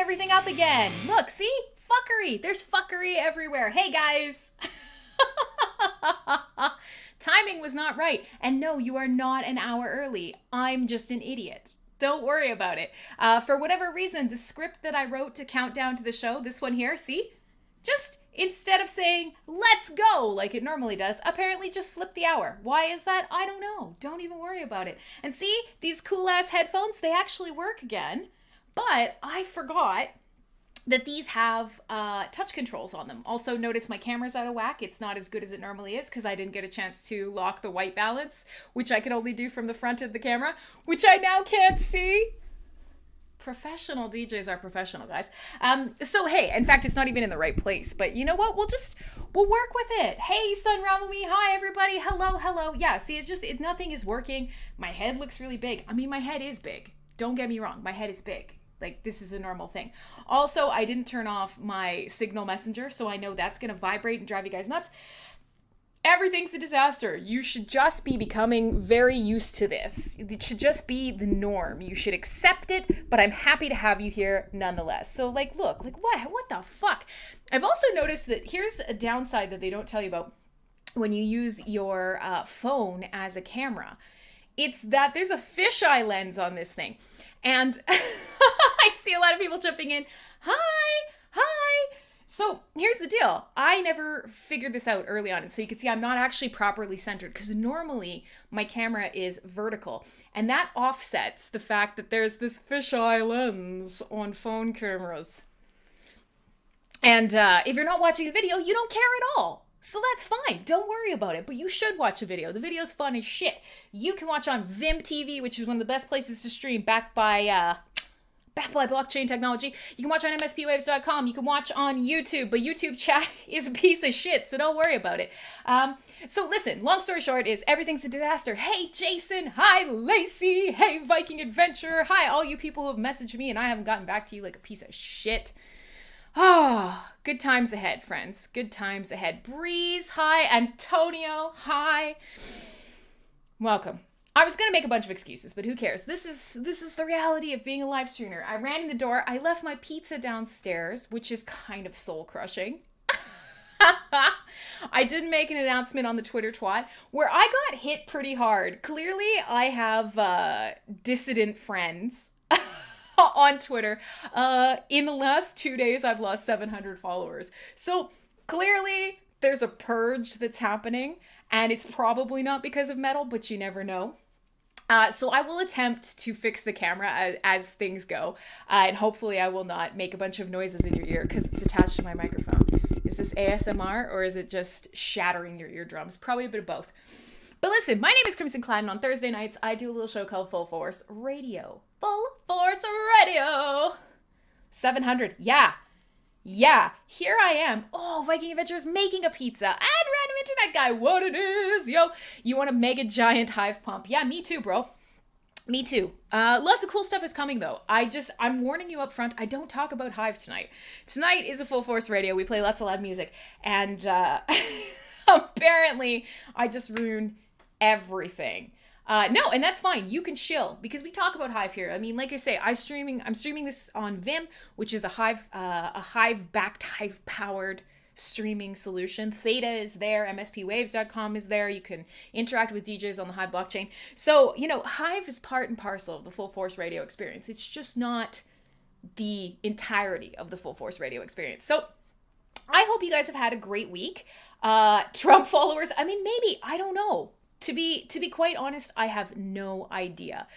everything up again. Look, see? Fuckery. There's fuckery everywhere. Hey, guys. Timing was not right. And no, you are not an hour early. I'm just an idiot. Don't worry about it. For whatever reason, the script that I wrote to count down to the show, this one here, see? Just instead of saying, let's go, like it normally does, apparently just flip the hour. Why is that? I don't know. Don't even worry about it. And see, these cool-ass headphones, they actually work again. But I forgot that these have touch controls on them. Also, notice my camera's out of whack. It's not as good as it normally is because I didn't get a chance to lock the white balance, which I can only do from the front of the camera, which I now can't see. Professional DJs are professional, guys. So, hey, in fact, it's not even in the right place. But you know what? We'll work with it. Hey, Sunravel Me. Hi, everybody. Hello. Yeah, see, nothing is working. My head looks really big. I mean, my head is big. Don't get me wrong. My head is big. Like, this is a normal thing. Also, I didn't turn off my Signal Messenger, so I know that's going to vibrate and drive you guys nuts. Everything's a disaster. You should just be becoming very used to this. It should just be the norm. You should accept it, but I'm happy to have you here nonetheless. So, like, look, like, what the fuck? I've also noticed that here's a downside that they don't tell you about when you use your phone as a camera. It's that there's a fisheye lens on this thing. And I see a lot of people jumping in. Hi. So here's the deal. I never figured this out early on. And so you can see I'm not actually properly centered because normally my camera is vertical. And that offsets the fact that there's this fisheye lens on phone cameras. And if you're not watching a video, you don't care at all. So that's fine. Don't worry about it. But you should watch a video. The video's fun as shit. You can watch on Vim TV, which is one of the best places to stream, backed by blockchain technology. You can watch on mspwaves.com. You can watch on YouTube. But YouTube chat is a piece of shit, so don't worry about it. So listen, long story short is everything's a disaster. Hey, Jason. Hi, Lacey. Hey, Viking Adventure. Hi, all you people who have messaged me and I haven't gotten back to you like a piece of shit. Good times ahead, friends. Good times ahead. Breeze, hi. Antonio, hi. Welcome. I was going to make a bunch of excuses, but who cares? This is the reality of being a live streamer. I ran in the door. I left my pizza downstairs, which is kind of soul-crushing. I did make an announcement on the Twitter twat where I got hit pretty hard. Clearly, I have dissident friends on Twitter. In the last 2 days, I've lost 700 followers. So clearly there's a purge that's happening and it's probably not because of metal, but you never know. So I will attempt to fix the camera as things go. And hopefully I will not make a bunch of noises in your ear because it's attached to my microphone. Is this ASMR or is it just shattering your eardrums? Probably a bit of both. But listen, my name is Crimsonclad, and on Thursday nights, I do a little show called Full Force Radio. Full Force Radio! 700. Yeah. Here I am. Oh, Viking Adventure making a pizza. And random internet guy, what it is. Yo, you want a mega giant hive pump? Yeah, me too, bro. Me too. Lots of cool stuff is coming, though. I'm warning you up front, I don't talk about Hive tonight. Tonight is a Full Force Radio. We play lots of loud music. And apparently, I just ruined everything. No, and that's fine. You can chill because we talk about Hive here. I mean, like I say, I'm streaming this on Vim, which is a Hive-backed, Hive-powered streaming solution. Theta is there. mspwaves.com is there. You can interact with DJs on the Hive blockchain. So, Hive is part and parcel of the Full Force Radio experience. It's just not the entirety of the Full Force Radio experience. So, I hope you guys have had a great week. Trump followers, I mean, maybe, I don't know. To be quite honest, I have no idea.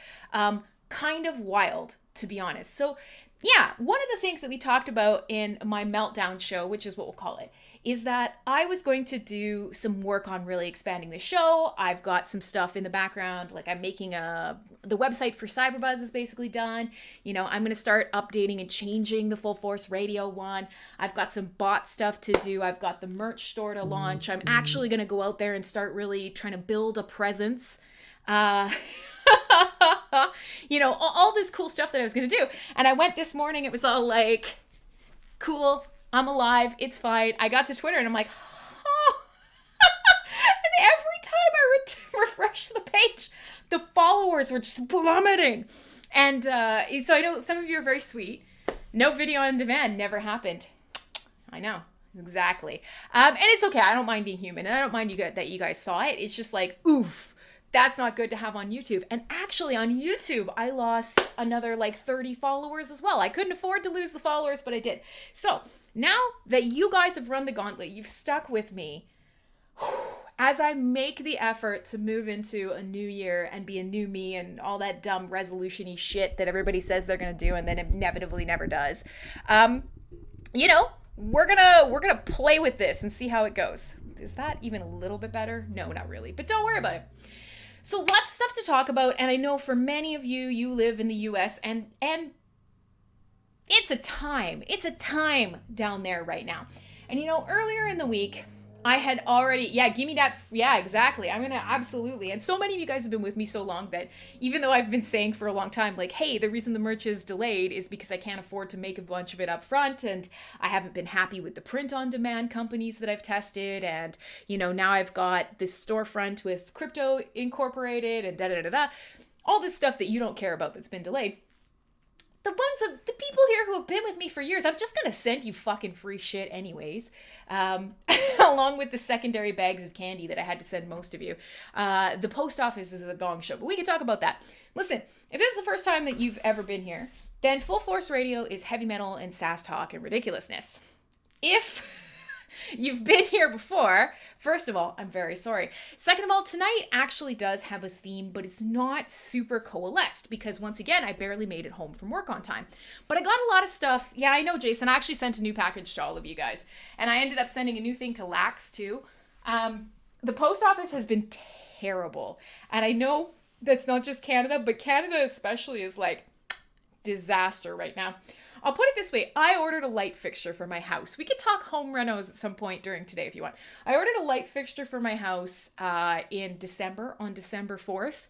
Kind of wild, to be honest. So, yeah, one of the things that we talked about in my Meltdown show, which is what we'll call it, is that I was going to do some work on really expanding the show. I've got some stuff in the background, like I'm making the website for Cyberbuzz is basically done. I'm going to start updating and changing the Full Force Radio one. I've got some bot stuff to do. I've got the merch store to launch. I'm actually going to go out there and start really trying to build a presence. All this cool stuff that I was going to do. And I went this morning, it was all like, cool, I'm alive, it's fine. I got to Twitter and I'm like, oh. And every time I refresh the page, the followers were just plummeting. And so I know some of you are very sweet. No video on demand never happened. I know. Exactly. And it's okay. I don't mind being human. And I don't mind that you guys saw it. It's just like, oof, that's not good to have on YouTube. And actually on YouTube, I lost another like 30 followers as well. I couldn't afford to lose the followers, but I did. So now that you guys have run the gauntlet, you've stuck with me as I make the effort to move into a new year and be a new me and all that dumb resolution-y shit that everybody says they're going to do and then inevitably never does. You know, we're gonna play with this and see how it goes. Is that even a little bit better? No, not really, but don't worry about it. So lots of stuff to talk about, and I know for many of you, you live in the US, and it's a time down there right now. And you know, earlier in the week, I had already, give me that, exactly. I'm gonna, absolutely. And so many of you guys have been with me so long that even though I've been saying for a long time, like, hey, the reason the merch is delayed is because I can't afford to make a bunch of it up front, and I haven't been happy with the print-on-demand companies that I've tested, and, you know, now I've got this storefront with crypto incorporated, and da-da-da-da, all this stuff that you don't care about that's been delayed. The people here who have been with me for years, I'm just going to send you fucking free shit anyways, along with the secondary bags of candy that I had to send most of you. The post office is a gong show, but we can talk about that. Listen, if this is the first time that you've ever been here, then Full Force Radio is heavy metal and sass talk and ridiculousness. If you've been here before, first of all, I'm very sorry. Second of all, tonight actually does have a theme, but it's not super coalesced because once again, I barely made it home from work on time. But I got a lot of stuff. Yeah, I know, Jason. I actually sent a new package to all of you guys. And I ended up sending a new thing to Lax too. The post office has been terrible. And I know that's not just Canada, but Canada especially is like disaster right now. I'll put it this way. I ordered a light fixture for my house. We could talk home renos at some point during today if you want. I ordered a light fixture for my house in December, on December 4th.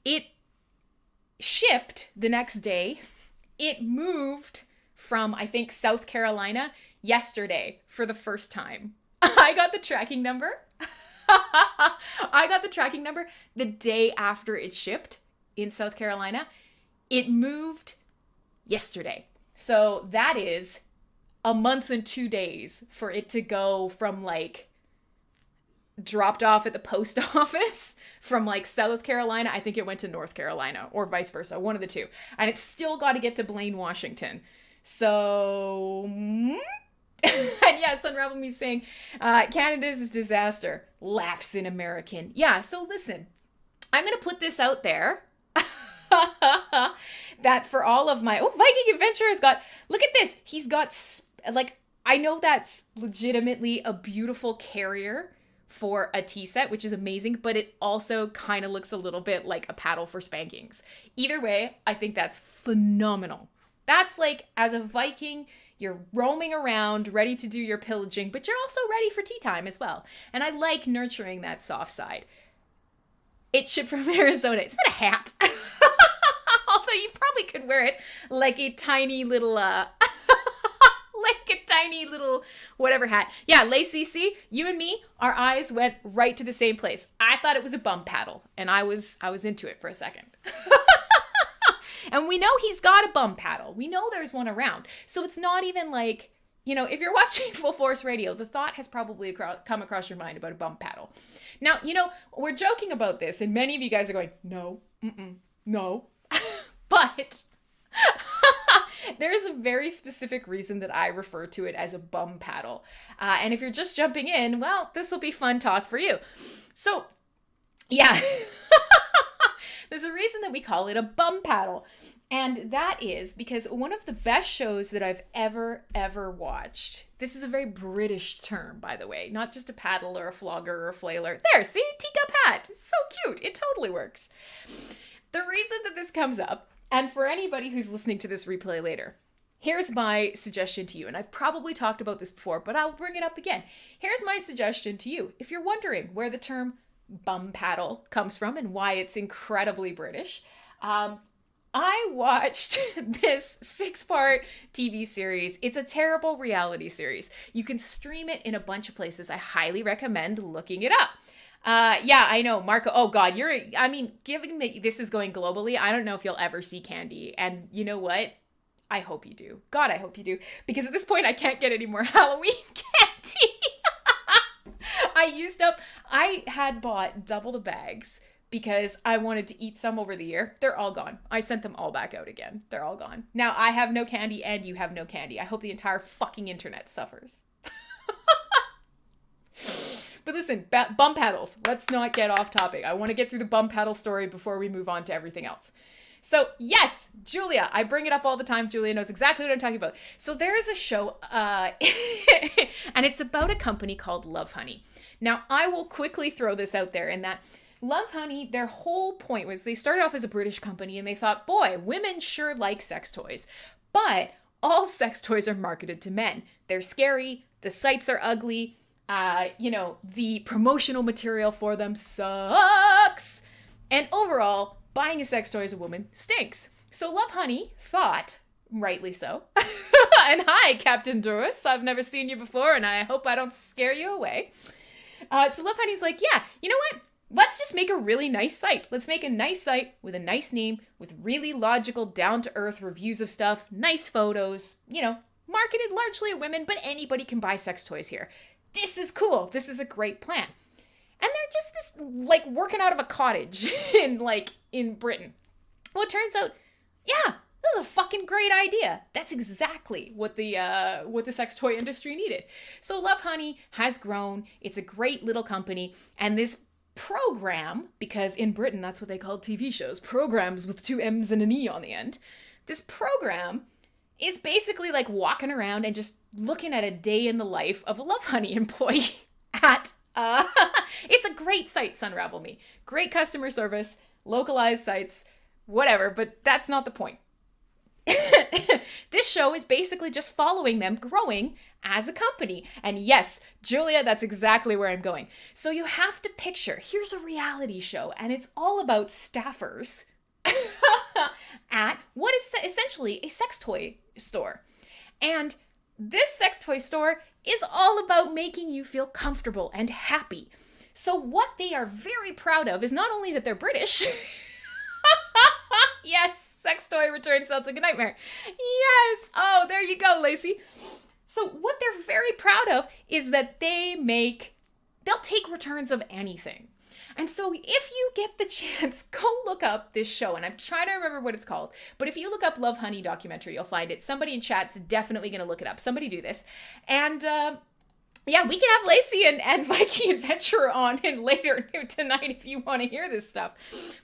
It shipped the next day. It moved from, I think, South Carolina yesterday for the first time. I got the tracking number. I got the tracking number the day after it shipped in South Carolina. It moved yesterday. So that is a month and 2 days for it to go from like dropped off at the post office from like South Carolina. I think it went to North Carolina or vice versa, one of the two. And it's still got to get to Blaine, Washington. So, and yes, Unravel Me saying, Canada's a disaster. Laughs in American. Yeah, so listen, I'm going to put this out there. That for all of my, Viking Adventure has got, look at this. He's got, like, I know that's legitimately a beautiful carrier for a tea set, which is amazing, but it also kind of looks a little bit like a paddle for spankings. Either way, I think that's phenomenal. That's like, as a Viking, you're roaming around, ready to do your pillaging, but you're also ready for tea time as well. And I like nurturing that soft side. It's shipped from Arizona. It's not a hat. Although you probably could wear it like a tiny little, whatever hat. Yeah, Lacey, see, you and me, our eyes went right to the same place. I thought it was a bum paddle, and I was into it for a second. And we know he's got a bum paddle. We know there's one around. So it's not even like, you know, if you're watching Full Force Radio, the thought has probably come across your mind about a bum paddle. Now, you know, we're joking about this, and many of you guys are going, no, no. But there is a very specific reason that I refer to it as a bum paddle. And if you're just jumping in, well, this will be fun talk for you. So, yeah, there's a reason that we call it a bum paddle. And that is because one of the best shows that I've ever watched, this is a very British term, by the way, not just a paddle or a flogger or a flailer. There, see, teacup hat. It's so cute. It totally works. The reason that this comes up, and for anybody who's listening to this replay later, here's my suggestion to you. And I've probably talked about this before, but I'll bring it up again. Here's my suggestion to you. If you're wondering where the term bum paddle comes from and why it's incredibly British, I watched this 6-part TV series. It's a terrible reality series. You can stream it in a bunch of places. I highly recommend looking it up. Yeah, I know, Marco. Oh God, given that this is going globally, I don't know if you'll ever see Candy. And you know what? I hope you do. God, I hope you do. Because at this point, I can't get any more Halloween candy. I had bought double the bags because I wanted to eat some over the year. They're all gone. I sent them all back out again. They're all gone. Now I have no candy and you have no candy. I hope the entire fucking internet suffers. But listen, bum paddles. Let's not get off topic. I want to get through the bum paddle story before we move on to everything else. So yes, Julia, I bring it up all the time. Julia knows exactly what I'm talking about. So there is a show, and it's about a company called Love Honey. Now, I will quickly throw this out there in that Love Honey, their whole point was they started off as a British company and they thought, boy, women sure like sex toys. But all sex toys are marketed to men. They're scary. The sites are ugly. The promotional material for them sucks. And overall, buying a sex toy as a woman stinks. So Love Honey thought, rightly so, and hi, Captain Duras, I've never seen you before and I hope I don't scare you away. So Love Honey's like, yeah, you know what? Let's just make a really nice site. Let's make a nice site with a nice name, with really logical, down-to-earth reviews of stuff, nice photos, marketed largely at women, but anybody can buy sex toys here. This is cool. This is a great plan. And they're just this, working out of a cottage in Britain. Well, it turns out, yeah, that was a fucking great idea. That's exactly what the sex toy industry needed. So Love Honey has grown. It's a great little company. And this program, because in Britain, that's what they call TV shows, programs with 2 M's and an E on the end. This program is basically like walking around and just looking at a day in the life of a Love Honey employee at it's a great site, Sunravel Me. Great customer service, localized sites, whatever, but that's not the point. This show is basically just following them growing as a company. And yes, Julia, that's exactly where I'm going. So you have to picture, here's a reality show, and it's all about staffers at what is essentially a sex toy store. And this sex toy store is all about making you feel comfortable and happy. So what they are very proud of is not only that they're British. Yes, sex toy return sounds like a nightmare. Yes. Oh, there you go, Lacey. So what they're very proud of is that they'll take returns of anything. And so if you get the chance, go look up this show. And I'm trying to remember what it's called. But if you look up Love Honey documentary, you'll find it. Somebody in chat's definitely going to look it up. Somebody do this. And yeah, we can have Lacey and Viking Adventurer on in later tonight if you want to hear this stuff.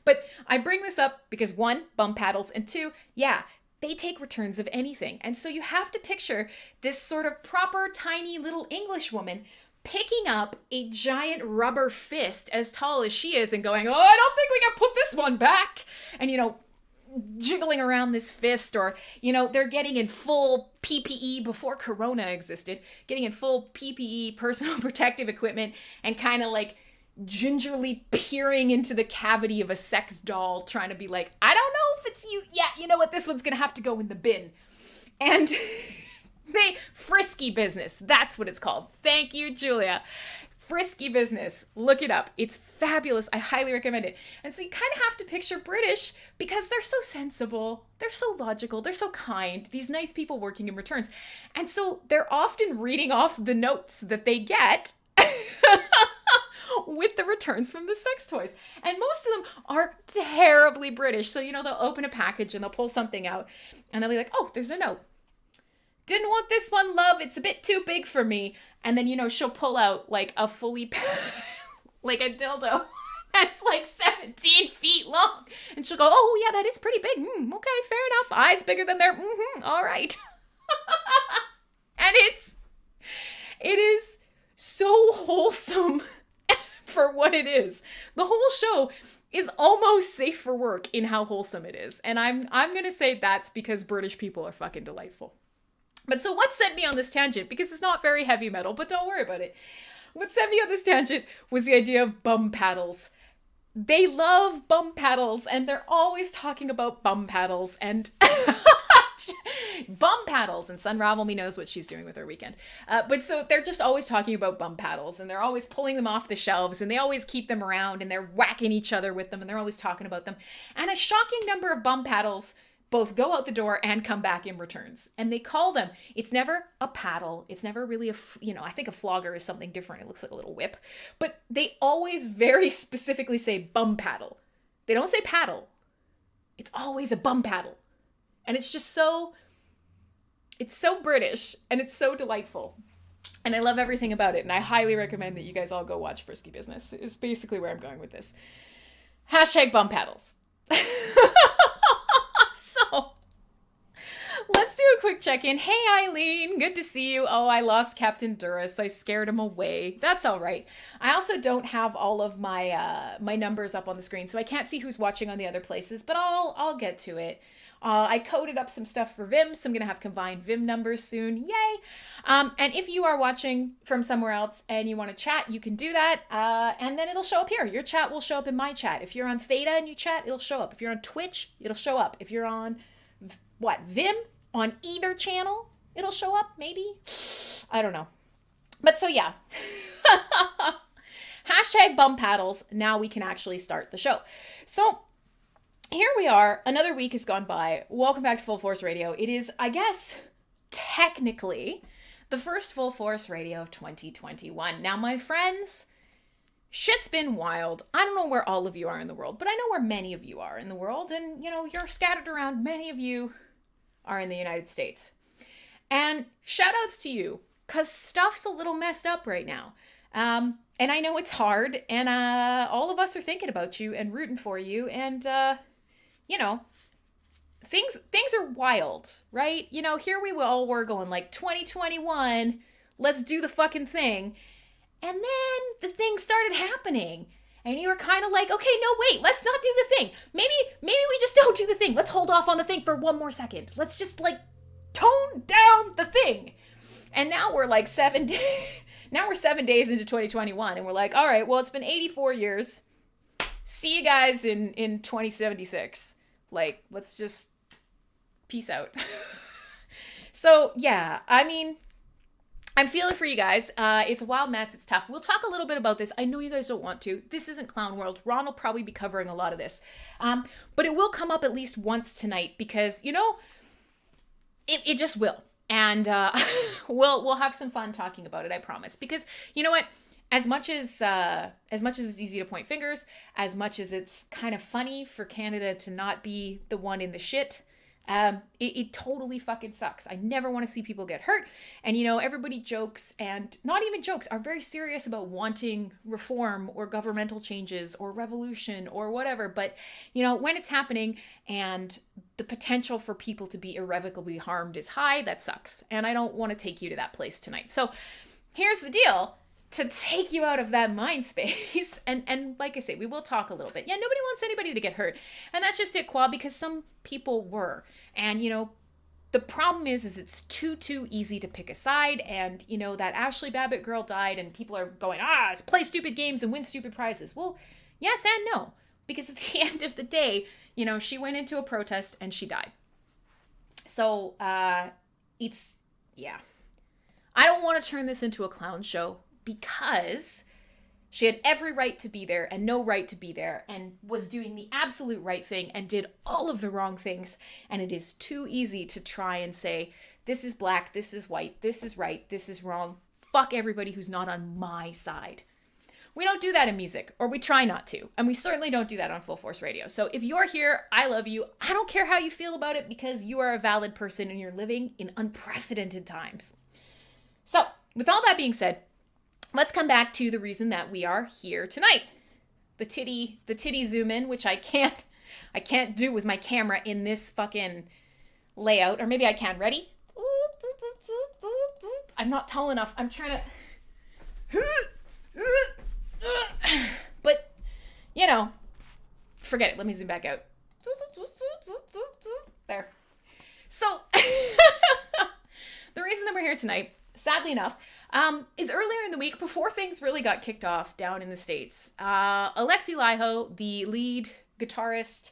But I bring this up because 1, bum paddles, and 2, yeah, they take returns of anything. And so you have to picture this sort of proper, tiny little English woman picking up a giant rubber fist as tall as she is and going, oh, I don't think we can put this one back. And, jiggling around this fist, or, they're getting in full PPE before Corona existed, getting in full PPE, personal protective equipment, and kind of gingerly peering into the cavity of a sex doll, trying to be like, I don't know if it's you. Yeah, you know what? This one's going to have to go in the bin. And frisky business. That's what it's called. Thank you, Julia. Frisky business. Look it up. It's fabulous. I highly recommend it. And so you kind of have to picture British because they're so sensible. They're so logical. They're so kind. These nice people working in returns. And so they're often reading off the notes that they get with the returns from the sex toys. And most of them are terribly British. So, they'll open a package and they'll pull something out and they'll be like, oh, there's a note. Didn't want this one, love. It's a bit too big for me. And then, she'll pull out a fully, like a dildo that's 17 feet long. And she'll go, oh yeah, that is pretty big. Okay, fair enough. Eyes bigger than their, all right. And it is so wholesome for what it is. The whole show is almost safe for work in how wholesome it is. And I'm going to say that's because British people are fucking delightful. But so what sent me on this tangent, because it's not very heavy metal, but don't worry about it. What sent me on this tangent was the idea of bum paddles. They love bum paddles, and they're always talking about bum paddles, and bum paddles, and Sunravel Me knows what she's doing with her weekend. But so they're just always talking about bum paddles, and they're always pulling them off the shelves, and they always keep them around, and they're whacking each other with them, and they're always talking about them. And a shocking number of bum paddles both go out the door and come back in returns. And they call them, it's never a paddle. It's never really I think a flogger is something different. It looks like a little whip. But they always very specifically say bum paddle. They don't say paddle. It's always a bum paddle. And it's just it's so British and it's so delightful. And I love everything about it. And I highly recommend that you guys all go watch Frisky Business is basically where I'm going with this. Hashtag bum paddles. So let's do a quick check-in. Hey, Eileen, good to see you. Oh, I lost Captain Duras. I scared him away. That's all right. I also don't have all of my my numbers up on the screen, so I can't see who's watching on the other places, but I'll get to it. I coded up some stuff for Vim, so I'm going to have combined Vim numbers soon. Yay! And if you are watching from somewhere else and you want to chat, you can do that, and then it'll show up here. Your chat will show up in my chat. If you're on Theta and you chat, it'll show up. If you're on Twitch, it'll show up. If you're on, Vim? On either channel, it'll show up, maybe? I don't know. But so, yeah. Hashtag bum paddles. Now we can actually start the show. So here we are. Another week has gone by. Welcome back to Full Force Radio. It is, I guess, technically the first Full Force Radio of 2021. Now, my friends, shit's been wild. I don't know where all of you are in the world, but I know where many of you are in the world. And, you're scattered around. Many of you are in the United States. And shout outs to you, because stuff's a little messed up right now. And I know it's hard, and all of us are thinking about you and rooting for you, and things are wild, right? Here we all were going like 2021, let's do the fucking thing. And then the thing started happening. And you were kind of like, okay, no, wait, let's not do the thing. Maybe we just don't do the thing. Let's hold off on the thing for one more second. Let's just tone down the thing. And now we're like 7 days. Now we're 7 days into 2021, and we're like, all right, well, it's been 84 years. See you guys in 2076. Let's just peace out. So, yeah, I mean, I'm feeling for you guys. It's a wild mess. It's tough. We'll talk a little bit about this. I know you guys don't want to. This isn't Clown World. Ron will probably be covering a lot of this. But it will come up at least once tonight because, it just will. And we'll have some fun talking about it, I promise. Because you know what? As much as it's easy to point fingers, as much as it's kind of funny for Canada to not be the one in the shit, it totally fucking sucks. I never want to see people get hurt. And everybody jokes, and not even jokes, are very serious about wanting reform or governmental changes or revolution or whatever. But when it's happening and the potential for people to be irrevocably harmed is high, that sucks. And I don't want to take you to that place tonight. So here's the deal. To take you out of that mind space, and like I say, we will talk a little bit. Yeah, nobody wants anybody to get hurt. And that's just it, Qua, because some people were. And, the problem is it's too easy to pick a side. And, that Ashley Babbitt girl died, and people are going, let's play stupid games and win stupid prizes. Well, yes and no. Because at the end of the day, she went into a protest and she died. So, yeah. I don't want to turn this into a clown show, because she had every right to be there and no right to be there, and was doing the absolute right thing and did all of the wrong things. And it is too easy to try and say, this is black, this is white, this is right, this is wrong. Fuck everybody who's not on my side. We don't do that in music, or we try not to. And we certainly don't do that on Full Force Radio. So if you're here, I love you. I don't care how you feel about it, because you are a valid person and you're living in unprecedented times. So with all that being said, let's come back to the reason that we are here tonight. The titty zoom in, which I can't do with my camera in this fucking layout. Or maybe I can. Ready? I'm not tall enough. I'm trying to... But, forget it. Let me zoom back out. There. So, the reason that we're here tonight, sadly enough, is earlier in the week, before things really got kicked off down in the States. Alexi Laiho, the lead guitarist,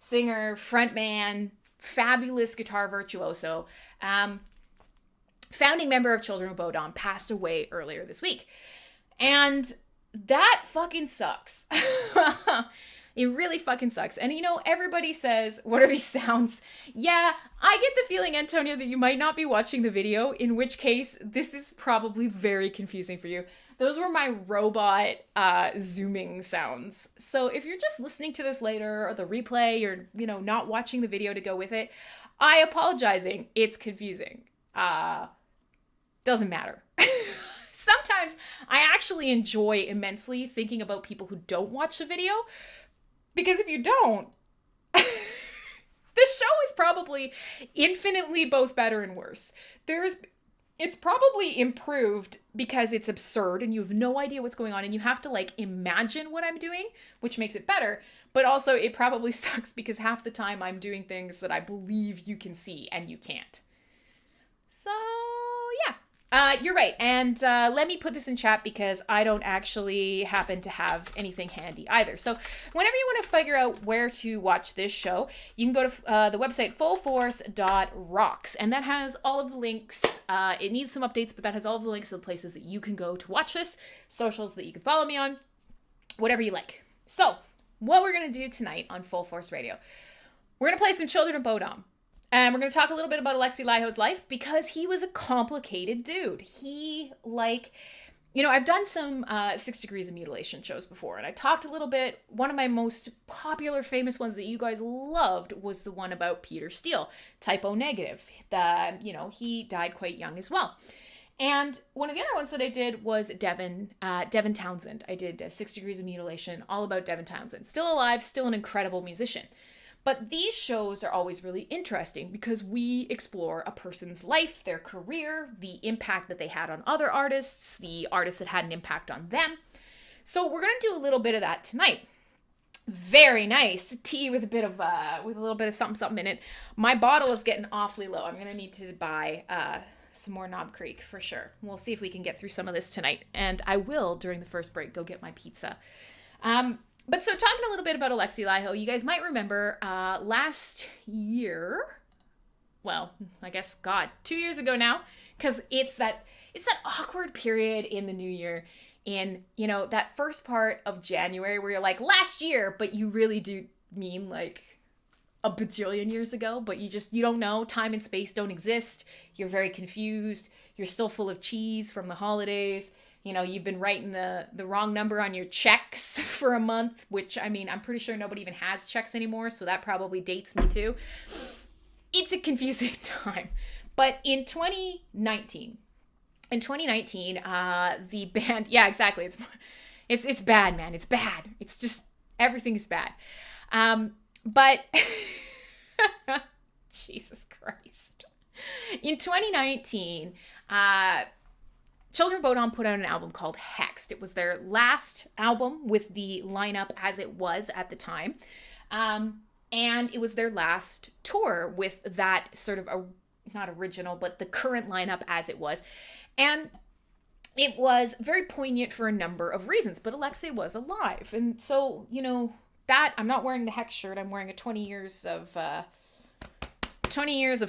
singer, frontman, fabulous guitar virtuoso, founding member of Children of Bodom, passed away earlier this week. And that fucking sucks. It really fucking sucks. And everybody says, what are these sounds? Yeah, I get the feeling, Antonio, that you might not be watching the video, in which case this is probably very confusing for you. Those were my robot zooming sounds. So if you're just listening to this later or the replay, or, not watching the video to go with it, I apologizing. It's confusing. Doesn't matter. Sometimes I actually enjoy immensely thinking about people who don't watch the video, because if you don't, the show is probably infinitely both better and worse. It's probably improved because it's absurd and you have no idea what's going on and you have to imagine what I'm doing, which makes it better. But also it probably sucks because half the time I'm doing things that I believe you can see and you can't. So yeah. You're right. And let me put this in chat because I don't actually happen to have anything handy either. So whenever you want to figure out where to watch this show, you can go to the website fullforce.rocks. And that has all of the links. It needs some updates, but that has all of the links to the places that you can go to watch this, socials that you can follow me on, whatever you like. So what we're going to do tonight on Full Force Radio, we're going to play some Children of Bodom. And we're going to talk a little bit about Alexei Laiho's life because he was a complicated dude. He, I've done some 6 Degrees of Mutilation shows before, and I talked a little bit. One of my most popular, famous ones that you guys loved was the one about Peter Steele, type O negative. He died quite young as well. And one of the other ones that I did was Devin Townsend. I did 6 Degrees of Mutilation, all about Devin Townsend. Still alive, still an incredible musician. But these shows are always really interesting because we explore a person's life, their career, the impact that they had on other artists, the artists that had an impact on them. So we're going to do a little bit of that tonight. Very nice. Tea with a little bit of something in it. My bottle is getting awfully low. I'm going to need to buy some more Knob Creek for sure. We'll see if we can get through some of this tonight. And I will, during the first break, go get my pizza. But so talking a little bit about Alexei Laiho, you guys might remember last year, well, I guess, 2 years ago now, because it's that awkward period in the new year, in, that first part of January where you're like, last year, but you really do mean a bajillion years ago, but you don't know, time and space don't exist, you're very confused, you're still full of cheese from the holidays. You've been writing the wrong number on your checks for a month, which, I'm pretty sure nobody even has checks anymore, so that probably dates me too. It's a confusing time. But in 2019, the band, yeah, exactly. It's bad, man. It's bad. It's just, everything's bad. But Jesus Christ. In 2019, Children of Bodom put out an album called Hexed. It was their last album with the lineup as it was at the time. And it was their last tour with that sort of, not original, but the current lineup as it was. And it was very poignant for a number of reasons, but Alexei was alive. And so, that, I'm not wearing the Hex shirt, I'm wearing a 20 years of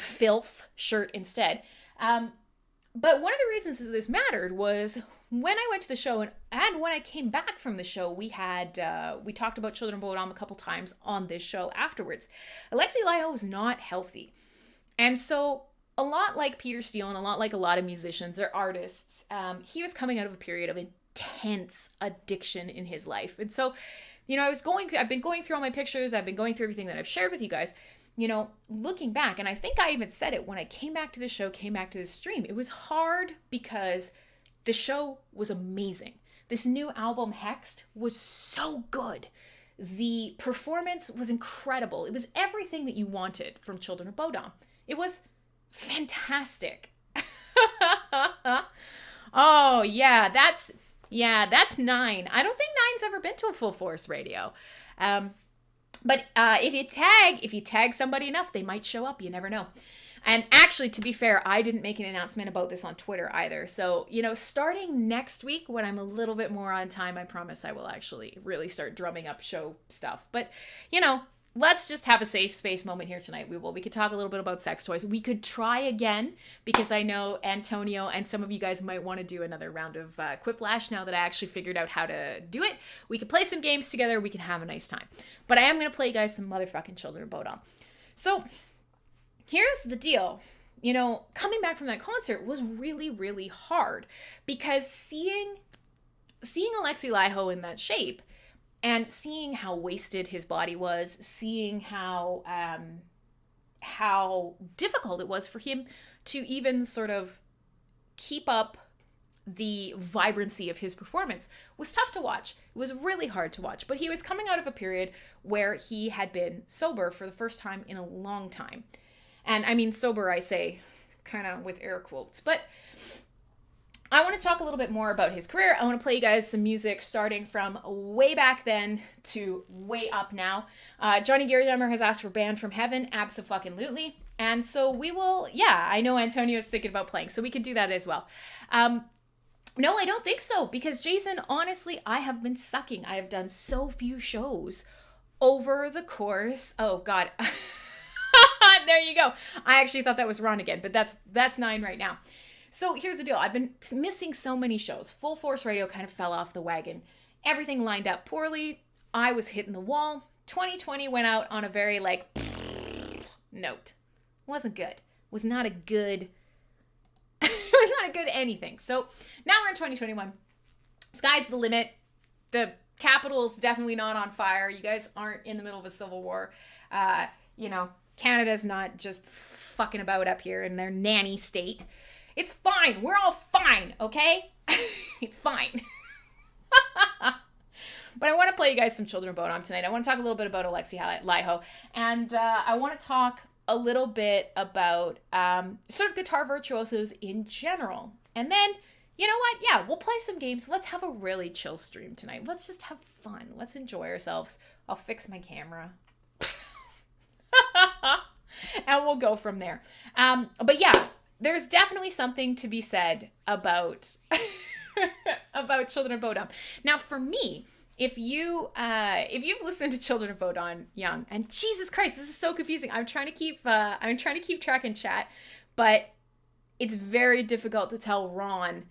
filth shirt instead. But one of the reasons that this mattered was when I went to the show and when I came back from the show, we talked about Children of Bodom a couple times on this show afterwards. Alexei Laiho was not healthy. And so a lot like Peter Steele and a lot like a lot of musicians or artists, he was coming out of a period of intense addiction in his life. And so, I've been going through all my pictures, I've been going through everything that I've shared with you guys. Looking back, and I think I even said it when I came back to the show, came back to the stream, it was hard because the show was amazing. This new album, Hexed, was so good. The performance was incredible. It was everything that you wanted from Children of Bodom. It was fantastic. Oh, yeah, that's 9. I don't think 9's ever been to a Full Force Radio. But if you tag somebody enough, they might show up. You never know. And actually, to be fair, I didn't make an announcement about this on Twitter either. So, starting next week, when I'm a little bit more on time, I promise I will actually really start drumming up show stuff. But, let's just have a safe space moment here tonight. We could talk a little bit about sex toys. We could try again, because I know Antonio and some of you guys might want to do another round of Quiplash now that I actually figured out how to do it. We could play some games together. We can have a nice time. But I am going to play you guys some motherfucking Children of Bodom. So here's the deal. You know, coming back from that concert was really, really hard, because seeing Alexi Laiho in that shape, and seeing how wasted his body was, seeing how difficult it was for him to even sort of keep up the vibrancy of his performance was tough to watch. It was really hard to watch. But he was coming out of a period where he had been sober for the first time in a long time. And I mean sober, I say, kind of with air quotes. But I want to talk a little bit more about his career. I want to play you guys some music starting from way back then to way up now. Johnny Garrymmer has asked for Band from Heaven. Abso-fucking-lutely. And so we will, yeah, I know Antonio's thinking about playing, so we could do that as well. No, I don't think so, because Jason, honestly, I have been sucking. I have done so few shows over the course. Oh, God. There you go. I actually thought that was Ron again, but that's 9 right now. So here's the deal. I've been missing so many shows. Full Force Radio kind of fell off the wagon. Everything lined up poorly. I was hitting the wall. 2020 went out on a very note. Wasn't good. Was not a good it was not a good anything. So now we're in 2021. Sky's the limit. The Capitol's definitely not on fire. You guys aren't in the middle of a civil war. Canada's not just fucking about up here in their nanny state. It's fine. We're all fine, okay? It's fine. But I want to play you guys some Children of Bodom tonight. I want to talk a little bit about Alexi Laiho. And I want to talk a little bit about sort of guitar virtuosos in general. And then, you know what? Yeah, we'll play some games. Let's have a really chill stream tonight. Let's just have fun. Let's enjoy ourselves. I'll fix my camera. And we'll go from there. But yeah, there's definitely something to be said about about Children of Bodom. Now, for me, if you've listened to Children of Bodom young, and Jesus Christ, this is so confusing. I'm trying to keep track in chat, but it's very difficult to tell Ron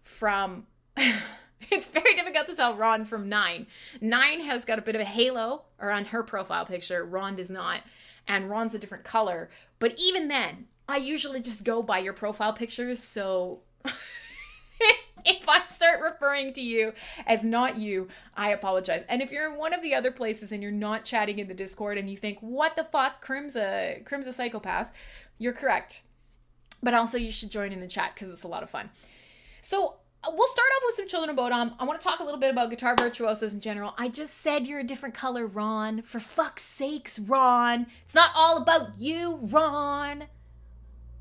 from. It's very difficult to tell Ron from 9. 9 has got a bit of a halo around her profile picture. Ron does not. And Ron's a different color. But even then, I usually just go by your profile pictures. So if I start referring to you as not you, I apologize. And if you're in one of the other places and you're not chatting in the Discord and you think, what the fuck, Crim's a psychopath, you're correct. But also you should join in the chat because it's a lot of fun. So we'll start off with some Children of Bodom. I want to talk a little bit about guitar virtuosos in general. I just said you're a different color, Ron. For fuck's sakes, Ron. It's not all about you, Ron.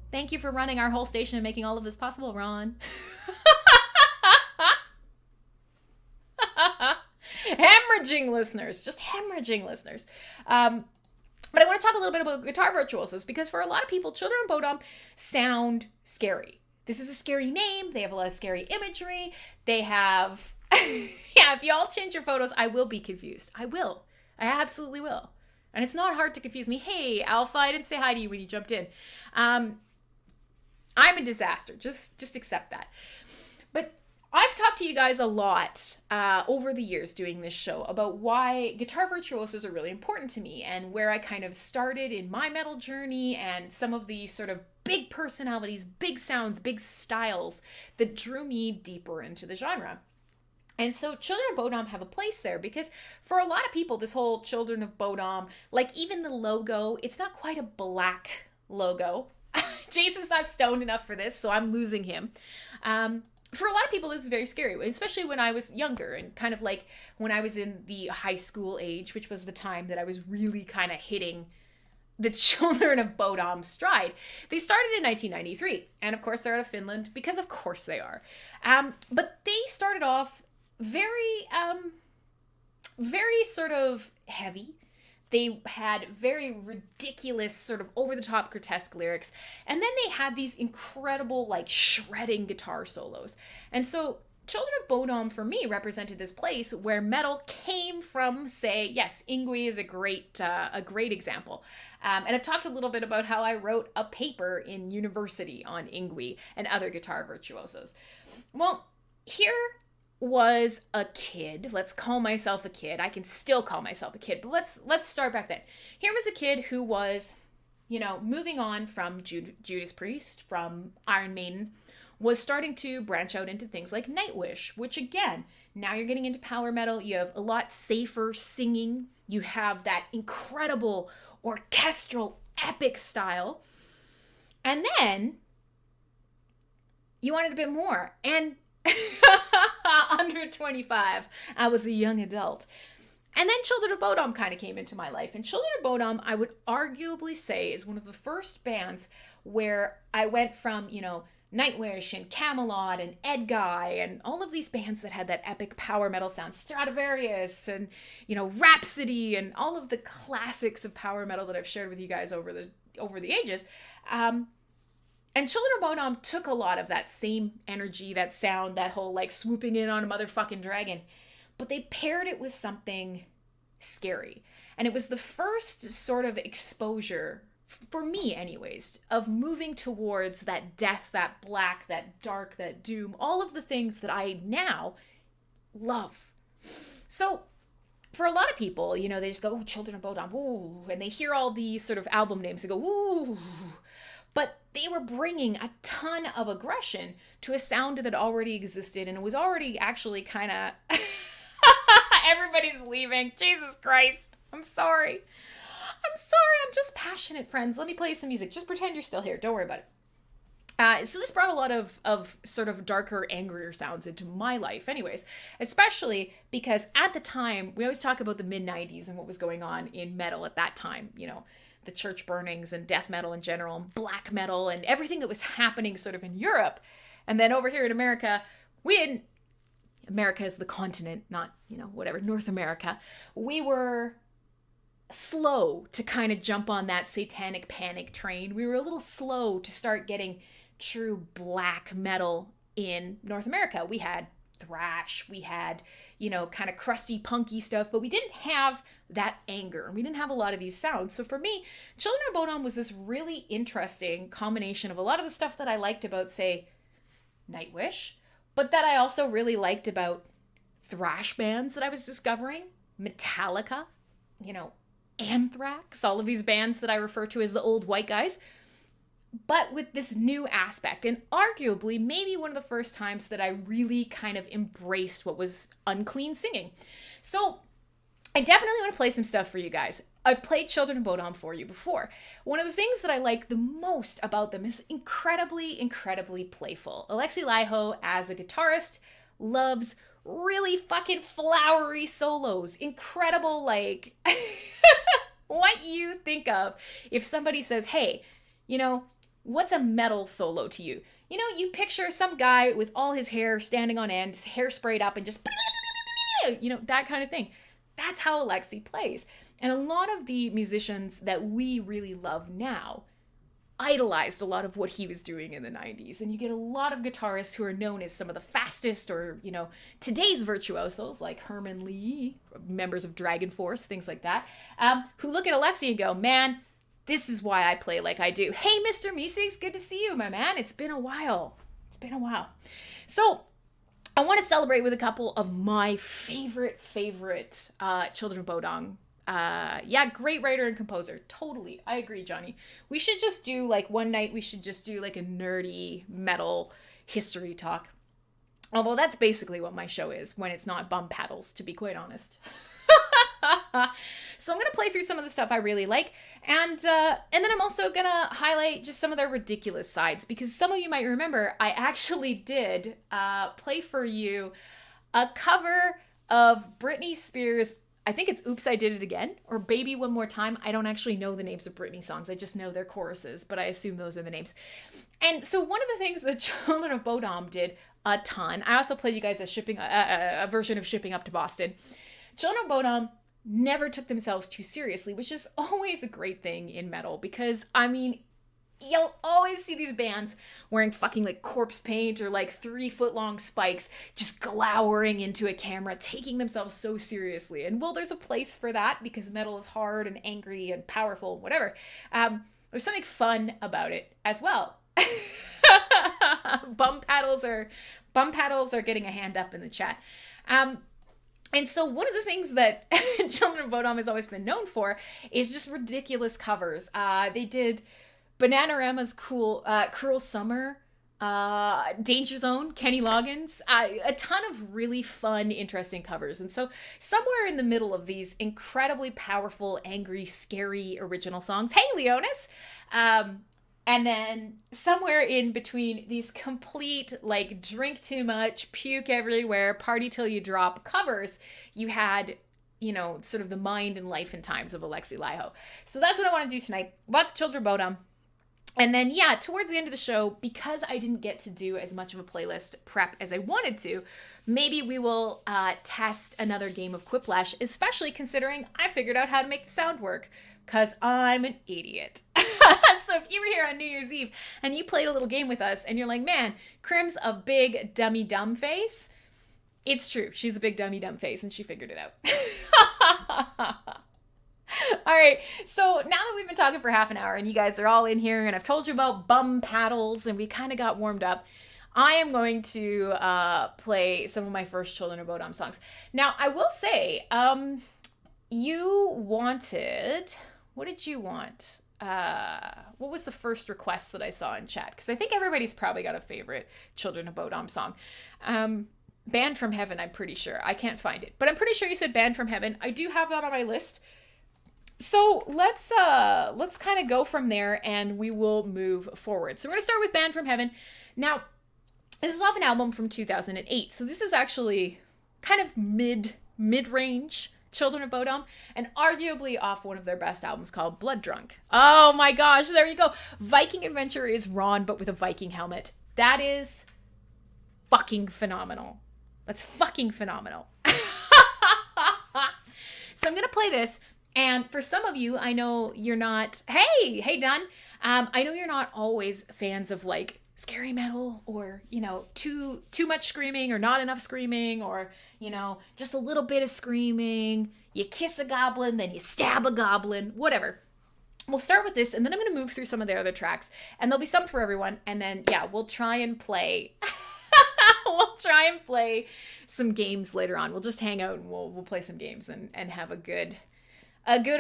Thank you for running our whole station and making all of this possible, Ron. Hemorrhaging listeners. Just hemorrhaging listeners. But I want to talk a little bit about guitar virtuosos because for a lot of people, Children of Bodom sound scary. This is a scary name. They have a lot of scary imagery. They have, yeah, if y'all change your photos, I will be confused. I will. I absolutely will. And it's not hard to confuse me. Hey, Alpha, I didn't say hi to you when you jumped in. I'm a disaster. Just accept that. But I've talked to you guys a lot over the years doing this show about why guitar virtuosos are really important to me and where I kind of started in my metal journey and some of the sort of big personalities, big sounds, big styles that drew me deeper into the genre. And so Children of Bodom have a place there because for a lot of people, this whole Children of Bodom, like even the logo, it's not quite a black logo. Jason's not stoned enough for this, so I'm losing him. For a lot of people, this is very scary, especially when I was younger and kind of like when I was in the high school age, which was the time that I was really kind of hitting the Children of Bodom stride. They started in 1993, and of course they're out of Finland because of course they are. But they started off very sort of heavy. They had very ridiculous, sort of over-the-top grotesque lyrics. And then they had these incredible, like, shredding guitar solos. And so Children of Bodom, for me, represented this place where metal came from, say, yes, Yngwie is a great example. And I've talked a little bit about how I wrote a paper in university on Yngwie and other guitar virtuosos. Well, here was a kid. Let's call myself a kid. I can still call myself a kid, but let's start back then. Here was a kid who was, moving on from Judas Priest, from Iron Maiden, was starting to branch out into things like Nightwish, which again, now you're getting into power metal. You have a lot safer singing. You have that incredible orchestral epic style. And then you wanted a bit more. And under 25, I was a young adult. And then Children of Bodom kind of came into my life. And Children of Bodom, I would arguably say, is one of the first bands where I went from, Nightwish and Camelot and Edguy and all of these bands that had that epic power metal sound, Stratovarius and, Rhapsody and all of the classics of power metal that I've shared with you guys over the ages. And Children of Bodom took a lot of that same energy, that sound, that whole like swooping in on a motherfucking dragon, but they paired it with something scary. And it was the first sort of exposure, for me anyways, of moving towards that death, that black, that dark, that doom, all of the things that I now love. So for a lot of people, they just go, "Ooh, Children of Bodom, ooh," and they hear all these sort of album names and go, "Ooh." But they were bringing a ton of aggression to a sound that already existed, and it was already actually kind of... Everybody's leaving. Jesus Christ. I'm sorry. I'm just passionate, friends. Let me play some music. Just pretend you're still here. Don't worry about it. So this brought a lot of sort of darker, angrier sounds into my life anyways, especially because at the time, we always talk about the mid-90s and what was going on in metal at that time, the church burnings and death metal in general and black metal and everything that was happening sort of in Europe. And then over here in America, America is the continent, not, North America. We were slow to kind of jump on that satanic panic train. We were a little slow to start getting true black metal in North America. We had thrash, we had, kind of crusty, punky stuff, but we didn't have that anger. We didn't have a lot of these sounds. So for me, Children of Bodom was this really interesting combination of a lot of the stuff that I liked about, say, Nightwish, but that I also really liked about thrash bands that I was discovering, Metallica, Anthrax, all of these bands that I refer to as the old white guys, but with this new aspect, and arguably maybe one of the first times that I really kind of embraced what was unclean singing. So I definitely want to play some stuff for you guys. I've played Children of Bodom for you before. One of the things that I like the most about them is incredibly, incredibly playful. Alexi Laiho, as a guitarist, loves really fucking flowery solos. Incredible, like, what you think of if somebody says, "Hey, what's a metal solo to you?" You picture some guy with all his hair standing on end, his hair sprayed up and just, that kind of thing. That's how Alexi plays. And a lot of the musicians that we really love now idolized a lot of what he was doing in the 90s. And you get a lot of guitarists who are known as some of the fastest or, today's virtuosos like Herman Lee, members of Dragon Force, things like that, who look at Alexi and go, "Man, this is why I play like I do." Hey, Mr. Meeseeks, good to see you, my man. It's been a while. So I want to celebrate with a couple of my favorite Children of Bodom. Great writer and composer. Totally. I agree, Johnny. We should just do one night, we should just do a nerdy metal history talk. Although that's basically what my show is when it's not bum paddles, to be quite honest. So I'm going to play through some of the stuff I really like. And then I'm also going to highlight just some of their ridiculous sides, because some of you might remember I actually did play for you a cover of Britney Spears. I think it's "Oops, I Did It Again" or "Baby One More Time." I don't actually know the names of Britney songs. I just know their choruses, but I assume those are the names. And so one of the things that Children of Bodom did a ton, I also played you guys a version of "Shipping Up to Boston." Children of Bodom never took themselves too seriously, which is always a great thing in metal, because, you'll always see these bands wearing fucking like corpse paint or like 3-foot long spikes, just glowering into a camera, taking themselves so seriously. And well, there's a place for that because metal is hard and angry and powerful, whatever. There's something fun about it as well. Bum paddles are getting a hand up in the chat. And so one of the things that Children of Bodom has always been known for is just ridiculous covers. They did Bananarama's Cruel Summer, Danger Zone, Kenny Loggins, a ton of really fun, interesting covers. And so somewhere in the middle of these incredibly powerful, angry, scary original songs, hey Leonis, and then somewhere in between these complete, like, drink too much, puke everywhere, party till you drop covers, you had, you know, sort of the mind and life and times of Alexi Laiho. So that's what I want to do tonight. Lots of Children of Bodom. And then, yeah, towards the end of the show, because I didn't get to do as much of a playlist prep as I wanted to, maybe we will test another game of Quiplash, especially considering I figured out how to make the sound work, because I'm an idiot. So if you were here on New Year's Eve and you played a little game with us and you're like, man, Crim's a big dummy dumb face, it's true. She's a big dummy dumb face and she figured it out. All right, so now that we've been talking for half an hour and you guys are all in here and I've told you about bum paddles and we kind of got warmed up, I am going to play some of my first Children of Bodom songs. Now, I will say, you wanted... What did you want? What was the first request that I saw in chat? Because I think everybody's probably got a favorite Children of Bodom song. Band from Heaven, I'm pretty sure. I can't find it. But I'm pretty sure you said Band from Heaven. I do have that on my list. So let's kind of go from there and we will move forward. So we're going to start with Band from Heaven. Now, this is off an album from 2008. So this is actually kind of mid-range Children of Bodom, and arguably off one of their best albums called Blood Drunk. Oh my gosh, there you go. Viking Adventure is Ron, but with a Viking helmet. That is fucking phenomenal. That's fucking phenomenal. So I'm going to play this, and for some of you, I know you're not... Hey, Dunn. I know you're not always fans of, like, scary metal or, you know, too much screaming or not enough screaming or, you know, just a little bit of screaming. You kiss a goblin, then you stab a goblin, whatever. We'll start with this and then I'm going to move through some of their other tracks and there'll be some for everyone. And then, yeah, we'll try and play. We'll try and play some games later on. We'll just hang out and we'll play some games and have a good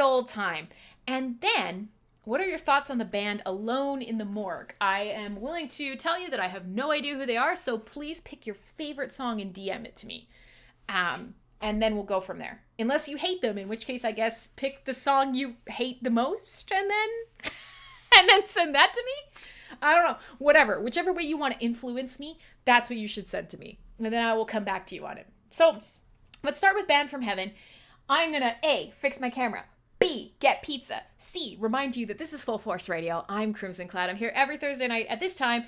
old time. And then, what are your thoughts on the band Alone in the Morgue? I am willing to tell you that I have no idea who they are, so please pick your favorite song and DM it to me. And then we'll go from there. Unless you hate them, in which case I guess pick the song you hate the most and then send that to me? I don't know. Whatever. Whichever way you want to influence me, that's what you should send to me. And then I will come back to you on it. So, let's start with Band from Heaven. I'm gonna A, fix my camera. B, get pizza. C, remind you that this is Full Force Radio. I'm Crimsonclad. I'm here every Thursday night at this time.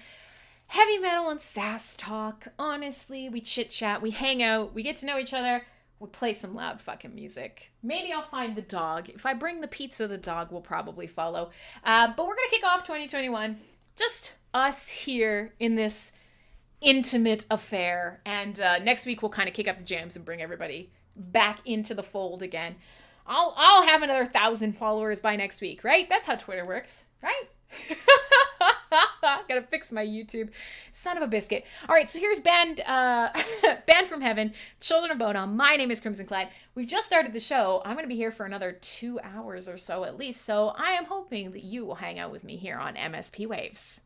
Heavy metal and sass talk. Honestly, we chit chat, we hang out, we get to know each other, we play some loud fucking music. Maybe I'll find the dog. If I bring the pizza, the dog will probably follow. But we're gonna kick off 2021. Just us here in this intimate affair. And next week we'll kind of kick up the jams and bring everybody back into the fold again. I'll have another 1,000 followers by next week, right? That's how Twitter works, right? Gotta fix my YouTube. Son of a biscuit. All right, so here's Band from Heaven, Children of Bodom. My name is Crimsonclad. We've just started the show. I'm going to be here for another 2 hours or so at least, so I am hoping that you will hang out with me here on MSP Waves.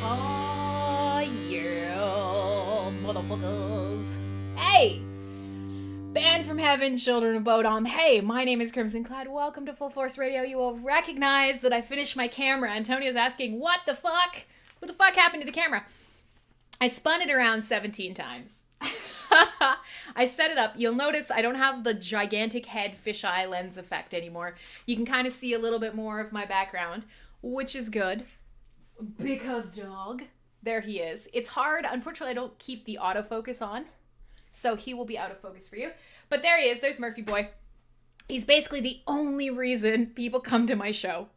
Oh, yeah, motherfuckers. Hey! Banned from heaven, children of Bodom. Hey, my name is Crimsonclad. Welcome to Full Force Radio. You will recognize that I finished my camera. Antonio's asking, what the fuck? What the fuck happened to the camera? I spun it around 17 times. I set it up. You'll notice I don't have the gigantic head fisheye lens effect anymore. You can kind of see a little bit more of my background, which is good. Because dog. There he is. It's hard. Unfortunately, I don't keep the autofocus on. So he will be out of focus for you. But there he is. There's Murphy Boy. He's basically the only reason people come to my show.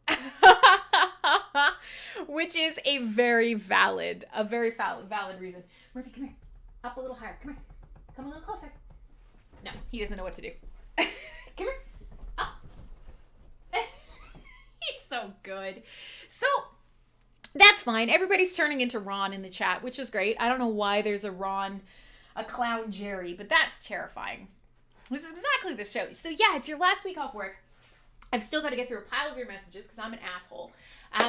Which is a very valid reason. Murphy, come here. Up a little higher. Come here. Come a little closer. No, he doesn't know what to do. Come here. Up. He's so good. So, that's fine. Everybody's turning into Ron in the chat, which is great. I don't know why there's a clown Jerry, but that's terrifying. This is exactly the show. So yeah, it's your last week off work. I've still got to get through a pile of your messages because I'm an asshole.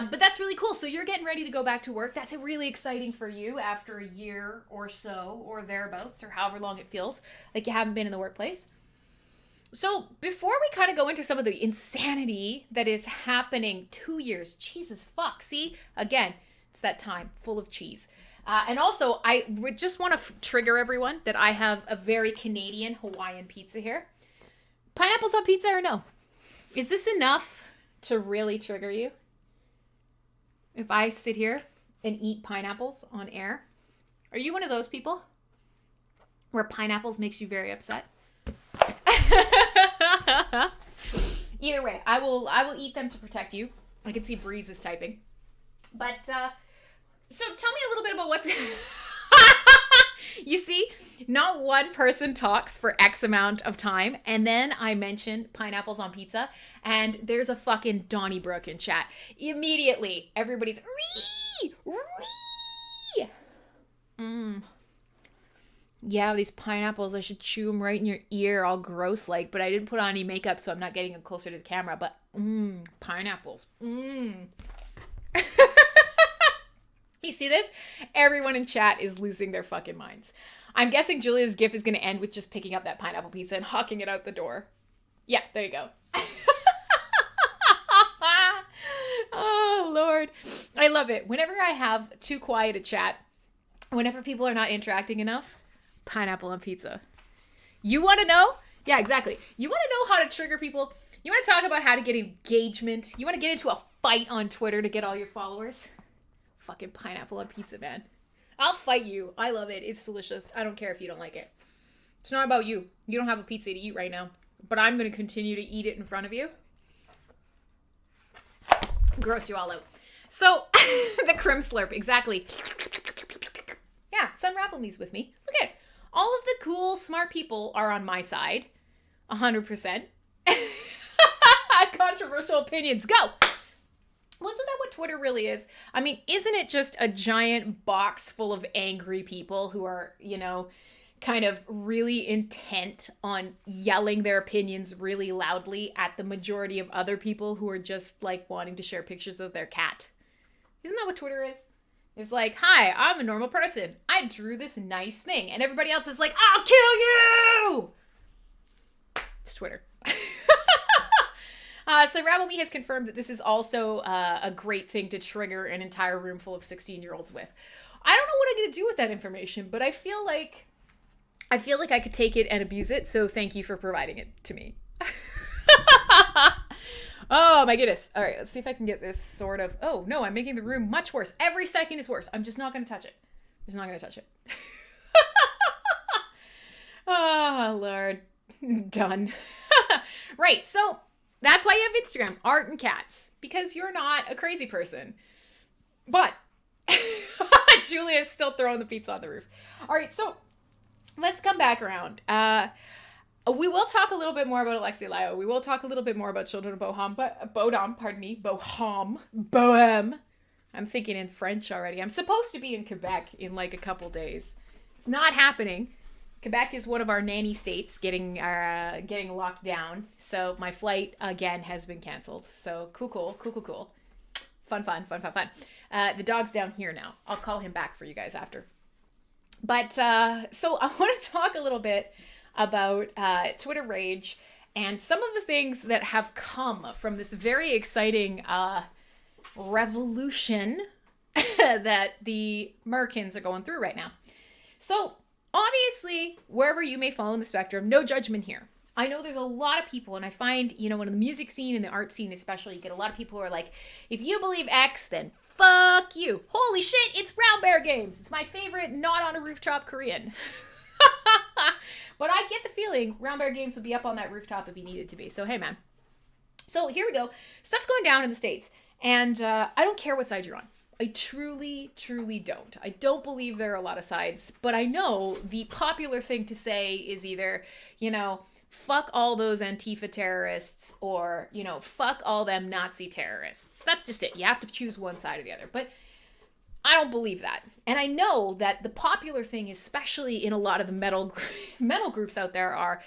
But that's really cool. So you're getting ready to go back to work. That's really exciting for you after a year or so, or thereabouts, or however long it feels like you haven't been in the workplace. So before we kind of go into some of the insanity that is happening, 2 years, Jesus fuck. See, again, it's that time full of cheese. And also, I would just want to trigger everyone that I have a very Canadian Hawaiian pizza here. Pineapples on pizza or no? Is this enough to really trigger you? If I sit here and eat pineapples on air? Are you one of those people where pineapples makes you very upset? Either way, I will eat them to protect you. I can see Breeze is typing. But, so tell me a little bit about what's... You see, not one person talks for X amount of time, and then I mention pineapples on pizza, and there's a fucking Donnybrook in chat. Immediately, everybody's... Yeah, these pineapples, I should chew them right in your ear, all gross like, but I didn't put on any makeup, so I'm not getting them closer to the camera, but pineapples. You see this? Everyone in chat is losing their fucking minds. I'm guessing Julia's gif is going to end with just picking up that pineapple pizza and hawking it out the door. Yeah, there you go. Oh, Lord. I love it. Whenever I have too quiet a chat, whenever people are not interacting enough, pineapple on pizza. You want to know? Yeah, exactly. You want to know how to trigger people? You want to talk about how to get engagement? You want to get into a fight on Twitter to get all your followers? Fucking pineapple on pizza, man. I'll fight you. I love it. It's delicious. I don't care if you don't like it. It's not about you. You don't have a pizza to eat right now. But I'm going to continue to eat it in front of you. Gross you all out. So, the Crim Slurp. Exactly. Yeah, Sun Raffle me's with me. Look at it. All of the cool, smart people are on my side. 100%. Controversial opinions. Go! Wasn't that what Twitter really is? I mean, isn't it just a giant box full of angry people who are, you know, kind of really intent on yelling their opinions really loudly at the majority of other people who are just, like, wanting to share pictures of their cat? Isn't that what Twitter is? It's like, hi, I'm a normal person. I drew this nice thing. And everybody else is like, I'll kill you! It's Twitter. So Rabble Me has confirmed that this is also a great thing to trigger an entire room full of 16-year-olds with. I don't know what I'm going to do with that information, but I feel like I could take it and abuse it, so thank you for providing it to me. Oh my goodness. All right, let's see if I can get this sort of... Oh, no, I'm making the room much worse. Every second is worse. I'm just not going to touch it. I'm just not going to touch it. Oh, Lord. Done. Right, so... That's why you have Instagram, art and cats, because you're not a crazy person. But Julia's still throwing the pizza on the roof. All right, so let's come back around. We will talk a little bit more about Alexei Lio. We will talk a little bit more about Children of Bohem. I'm thinking in French already. I'm supposed to be in Quebec in like a couple days. It's not happening. Quebec is one of our nanny states getting locked down. So my flight, again, has been canceled. So cool. Fun. The dog's down here now. I'll call him back for you guys after. But so I want to talk a little bit about Twitter rage and some of the things that have come from this very exciting revolution that the Americans are going through right now. So obviously, wherever you may fall in the spectrum, no judgment here. I know there's a lot of people, and I find, in the music scene and the art scene especially, you get a lot of people who are like, if you believe X, then fuck you. Holy shit, it's Brown Bear Games. It's my favorite not on a rooftop Korean. But I get the feeling Brown Bear Games would be up on that rooftop if he needed to be. So, hey, man. So, here we go. Stuff's going down in the States, and I don't care what side you're on. I truly, truly don't. I don't believe there are a lot of sides, but I know the popular thing to say is either, fuck all those Antifa terrorists or, fuck all them Nazi terrorists. That's just it. You have to choose one side or the other. But I don't believe that. And I know that the popular thing, especially in a lot of the metal groups out there, are,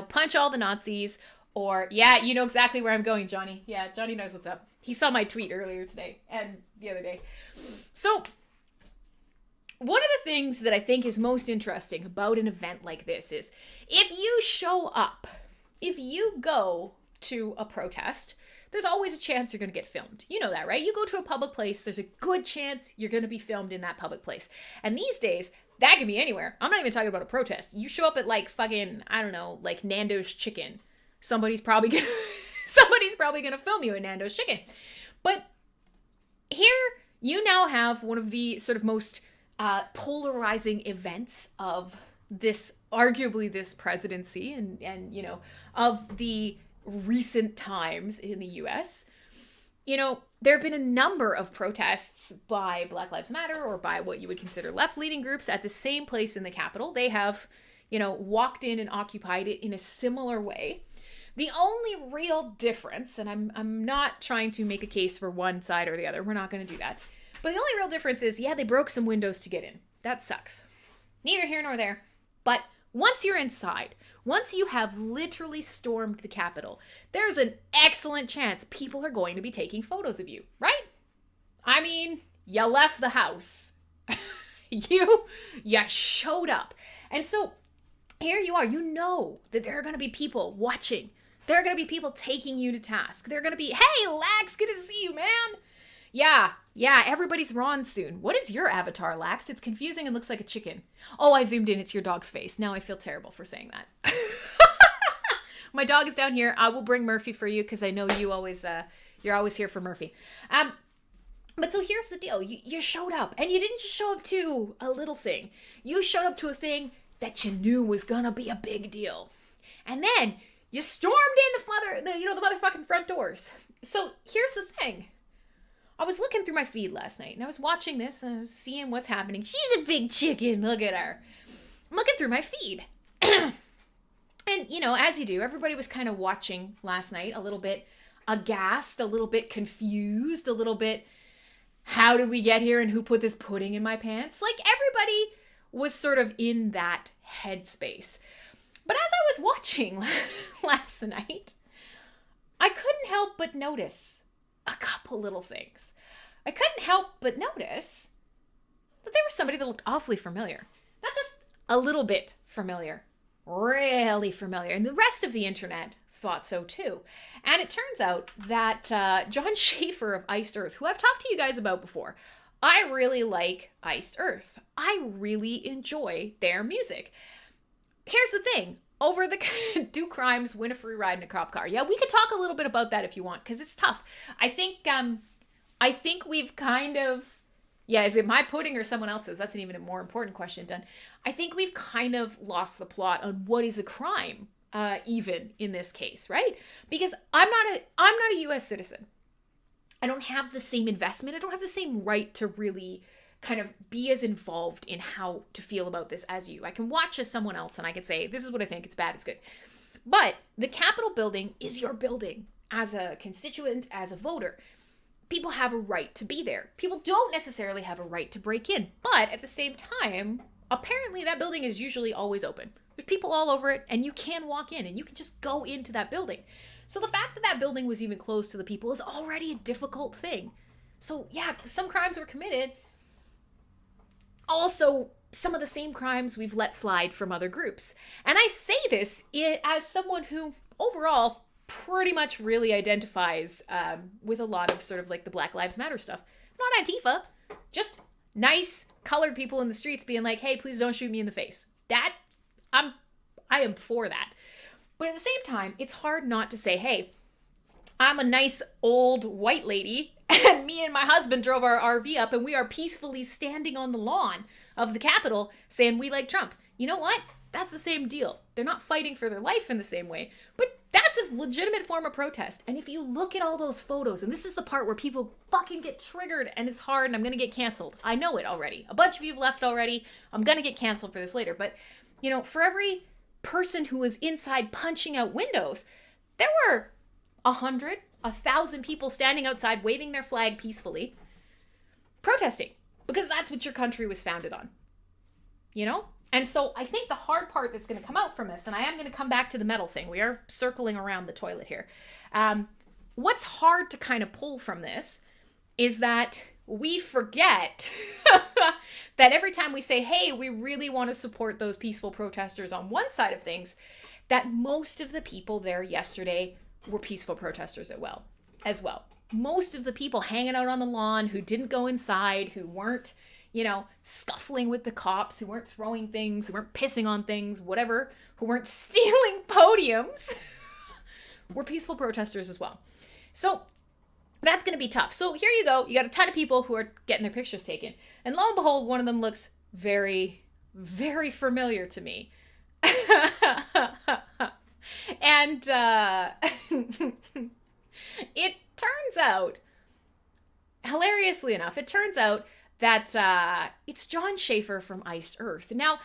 punch all the Nazis or, yeah, you know exactly where I'm going, Johnny. Yeah, Johnny knows what's up. He saw my tweet earlier today and the other day. So one of the things that I think is most interesting about an event like this is if you show up, if you go to a protest, there's always a chance you're going to get filmed. You know that, right? You go to a public place, there's a good chance you're going to be filmed in that public place. And these days, that can be anywhere. I'm not even talking about a protest. You show up at like Nando's Chicken. Somebody's probably going to film you at Nando's Chicken. But here you now have one of the sort of most polarizing events of arguably this presidency and of the recent times in the US. There have been a number of protests by Black Lives Matter or by what you would consider left-leaning groups at the same place in the Capitol. They have, walked in and occupied it in a similar way. The only real difference, and I'm not trying to make a case for one side or the other, we're not going to do that. But the only real difference is, yeah, they broke some windows to get in. That sucks. Neither here nor there. But once you're inside, once you have literally stormed the Capitol, there's an excellent chance people are going to be taking photos of you, right? I mean, you left the house. You showed up. And so here you are. You know that there are going to be people watching. There are going to be people taking you to task. They're going to be, hey, Lax, good to see you, man. Yeah, everybody's Ron soon. What is your avatar, Lax? It's confusing and looks like a chicken. Oh, I zoomed in. It's your dog's face. Now I feel terrible for saying that. My dog is down here. I will bring Murphy for you because I know you're always here for Murphy. But so here's the deal. You showed up, and you didn't just show up to a little thing. You showed up to a thing that you knew was gonna be a big deal. And then you stormed in the motherfucking front doors. So here's the thing. I was looking through my feed last night and I was watching this and I was seeing what's happening. She's a big chicken. Look at her. I'm looking through my feed. And, as you do, everybody was kind of watching last night, a little bit aghast, a little bit confused, a little bit, how did we get here and who put this pudding in my pants? Like everybody was sort of in that headspace. But as I was watching last night, I couldn't help but notice a couple little things. I couldn't help but notice that there was somebody that looked awfully familiar. Not just a little bit familiar, really familiar. And the rest of the internet thought so too. And it turns out that John Schaefer of Iced Earth, who I've talked to you guys about before, I really like Iced Earth. I really enjoy their music. Here's the thing. Over the Do Crimes, Win a Free Ride in a Cop Car. Yeah, we could talk a little bit about that if you want, because it's tough. I think we've kind of, is it my pudding or someone else's? That's an even more important question, Done. I think we've kind of lost the plot on what is a crime, even in this case, right? Because I'm not a U.S. citizen. I don't have the same investment. I don't have the same right to really kind of be as involved in how to feel about this as you. I can watch as someone else and I can say, this is what I think, it's bad, it's good. But the Capitol building is your building. As a constituent, as a voter, people have a right to be there. People don't necessarily have a right to break in. But at the same time, apparently that building is usually always open. There's people all over it and you can walk in and you can just go into that building. So the fact that that building was even closed to the people is already a difficult thing. So yeah, some crimes were committed. Also, some of the same crimes we've let slide from other groups. And I say this as someone who overall pretty much really identifies with a lot of sort of like the Black Lives Matter stuff. Not Antifa, just nice colored people in the streets being like, hey, please don't shoot me in the face. That, I am for that. But at the same time, it's hard not to say, hey, I'm a nice old white lady, and me and my husband drove our RV up, and we are peacefully standing on the lawn of the Capitol saying we like Trump. You know what? That's the same deal. They're not fighting for their life in the same way, but that's a legitimate form of protest. And if you look at all those photos, and this is the part where people fucking get triggered, and it's hard, and I'm gonna get canceled. I know it already. A bunch of you have left already. I'm gonna get canceled for this later, but you know, for every person who was inside punching out windows, there were 100, 1,000 people standing outside waving their flag peacefully, protesting, because that's what your country was founded on, you know? And so I think the hard part that's going to come out from this, and I am going to come back to the metal thing, we are circling around the toilet here. What's hard to kind of pull from this is that we forget that every time we say, hey, we really want to support those peaceful protesters on one side of things, that most of the people there yesterday were peaceful protesters as well. Most of the people hanging out on the lawn who didn't go inside, who weren't, you know, scuffling with the cops, who weren't throwing things, who weren't pissing on things, whatever, who weren't stealing podiums, were peaceful protesters as well. So that's going to be tough. So here you go. You got a ton of people who are getting their pictures taken. And lo and behold, one of them looks very, very familiar to me. And it turns out, hilariously enough, it turns out that it's John Schaefer from Iced Earth. Now,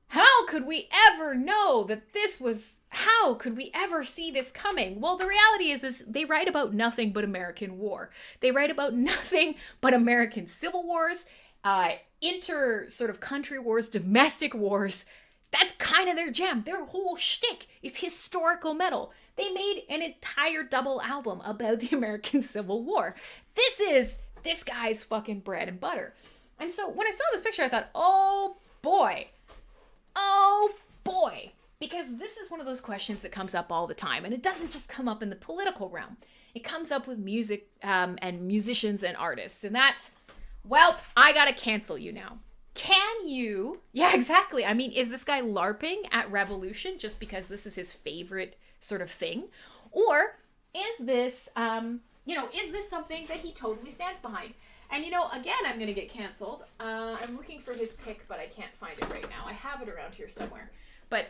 how could we ever know that this was, how could we ever see this coming? Well, the reality is they write about nothing but American war. They write about nothing but American civil wars, sort of country wars, domestic wars. That's kind of their jam. Their whole shtick is historical metal. They made an entire double album about the American Civil War. This is this guy's fucking bread and butter. And so when I saw this picture, I thought, oh boy, because this is one of those questions that comes up all the time. And it doesn't just come up in the political realm. It comes up with music and musicians and artists. And that's, well, I gotta cancel you now. Can you? Yeah, exactly. I mean, is this guy LARPing at Revolution just because this is his favorite sort of thing? Or is this, is this something that he totally stands behind? And, again, I'm going to get canceled. I'm looking for his pic, but I can't find it right now. I have it around here somewhere. But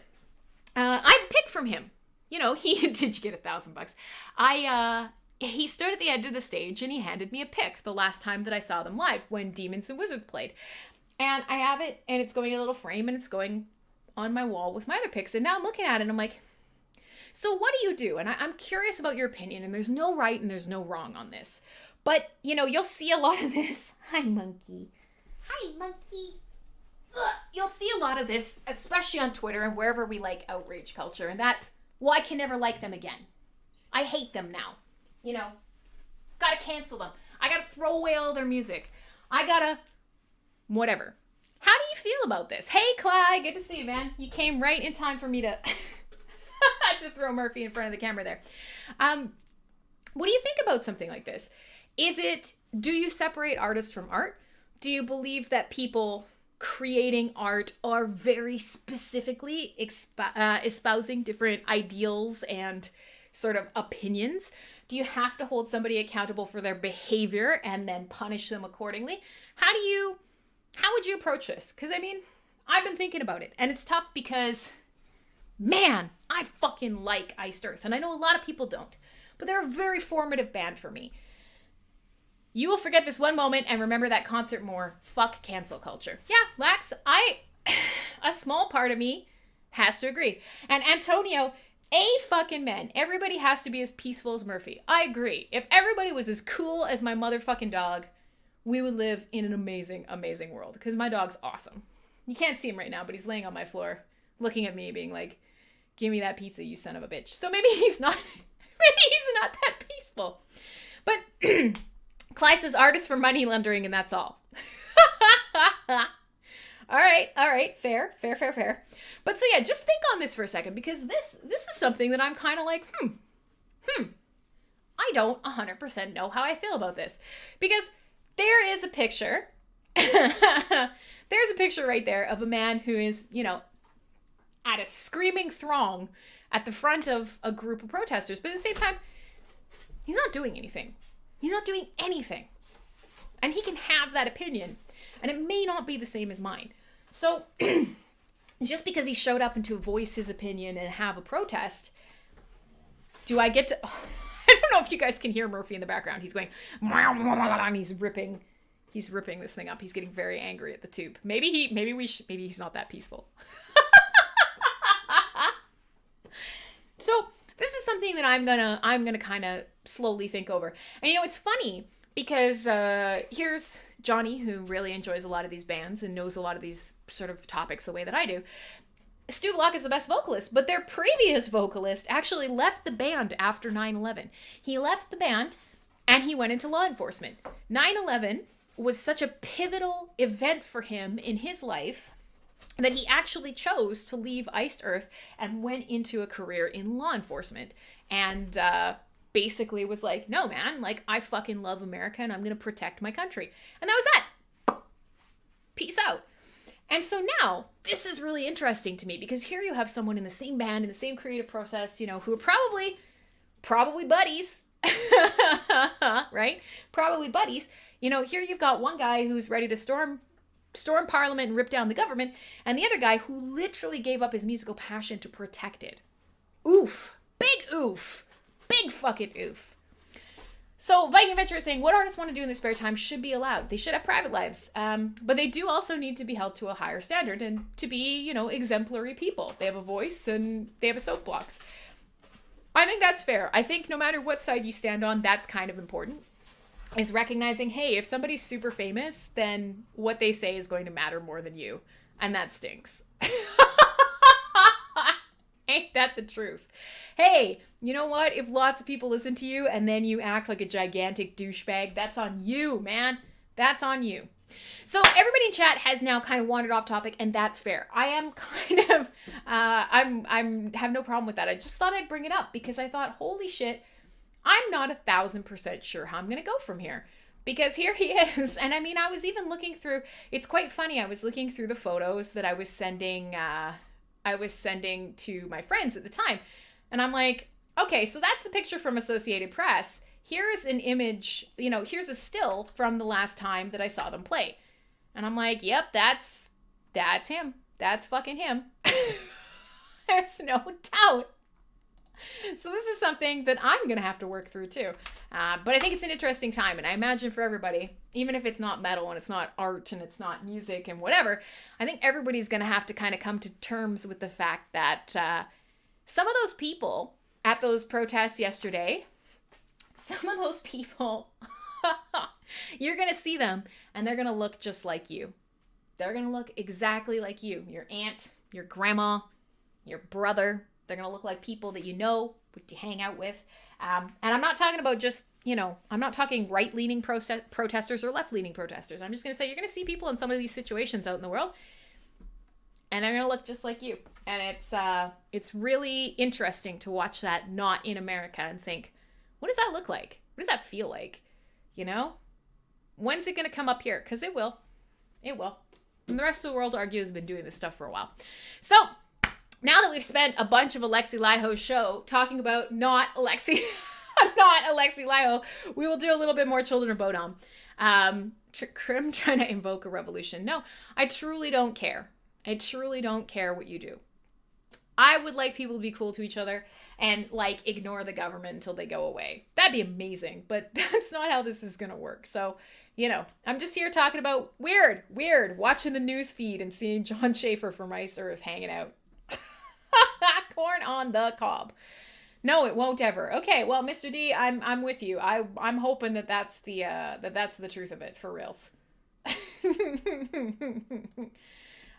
I have a pic from him. He, did you get $1,000? He stood at the end of the stage and he handed me a pic the last time that I saw them live when Demons and Wizards played. And I have it, and it's going in a little frame, and it's going on my wall with my other pics. And now I'm looking at it, and I'm like, so what do you do? And I'm curious about your opinion, and there's no right and there's no wrong on this. But, you'll see a lot of this. Hi, monkey. Hi, monkey. Ugh. You'll see a lot of this, especially on Twitter and wherever we like outrage culture. And that's, well, I can never like them again. I hate them now. Gotta cancel them. I gotta throw away all their music. I gotta... whatever. How do you feel about this? Hey, Clyde, good to see you, man. You came right in time for me to to throw Murphy in front of the camera there. What do you think about something like this? Do you separate artists from art? Do you believe that people creating art are very specifically espousing different ideals and sort of opinions? Do you have to hold somebody accountable for their behavior and then punish them accordingly? How would you approach this? Because, I've been thinking about it. And it's tough because, man, I fucking like Iced Earth. And I know a lot of people don't. But they're a very formative band for me. You will forget this one moment and remember that concert more. Fuck cancel culture. Yeah, Lax, a small part of me has to agree. And Antonio, fucking man. Everybody has to be as peaceful as Murphy. I agree. If everybody was as cool as my motherfucking dog, we would live in an amazing, amazing world. Because my dog's awesome. You can't see him right now, but he's laying on my floor, looking at me, being like, "Give me that pizza, you son of a bitch." So maybe he's not that peaceful. But Cly says artist for money laundering, and that's all. All right, fair. But so yeah, just think on this for a second, because this is something that I'm kind of like, I don't 100% know how I feel about this. Because there is a picture, there's a picture right there of a man who is, at a screaming throng at the front of a group of protesters, but at the same time, he's not doing anything. He's not doing anything. And he can have that opinion, and it may not be the same as mine. So, just because he showed up and to voice his opinion and have a protest, do I get to... I don't know if you guys can hear Murphy in the background. He's going... and he's ripping this thing up. He's getting very angry at the tube. Maybe he's not that peaceful. So, this is something that I'm gonna kind of slowly think over. And it's funny because here's Johnny, who really enjoys a lot of these bands and knows a lot of these sort of topics the way that I do. Stu Block is the best vocalist, but their previous vocalist actually left the band after 9/11. He left the band and he went into law enforcement. 9/11 was such a pivotal event for him in his life that he actually chose to leave Iced Earth and went into a career in law enforcement. And basically was like, no, man, like, I fucking love America and I'm going to protect my country. And that was that. Peace out. And so now, this is really interesting to me, because here you have someone in the same band, in the same creative process, who are probably buddies, right? Probably buddies. Here you've got one guy who's ready to storm Parliament and rip down the government, and the other guy who literally gave up his musical passion to protect it. Oof. Big oof. Big fucking oof. So Viking Venture is saying, what artists want to do in their spare time should be allowed. They should have private lives. But they do also need to be held to a higher standard and to be, exemplary people. They have a voice and they have a soapbox. I think that's fair. I think no matter what side you stand on, that's kind of important. Is recognizing, hey, if somebody's super famous, then what they say is going to matter more than you. And that stinks. Ain't that the truth? Hey, you know what? If lots of people listen to you and then you act like a gigantic douchebag, that's on you, man. That's on you. So everybody in chat has now kind of wandered off topic, and that's fair. I am kind of, have no problem with that. I just thought I'd bring it up because I thought, holy shit, I'm not 1,000% sure how I'm going to go from here. Because here he is. And I mean, I was even looking through, it's quite funny. I was looking through the photos that I was sending to my friends at the time. And I'm like, okay, so that's the picture from Associated Press. Here's an image, here's a still from the last time that I saw them play. And I'm like, yep, that's him. That's fucking him. There's no doubt. So this is something that I'm going to have to work through too. But I think it's an interesting time. And I imagine for everybody, even if it's not metal and it's not art and it's not music and whatever, I think everybody's going to have to kind of come to terms with the fact that some of those people at those protests yesterday, some of those people, you're going to see them and they're going to look just like you. They're going to look exactly like you. Your aunt, your grandma, your brother. They're going to look like people that you hang out with. And I'm not talking about just, I'm not talking right-leaning protesters or left-leaning protesters. I'm just going to say you're going to see people in some of these situations out in the world, and they're going to look just like you. And it's really interesting to watch that not in America and think, what does that look like? What does that feel like? When's it going to come up here? Because it will. It will. And the rest of the world argues has been doing this stuff for a while. So now that we've spent a bunch of Alexi Laiho's show talking about not Alexi Laiho, we will do a little bit more Children of Bodom. Crim trying to invoke a revolution. No, I truly don't care. I truly don't care what you do. I would like people to be cool to each other and ignore the government until they go away. That'd be amazing, but that's not how this is going to work. So, I'm just here talking about weird, watching the news feed and seeing John Schaefer from Ice Earth hanging out. Corn on the cob. No, it won't ever. Okay, well, Mr. D, I'm with you. I'm hoping that's the truth of it for reals.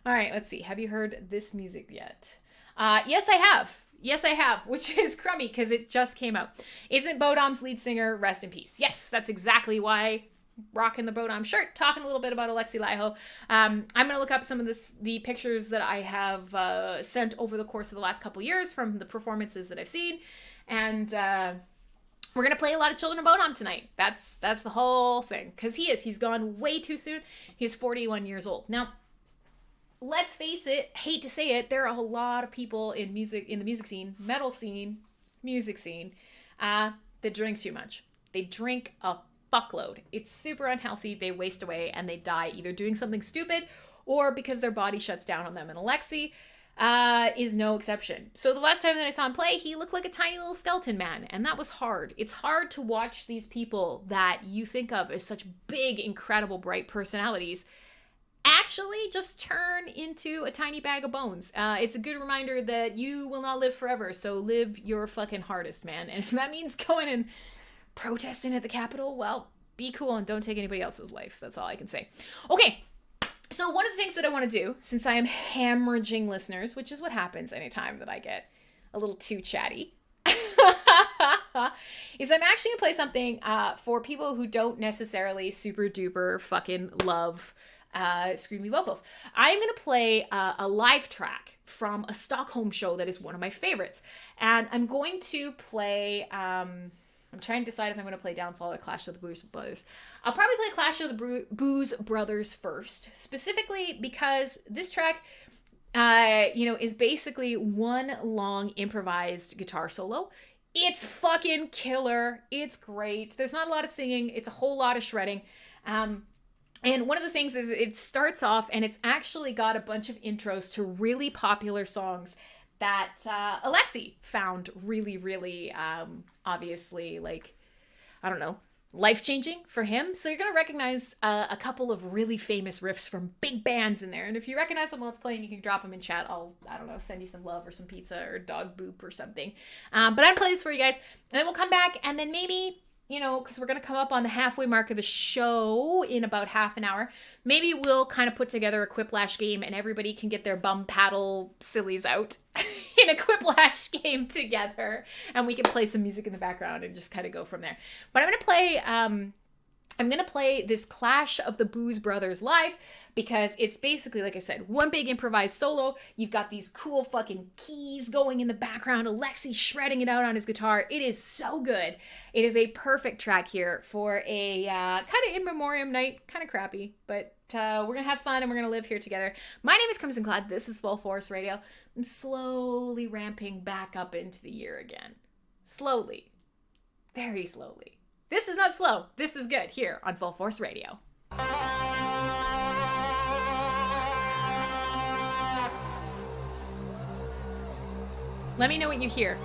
All right, let's see. Have you heard this music yet? Yes, I have. Yes, I have, which is crummy because it just came out. Isn't Bodom's lead singer, rest in peace? Yes, that's exactly why. Rocking the Bodom shirt, talking a little bit about Alexi Laiho. I'm going to look up some of the pictures that I have sent over the course of the last couple years from the performances that I've seen. And we're going to play a lot of Children of Bodom tonight. That's the whole thing. Because he's gone way too soon. He's 41 years old. Now, let's face it, hate to say it, there are a lot of people in the music scene, metal scene, music scene, that drink too much. They drink a fuckload. It's super unhealthy. They waste away and they die either doing something stupid or because their body shuts down on them. And Alexi is no exception. So the last time that I saw him play, he looked like a tiny little skeleton man, and that was hard. It's hard to watch these people that you think of as such big, incredible, bright personalities actually just turn into a tiny bag of bones. It's a good reminder that you will not live forever, so live your fucking hardest, man. And if that means going and protesting at the Capitol, well, be cool and don't take anybody else's life. That's all I can say. Okay, so one of the things that I want to do, since I am hemorrhaging listeners, which is what happens anytime that I get a little too chatty, is I'm actually going to play something for people who don't necessarily super duper fucking love screamy vocals. I'm going to play a live track from a Stockholm show that is one of my favorites. And I'm going to play, I'm trying to decide if I'm going to play Downfall or Clash of the Booze Brothers. I'll probably play Clash of the Booze Brothers first, specifically because this track, is basically one long improvised guitar solo. It's fucking killer. It's great. There's not a lot of singing. It's a whole lot of shredding. And one of the things is it starts off and it's actually got a bunch of intros to really popular songs that Alexi found really, really, obviously, life-changing for him. So you're going to recognize a couple of really famous riffs from big bands in there. And if you recognize them while it's playing, you can drop them in chat. Send you some love or some pizza or dog boop or something. But I'm going to play this for you guys. And then we'll come back and then maybe, because we're going to come up on the halfway mark of the show in about half an hour. Maybe we'll kind of put together a Quiplash game and everybody can get their bum paddle sillies out in a Quiplash game together. And we can play some music in the background and just kind of go from there. But I'm going to play this Clash of the Booze Brothers live because it's basically, like I said, one big improvised solo. You've got these cool fucking keys going in the background. Alexi shredding it out on his guitar. It is so good. It is a perfect track here for a kind of in memoriam night. Kind of crappy, but we're going to have fun and we're going to live here together. My name is Crimsonclad. This is Full Force Radio. I'm slowly ramping back up into the year again. Slowly. Very slowly. This is not slow. This is good here on Full Force Radio. Let me know what you hear.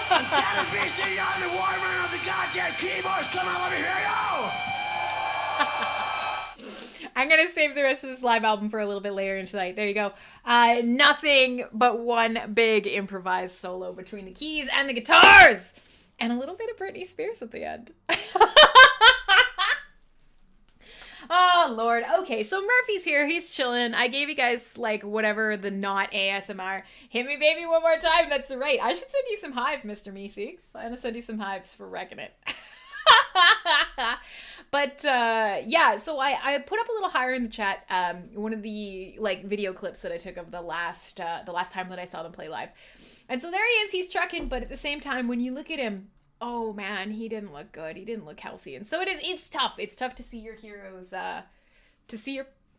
That is me, the army warman of the goddamn keyboards, come on, let me hear you! I'm going to save the rest of this live album for a little bit later tonight. There you go. Nothing but one big improvised solo between the keys and the guitars. And a little bit of Britney Spears at the end. Oh, Lord. Okay, so Murphy's here. He's chilling. I gave you guys, like, whatever the not ASMR. Hit me, baby, one more time. That's right. I should send you some hive, Mr. Meeseeks. I'm going to send you some hives for wrecking it. But, yeah, so I put up a little higher in the chat one of the, like, video clips that I took of the last time that I saw them play live. And so there he is. He's trucking, but at the same time, when you look at him, oh man, he didn't look good. He didn't look healthy. And so it's tough. It's tough to see your heroes,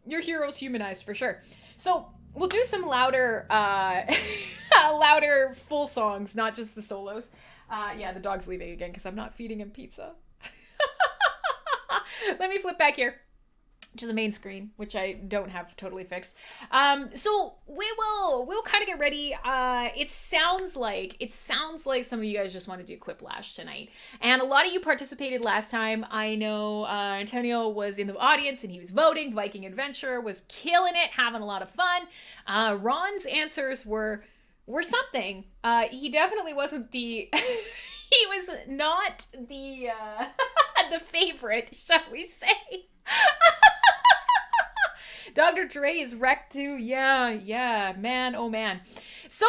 your heroes humanized for sure. So we'll do some louder, louder full songs, not just the solos. Yeah, the dog's leaving again because I'm not feeding him pizza. Let me flip back here to the main screen, which I don't have totally fixed. So we'll kind of get ready. It sounds like some of you guys just want to do Quiplash tonight. And a lot of you participated last time. I know Antonio was in the audience and he was voting. Viking Adventure was killing it, having a lot of fun. Ron's answers were something. He definitely wasn't the he was not the the favorite, shall we say. Dr. Dre is wrecked too. Yeah, man, oh man. So,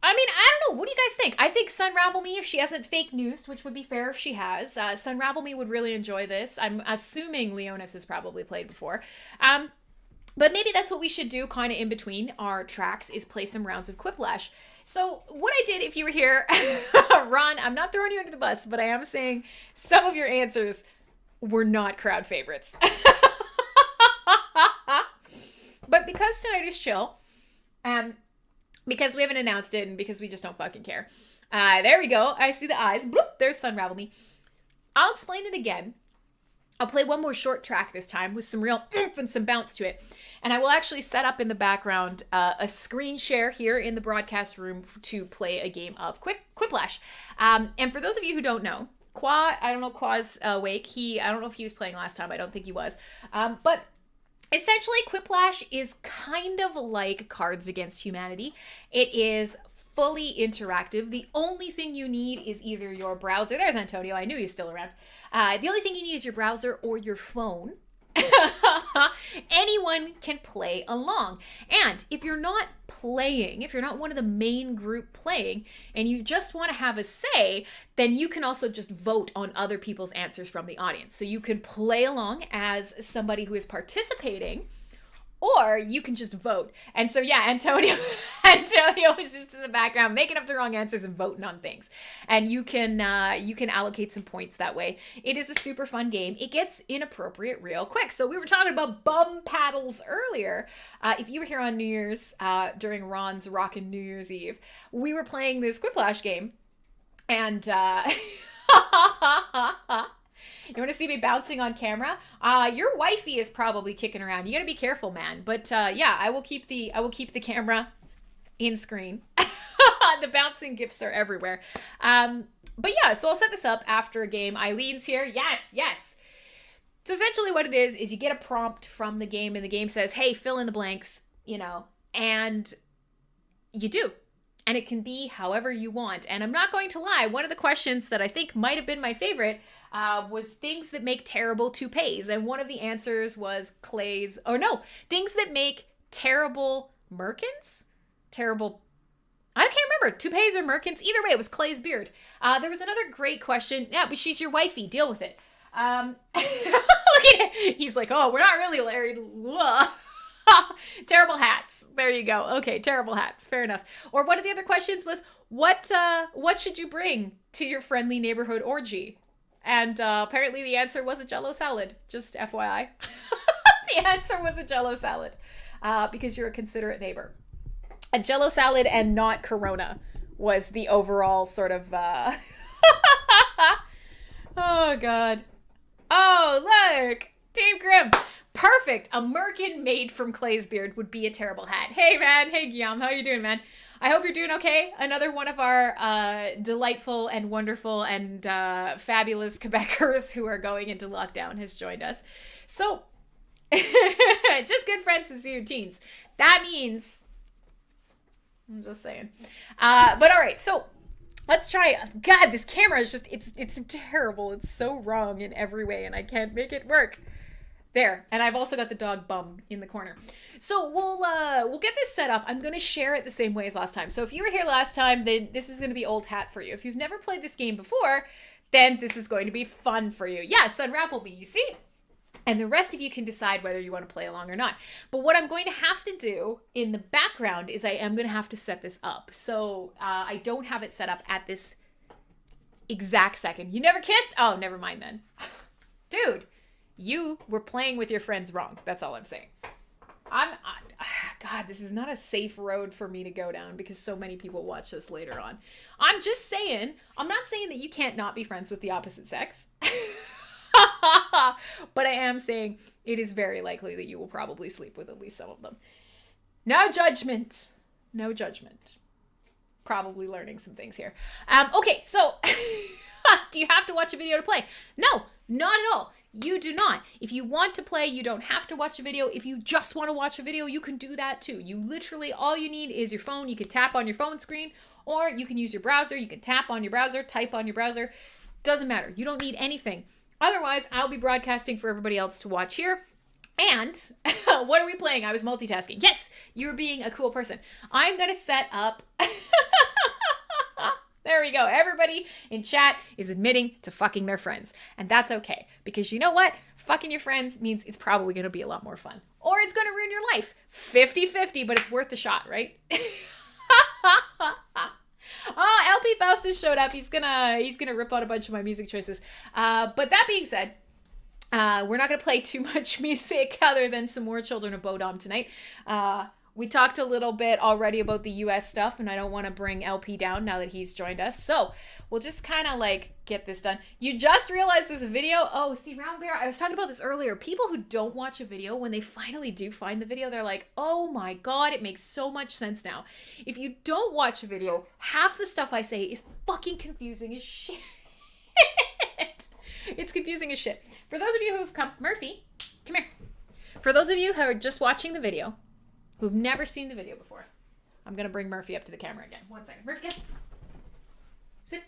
I mean, I don't know. What do you guys think? I think Sunravel Me, if she hasn't fake newsed, which would be fair if she has. Sunravel Me would really enjoy this. I'm assuming Leonis has probably played before. But maybe that's what we should do kind of in between our tracks is play some rounds of Quiplash. So what I did, if you were here, Ron, I'm not throwing you under the bus, but I am saying some of your answers were not crowd favorites. But because tonight is chill, because we haven't announced it and because we just don't fucking care. There we go. I see the eyes. Bloop, there's Sunravel Me. I'll explain it again. I'll play one more short track this time with some real oomph and some bounce to it. And I will actually set up in the background a screen share here in the broadcast room to play a game of Quiplash. And for those of you who don't know, Qua, I don't know Qua's awake. I don't know if he was playing last time. I don't think he was. But essentially, Quiplash is kind of like Cards Against Humanity. It is fully interactive. The only thing you need is either your browser. There's Antonio. I knew he's still around. The only thing you need is your browser or your phone. Anyone can play along. And if you're not playing, if you're not one of the main group playing, and you just want to have a say, then you can also just vote on other people's answers from the audience. So you can play along as somebody who is participating, or you can just vote. And so, yeah, Antonio was just in the background making up the wrong answers and voting on things. And you can allocate some points that way. It is a super fun game. It gets inappropriate real quick. So we were talking about bum paddles earlier. If you were here on New Year's, during Ron's Rockin' New Year's Eve, we were playing this Quiplash game. And you want to see me bouncing on camera? Your wifey is probably kicking around. You gotta be careful, man. But yeah, I will keep the camera in screen. The bouncing gifs are everywhere. But yeah, so I'll set this up after a game. Eileen's here. Yes. So essentially what it is you get a prompt from the game, and the game says, hey, fill in the blanks, and you do. And it can be however you want. And I'm not going to lie, one of the questions that I think might have been my favorite was things that make terrible toupees. And one of the answers was things that make terrible merkins? I can't remember, toupees or merkins. Either way, it was Clay's beard. There was another great question. Yeah, but she's your wifey. Deal with it. Look at it. He's like, oh, we're not really married. Terrible hats. There you go. Okay, terrible hats. Fair enough. Or one of the other questions was, what should you bring to your friendly neighborhood orgy? And apparently the answer was a Jell-O salad. Just FYI. The answer was a Jell-O salad. Because you're a considerate neighbor. A Jell-O salad and not Corona was the overall sort of... Oh, God. Oh, look! Team Grim! Perfect! A merkin made from Clay's beard would be a terrible hat. Hey, man! Hey, Guillaume! How you doing, man? I hope you're doing okay. Another one of our delightful and wonderful and fabulous Quebecers who are going into lockdown has joined us. So, just good friends since you were teens. That means, I'm just saying. But all right, so let's try. God, this camera is just, it's terrible. It's so wrong in every way, and I can't make it work. There, and I've also got the dog bum in the corner. So we'll get this set up. I'm going to share it the same way as last time. So if you were here last time, then this is going to be old hat for you. If you've never played this game before, then this is going to be fun for you. Yes, unravel me, you see? And the rest of you can decide whether you want to play along or not. But what I'm going to have to do in the background is I am going to have to set this up. So I don't have it set up at this exact second. You never kissed? Oh, never mind then. Dude. You were playing with your friends wrong. That's all I'm saying. God, this is not a safe road for me to go down because so many people watch this later on. I'm just saying, I'm not saying that you can't not be friends with the opposite sex. But I am saying it is very likely that you will probably sleep with at least some of them. No judgment. No judgment. Probably learning some things here. Okay, so do you have to watch a video to play? No, not at all. You do not. If you want to play, you don't have to watch a video. If you just want to watch a video, you can do that too. You literally, all you need is your phone. You can tap on your phone screen, or you can use your browser. You can tap on your browser, type on your browser. Doesn't matter. You don't need anything. Otherwise, I'll be broadcasting for everybody else to watch here. And what are we playing? I was multitasking. Yes, you're being a cool person. I'm going to set up... There we go. Everybody in chat is admitting to fucking their friends. And that's okay. Because you know what? Fucking your friends means it's probably going to be a lot more fun. Or it's going to ruin your life. 50-50, but it's worth the shot, right? Oh, LP Faustus showed up. He's gonna rip out a bunch of my music choices. But that being said, we're not going to play too much music other than some more Children of Bodom tonight. We talked a little bit already about the US stuff, and I don't want to bring LP down now that he's joined us. So we'll just kind of like get this done. You just realized there's a video? Oh, see, Round Bear, I was talking about this earlier. People who don't watch a video, when they finally do find the video, they're like, oh my God, it makes so much sense now. If you don't watch a video, half the stuff I say is fucking confusing as shit. It's confusing as shit. For those of you who've come, Murphy, come here. For those of you who are just watching the video, who've never seen the video before, I'm going to bring Murphy up to the camera again. 1 second. Murphy, get. Sit.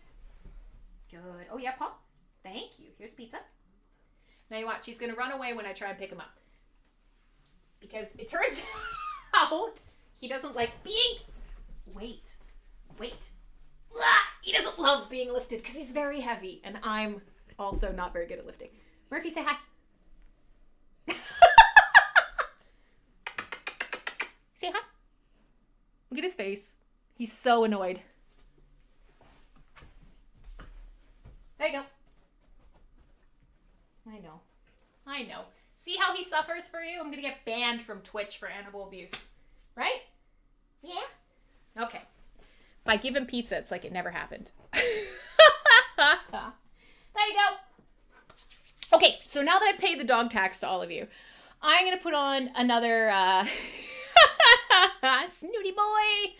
Good. Oh, yeah, Paul. Thank you. Here's pizza. Now you watch. He's going to run away when I try and pick him up. Because it turns out he doesn't like being... Wait. He doesn't love being lifted because he's very heavy. And I'm also not very good at lifting. Murphy, say hi. Say hi. Look at his face. He's so annoyed. There you go. I know. See how he suffers for you? I'm going to get banned from Twitch for animal abuse. Right? Yeah? Okay. If I give him pizza, it's like it never happened. There you go. Okay, so now that I've paid the dog tax to all of you, I'm going to put on another... Snooty boy.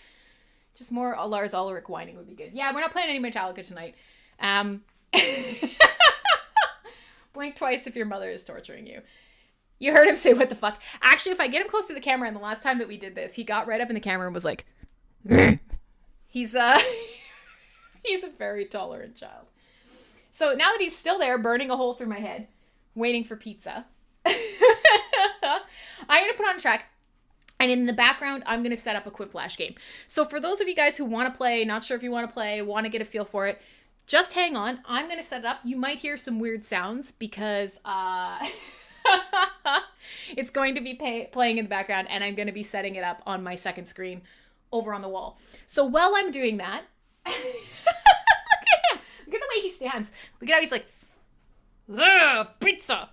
Just more Lars Ulrich whining would be good. Yeah, we're not playing any Metallica tonight. Blink twice if your mother is torturing you. You heard him say, what the fuck? Actually, if I get him close to the camera, and the last time that we did this, he got right up in the camera and was like, he's a very tolerant child. So now that he's still there, burning a hole through my head, waiting for pizza, I'm going to put on a track. And in the background, I'm going to set up a Quiplash game. So for those of you guys who want to play, not sure if you want to play, want to get a feel for it, just hang on. I'm going to set it up. You might hear some weird sounds because it's going to be playing in the background, and I'm going to be setting it up on my second screen over on the wall. So while I'm doing that, look at him. Look at the way he stands. Look at how he's like, pizza.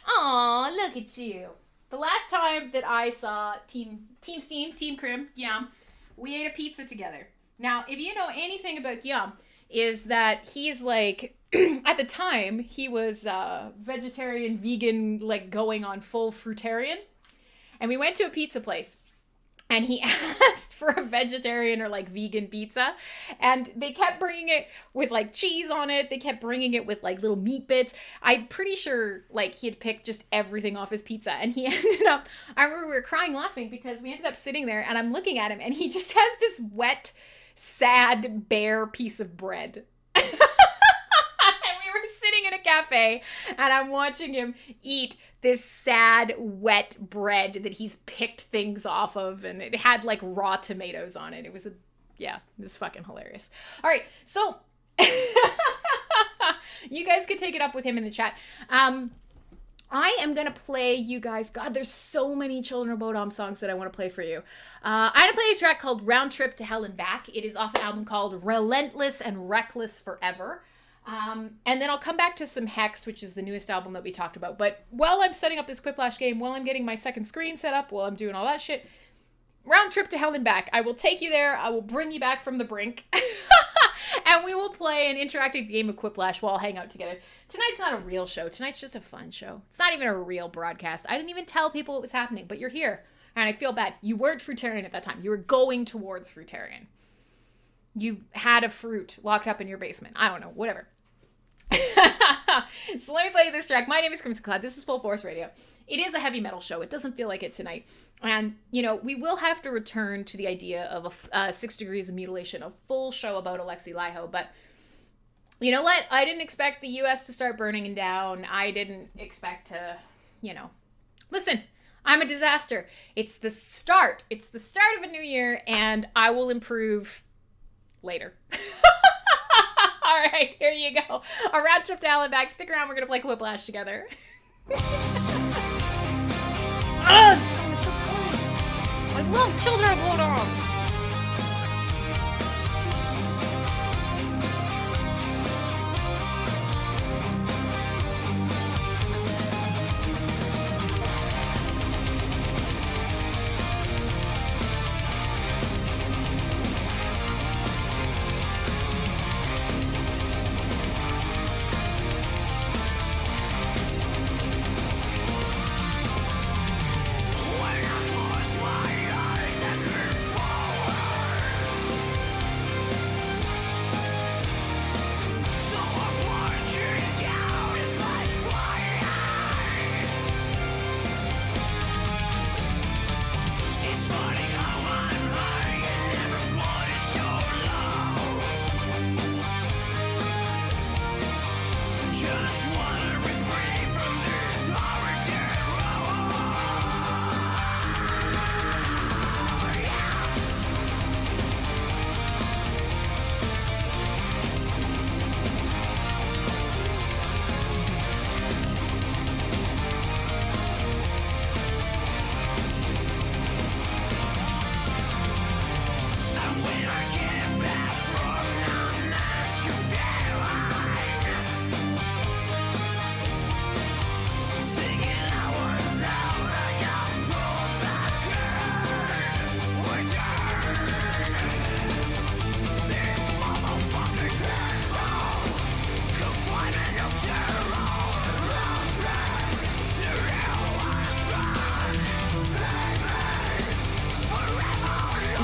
Aw, look at you. The last time that I saw Team Steam, Team Crim, Yum, we ate a pizza together. Now, if you know anything about Yum, is that he's like, at the time, he was vegetarian, vegan, like going on full fruitarian. And we went to a pizza place. and he asked for a vegetarian or like vegan pizza, and they kept bringing it with like cheese on it. They kept bringing it with like little meat bits. I'm pretty sure like he had picked just everything off his pizza, and he ended up, I remember we were crying laughing because we ended up sitting there and I'm looking at him and he just has this wet, sad, bare piece of bread. We were sitting in a cafe and I'm watching him eat this sad, wet bread that he's picked things off of, and it had like raw tomatoes on it. It was it was fucking hilarious. All right, so you guys could take it up with him in the chat. I am going to play you guys. God, there's so many Children of Bodom songs that I want to play for you. I'm going to play a track called Round Trip to Hell and Back. It is off an album called Relentless and Reckless Forever. And then I'll come back to some Hex, which is the newest album that we talked about. But while I'm setting up this Quiplash game, while I'm getting my second screen set up, while I'm doing all that shit, Round Trip to Hell and Back. I will take you there. I will bring you back from the brink. And we will play an interactive game of Quiplash while I'll hang out together. Tonight's not a real show. Tonight's just a fun show. It's not even a real broadcast. I didn't even tell people what was happening, but you're here. And I feel bad. You weren't Fruitarian at that time. You were going towards Fruitarian. You had a fruit locked up in your basement. I don't know. Whatever. So let me play this track. My name is Crimsonclad. This is Full Force Radio. It is a heavy metal show. It doesn't feel like it tonight. And, you know, we will have to return to the idea of a 6 Degrees of Mutilation, a full show about Alexei Laiho. But you know what? I didn't expect the U.S. to start burning down. I didn't expect to, you know. Listen, I'm a disaster. It's the start. It's the start of a new year, and I will improve later. All right, here you go. A round trip to hell and back. Stick around. We're going to play Quiplash together. Oh, this song is so good. I love Children of Bodom.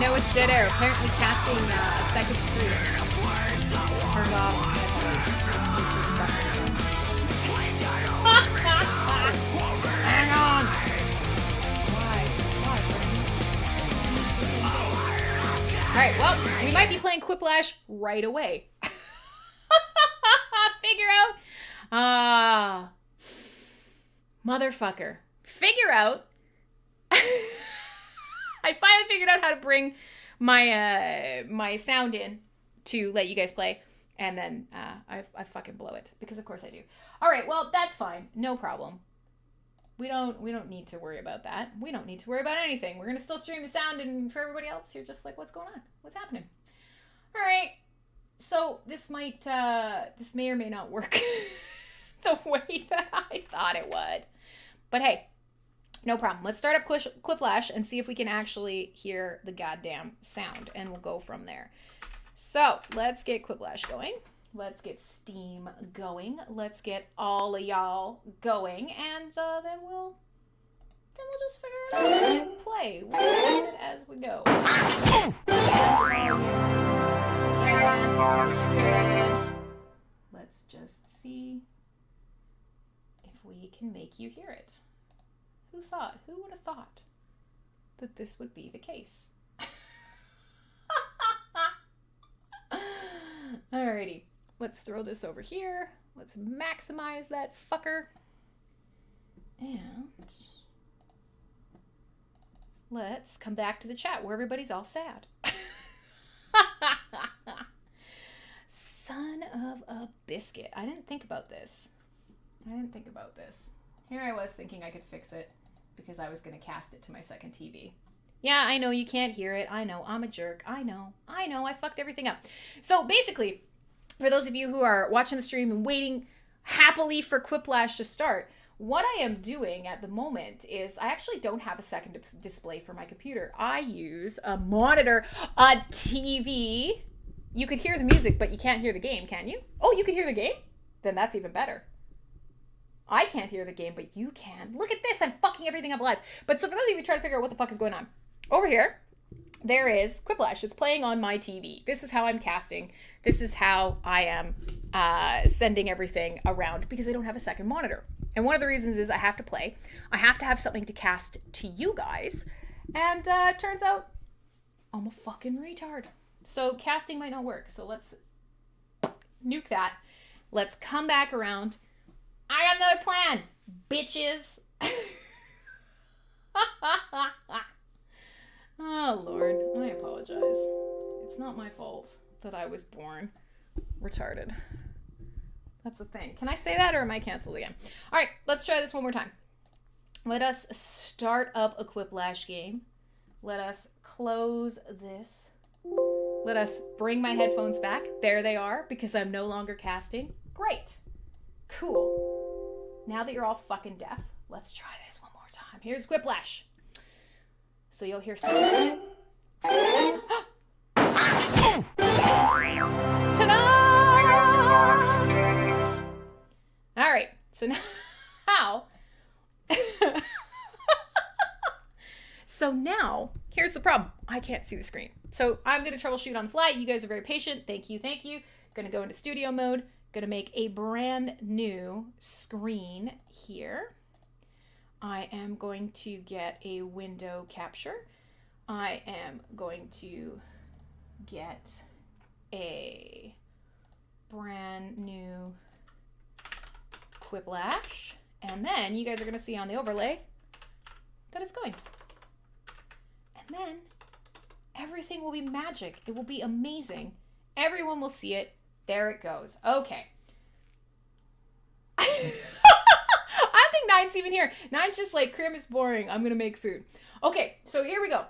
No, it's dead air. Apparently casting a second screen turned off. Hang on. Why? All right. Well, we might be playing Quiplash right away. Figure out. Motherfucker. Figure out. I finally figured out how to bring my my sound in to let you guys play, and then I fucking blow it because of course I do. All right, well that's fine, no problem. We don't need to worry about that. We don't need to worry about anything. We're gonna still stream the sound, and for everybody else, you're just like, what's going on? What's happening? All right, so this may or may not work the way that I thought it would, but hey. No problem. Let's start up Quiplash and see if we can actually hear the goddamn sound, and we'll go from there. So let's get Quiplash going. Let's get Steam going. Let's get all of y'all going, and then we'll then we'll just figure it out as we play. We'll do it as we go. Let's just see if we can make you hear it. Who would have thought that this would be the case? Alrighty, let's throw this over here. Let's maximize that fucker. And let's come back to the chat where everybody's all sad. Son of a biscuit. I didn't think about this. Here I was thinking I could fix it because I was going to cast it to my second TV. Yeah, I know you can't hear it. I know, I'm a jerk. I know, I fucked everything up. So basically, for those of you who are watching the stream and waiting happily for Quiplash to start, what I am doing at the moment is I actually don't have a second display for my computer. I use a monitor, a TV. You could hear the music, but you can't hear the game, can you? Oh, you could hear the game? Then that's even better. I can't hear the game, but you can. Look at this, I'm fucking everything up live. But so for those of you trying to figure out what the fuck is going on, over here, there is Quiplash. It's playing on my TV. This is how I'm casting. This is how I am sending everything around because I don't have a second monitor. And one of the reasons is I have to play. I have to have something to cast to you guys. And it turns out I'm a fucking retard. So casting might not work. So let's nuke that. Let's come back around. I got another plan, bitches. Oh, Lord. I apologize. It's not my fault that I was born retarded. That's the thing. Can I say that or am I canceled again? All right, let's try this one more time. Let us start up a Quiplash game. Let us close this. Let us bring my headphones back. There they are, because I'm no longer casting. Great. Cool. Now that you're all fucking deaf, let's try this one more time. Here's Quiplash. So you'll hear something. Ta-da! All right. So now... So now, here's the problem. I can't see the screen. So I'm going to troubleshoot on the fly. You guys are very patient. Thank you. Going to go into studio mode. Going to make a brand new screen here. I am going to get a window capture. I am going to get a brand new Quiplash. And then you guys are going to see on the overlay that it's going. And then everything will be magic. It will be amazing. Everyone will see it. There it goes. Okay. I think Nine's even here. Nine's just like, Crim is boring. I'm going to make food. Okay, so here we go.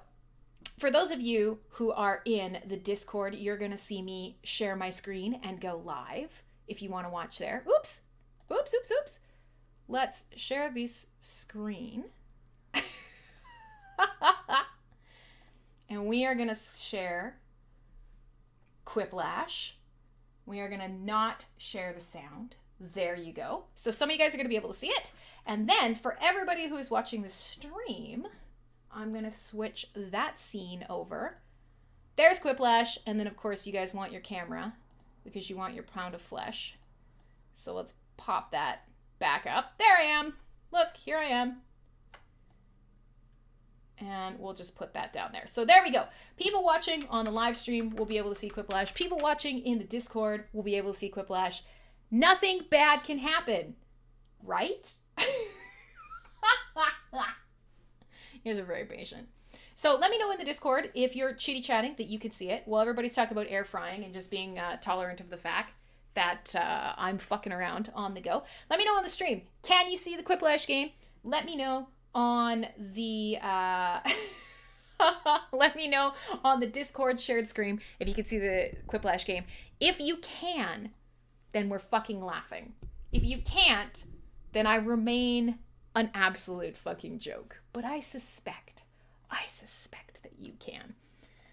For those of you who are in the Discord, you're going to see me share my screen and go live if you want to watch there. Oops. Oops, oops, oops. Let's share this screen. And we are going to share Quiplash. We are going to not share the sound. There you go. So some of you guys are going to be able to see it. And then for everybody who is watching the stream, I'm going to switch that scene over. There's Quiplash. And then, of course, you guys want your camera because you want your pound of flesh. So let's pop that back up. There I am. Look, here I am. And we'll just put that down there. So there we go. People watching on the live stream will be able to see Quiplash. People watching in the Discord will be able to see Quiplash. Nothing bad can happen, right? You guys are very patient. So let me know in the Discord if you're chitty chatting that you can see it. While everybody's talking about air frying and just being tolerant of the fact that I'm fucking around on the go. Let me know on the stream. Can you see the Quiplash game? Let me know on the let me know on the Discord shared screen if you can see the Quiplash game. If you can, then we're fucking laughing. If you can't, then I remain an absolute fucking joke. But I suspect that you can.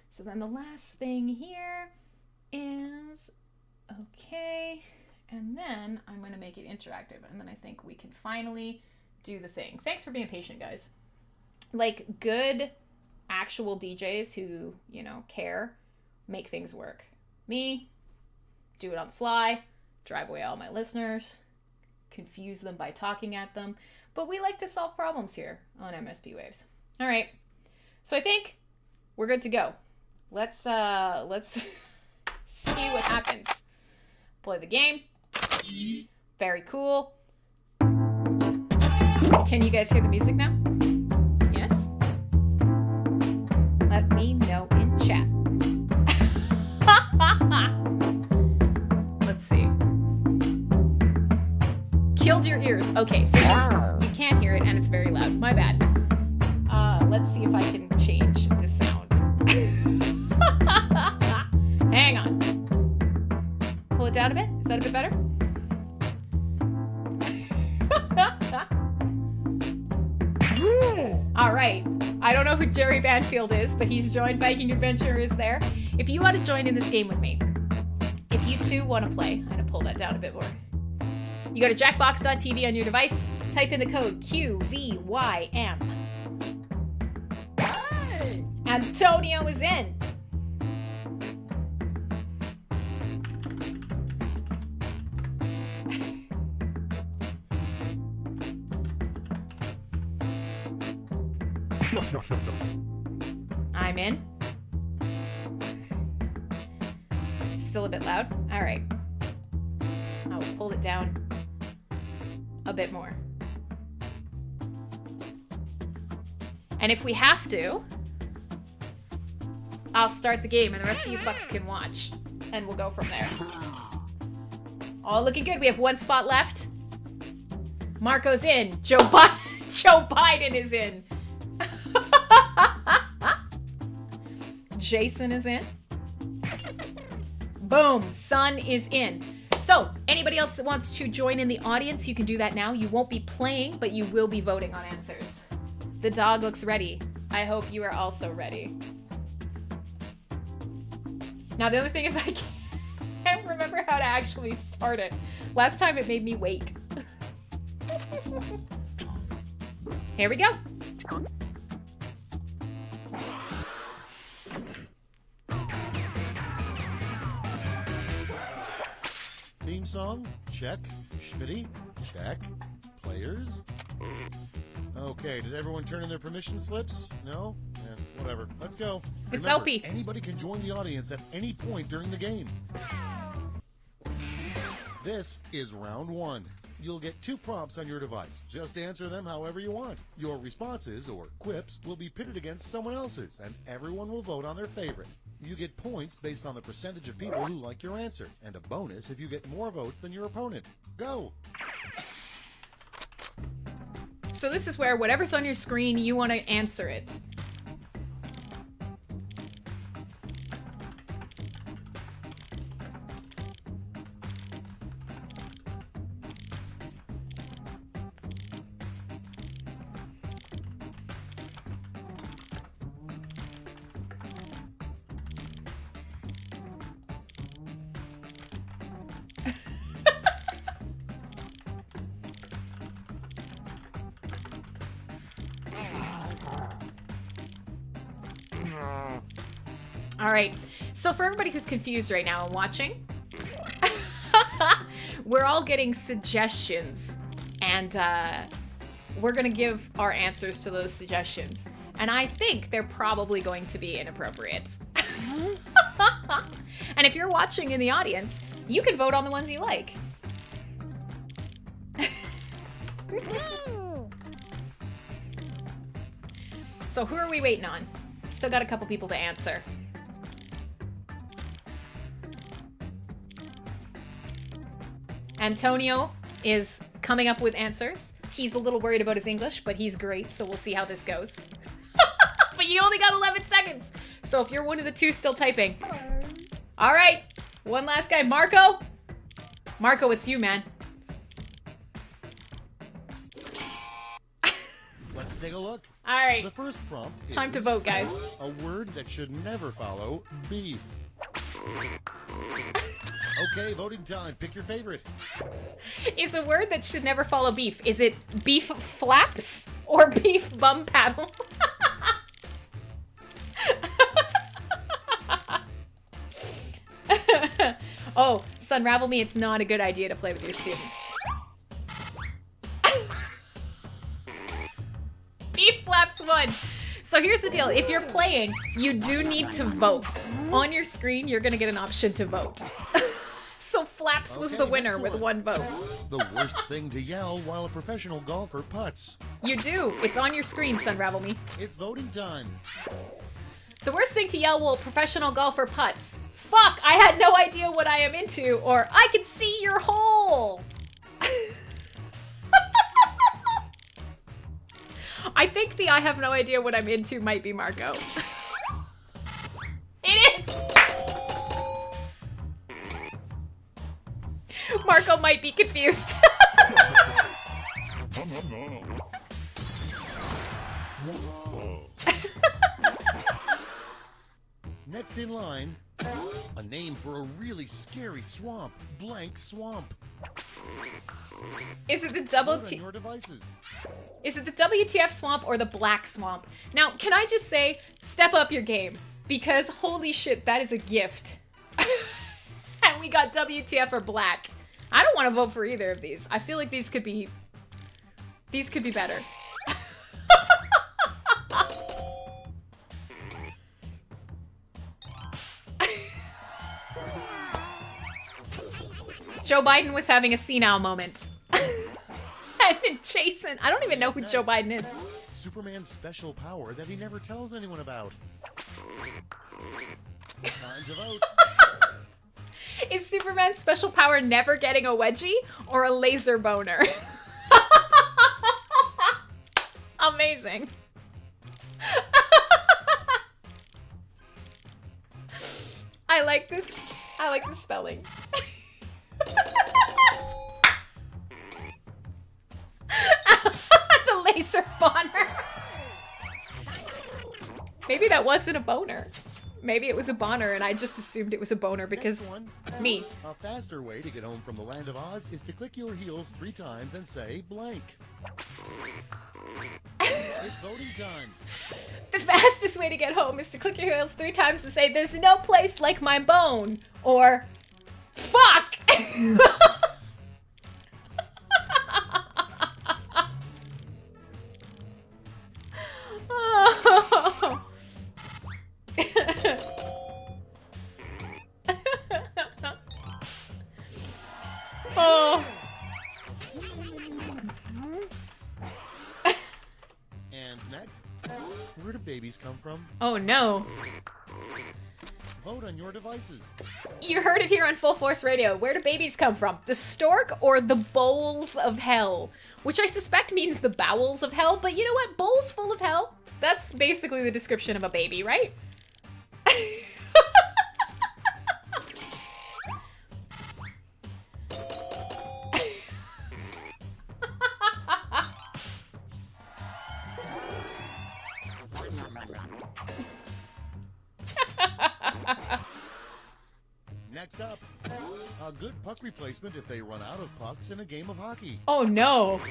So then the last thing here is okay, and then I'm going to make it interactive, and then I think we can finally do the thing. Thanks for being patient, guys. Like, good actual DJs who, you know, care, make things work. Me, do it on the fly, drive away all my listeners, confuse them by talking at them. But we like to solve problems here on MSP Waves. All right. So I think we're good to go. Let's see what happens. Play the game. Very cool. Can you guys hear the music now? Yes? Let me know in chat. Let's see. Killed your ears. Okay, so you can't hear it and it's very loud. My bad. Let's see if I can change the sound. Hang on. Pull it down a bit. Is that a bit better? All right. I don't know who Jerry Banfield is, but he's joined. Viking Adventure is there. If you want to join in this game with me, if you too want to play, I'm going to pull that down a bit more. You go to jackbox.tv on your device, type in the code QVYM. Hey! Antonio is in. No. I'm in. Still a bit loud. All right. I will pull it down a bit more. And if we have to, I'll start the game and the rest of you fucks can watch. And we'll go from there. All looking good. We have one spot left. Marco's in. Joe Biden is in. Jason is in. Boom. Sun is in. So, anybody else that wants to join in the audience, you can do that now. You won't be playing, but you will be voting on answers. The dog looks ready. I hope you are also ready. Now, the other thing is I can't remember how to actually start it. Last time it made me wait. Here we go. Theme song, check. Schmitty, check. Players. Okay, did everyone turn in their permission slips? No? Yeah, whatever. Let's go. It's Remember, LP. Anybody can join the audience at any point during the game. This is round one. You'll get 2 prompts on your device. Just answer them however you want. Your responses, or quips, will be pitted against someone else's, and everyone will vote on their favorite. You get points based on the percentage of people who like your answer, and a bonus if you get more votes than your opponent. Go! So this is where whatever's on your screen, you want to answer it. All right, so for everybody who's confused right now and watching, we're all getting suggestions, and we're gonna give our answers to those suggestions. And I think they're probably going to be inappropriate. And if you're watching in the audience, you can vote on the ones you like. So who are we waiting on? Still got a couple people to answer. Antonio is coming up with answers. He's a little worried about his English, but he's great, so we'll see how this goes. But you only got 11 seconds. So if you're one of the 2 still typing. All right, one last guy. Marco? Marco, it's you, man. Let's take a look. All right. The first prompt is... Time to vote, guys. A word that should never follow beef. Okay, voting time. Pick your favorite. Is a word that should never follow beef. Is it beef flaps or beef bum paddle? Oh, Sunravel Me, it's not a good idea to play with your students. Beef Flaps won. So here's the deal. If you're playing, you do need to vote. On your screen, you're going to get an option to vote. So Flaps was the winner with 1 vote. The worst thing to yell while a professional golfer putts. You do. It's on your screen, Sunravel Me. It's voting time. The worst thing to yell while a professional golfer putts. Fuck, I had no idea what I am into, or I can see your hole. I think the I have no idea what I'm into might be Marco. It is! Marco might be confused. Next in line, a name for a really scary swamp. Blank Swamp. Is it the double Vote on T? your devices. Is it the WTF swamp or the black swamp? Now, can I just say, step up your game, because holy shit, that is a gift. And we got WTF or black. I don't want to vote for either of these. I feel like these could be better. Joe Biden was having a senile moment. And then Jason, I don't even know who Joe Biden is. Superman's special power that he never tells anyone about. Time to vote. Is Superman's special power never getting a wedgie or a laser boner? Amazing. I like this. I like the spelling. The laser boner. Maybe that wasn't a boner. Maybe it was a boner and I just assumed it was a boner because me. A faster way to get home from the Land of Oz is to click your heels 3 times and say blank. It's voting time. The fastest way to get home is to click your heels 3 times to say there's no place like my bone or fuck. Oh. Oh. And next, where do babies come from? Oh no. Vote on your devices. You heard it here on Full Force Radio. Where do babies come from? The stork or the bowls of hell? Which I suspect means the bowels of hell, but you know what? Bowls full of hell? That's basically the description of a baby, right? Next up, a good puck replacement if they run out of pucks in a game of hockey. Oh no.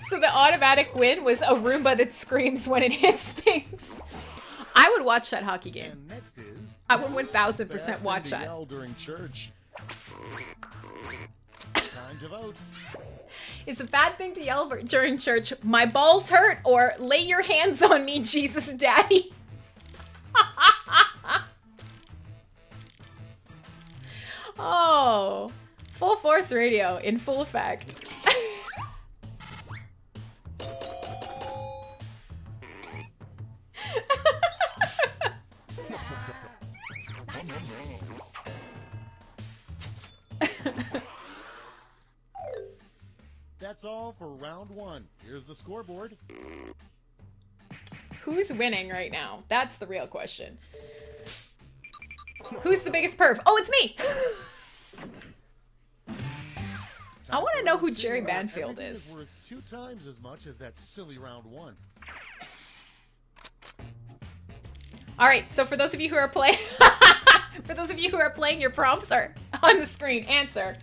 So the automatic win was a Roomba that screams when it hits things. I would watch that hockey game. And next is I would 1000% watch that. yell during church. Time to vote. Is a bad thing to yell during church, my balls hurt, or lay your hands on me, Jesus Daddy? Oh, Full Force Radio in full effect. That's all for round 1. Here's the scoreboard. Who's winning right now? That's the real question. Who's the biggest perv? Oh, it's me! I want to know who Jerry Banfield Everything is. worth 2 times as much as that silly round 1. All right, so for those of you who are playing, your prompts are on the screen. Answer.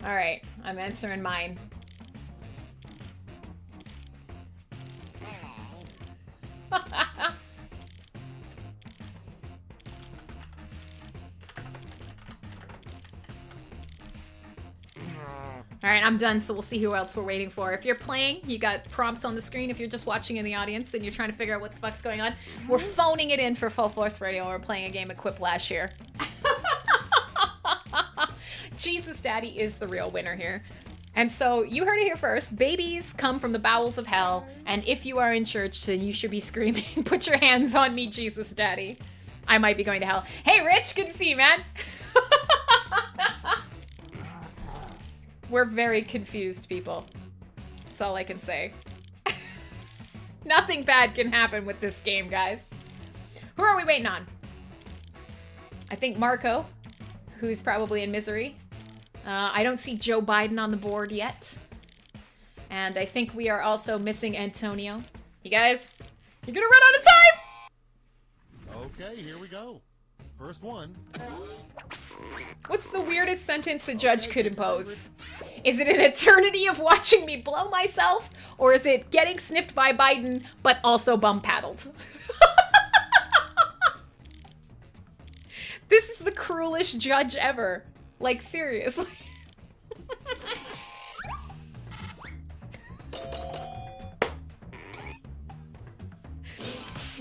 All right, I'm answering mine. All right, I'm done, so we'll see who else we're waiting for. If you're playing, you got prompts on the screen. If you're just watching in the audience and you're trying to figure out what the fuck's going on, we're phoning it in for Full Force Radio. We're playing a game of Quiplash here. Jesus Daddy is the real winner here. And so, you heard it here first. Babies come from the bowels of hell, and if you are in church, then you should be screaming, "Put your hands on me, Jesus Daddy." I might be going to hell. Hey, Rich, good to see you, man. We're very confused people. That's all I can say. Nothing bad can happen with this game, guys. Who are we waiting on? I think Marco, who's probably in misery. I don't see Joe Biden on the board yet. And I think we are also missing Antonio. You guys, you're gonna run out of time! Okay, here we go. First one. What's the weirdest sentence a judge could impose? Is it an eternity of watching me blow myself? Or is it getting sniffed by Biden, but also bum paddled? This is the cruelest judge ever. Like, seriously.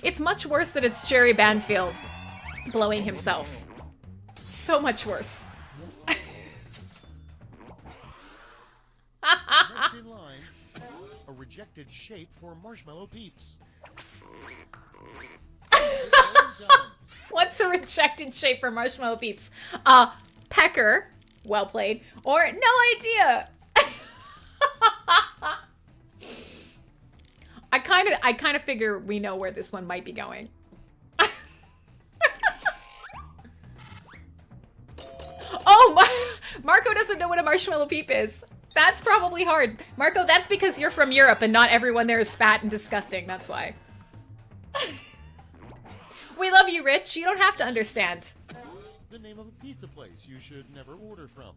It's much worse that it's Jerry Banfield blowing himself. So much worse. Next in line, a rejected shape for marshmallow peeps. What's a rejected shape for marshmallow peeps? Pecker. Well played. Or no idea. I kind of figure we know where this one might be going. Oh, Marco doesn't know what a marshmallow peep is. That's probably hard. Marco, that's because you're from Europe and not everyone there is fat and disgusting. That's why. We love you, Rich. You don't have to understand. The name of a pizza place you should never order from.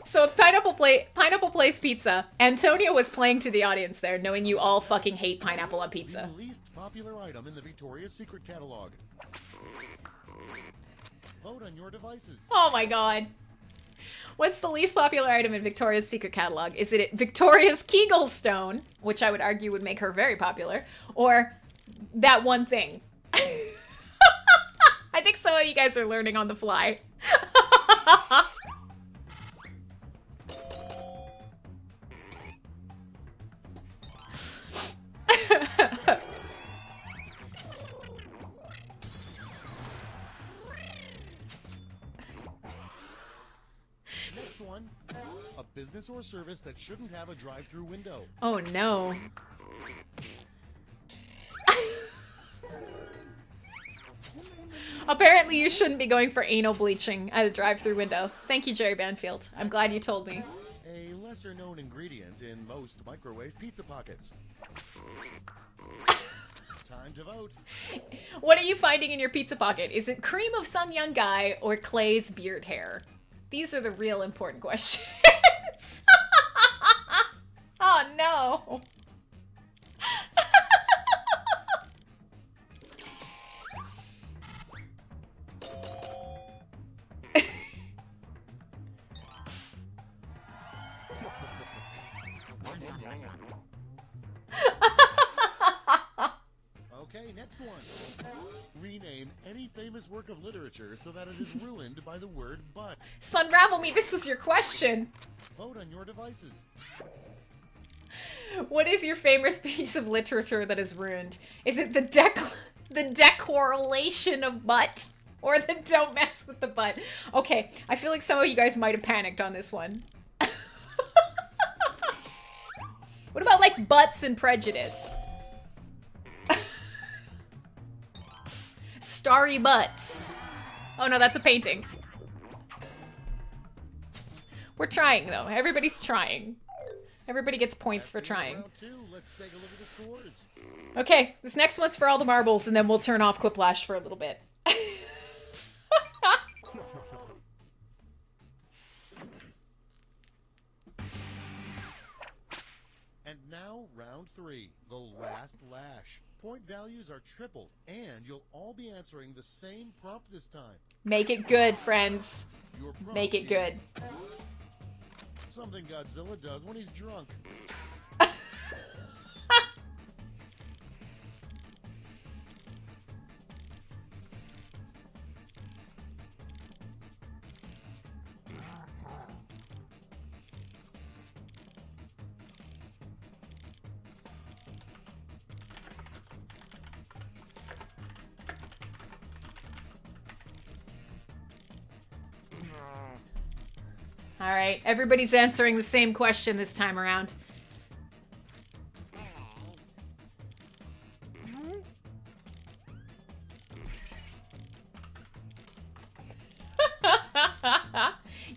So Pineapple Place Pizza. Antonio was playing to the audience there, knowing you all fucking hate pineapple on pizza. The least popular item in the Victoria's Secret catalog. Vote on your devices. Oh my god. What's the least popular item in Victoria's Secret catalog? Is it Victoria's Kegel Stone, which I would argue would make her very popular, or that one thing? I think some of you guys are learning on the fly. Next one, a business or service that shouldn't have a drive-through window. Oh no. Apparently you shouldn't be going for anal bleaching at a drive-through window. Thank you, Jerry Banfield. I'm glad you told me. A lesser-known ingredient in most microwave pizza pockets. Time to vote. What are you finding in your pizza pocket? Is it cream of some young guy or Clay's beard hair? These are the real important questions. Oh no. Okay, next one. Rename any famous work of literature so that it is ruined by the word but. Sunravel me, this was your question. Vote on your devices. What is your famous piece of literature that is ruined? Is it the decorrelation of butt? Or the don't mess with the butt? Okay, I feel like some of you guys might have panicked on this one. What about like Butts and Prejudice? Starry Butts. Oh no, that's a painting. We're trying though. Everybody's trying. Everybody gets points for At the end of trying. round 2, let's take a look at the scores. Okay, this next one's for all the marbles, and then we'll turn off Quiplash for a little bit. And now, round 3, the last lash. Point values are tripled, and you'll all be answering the same prompt this time. Make it good, friends. Your prompt Make it good. is something Godzilla does when he's drunk. All right, everybody's answering the same question this time around.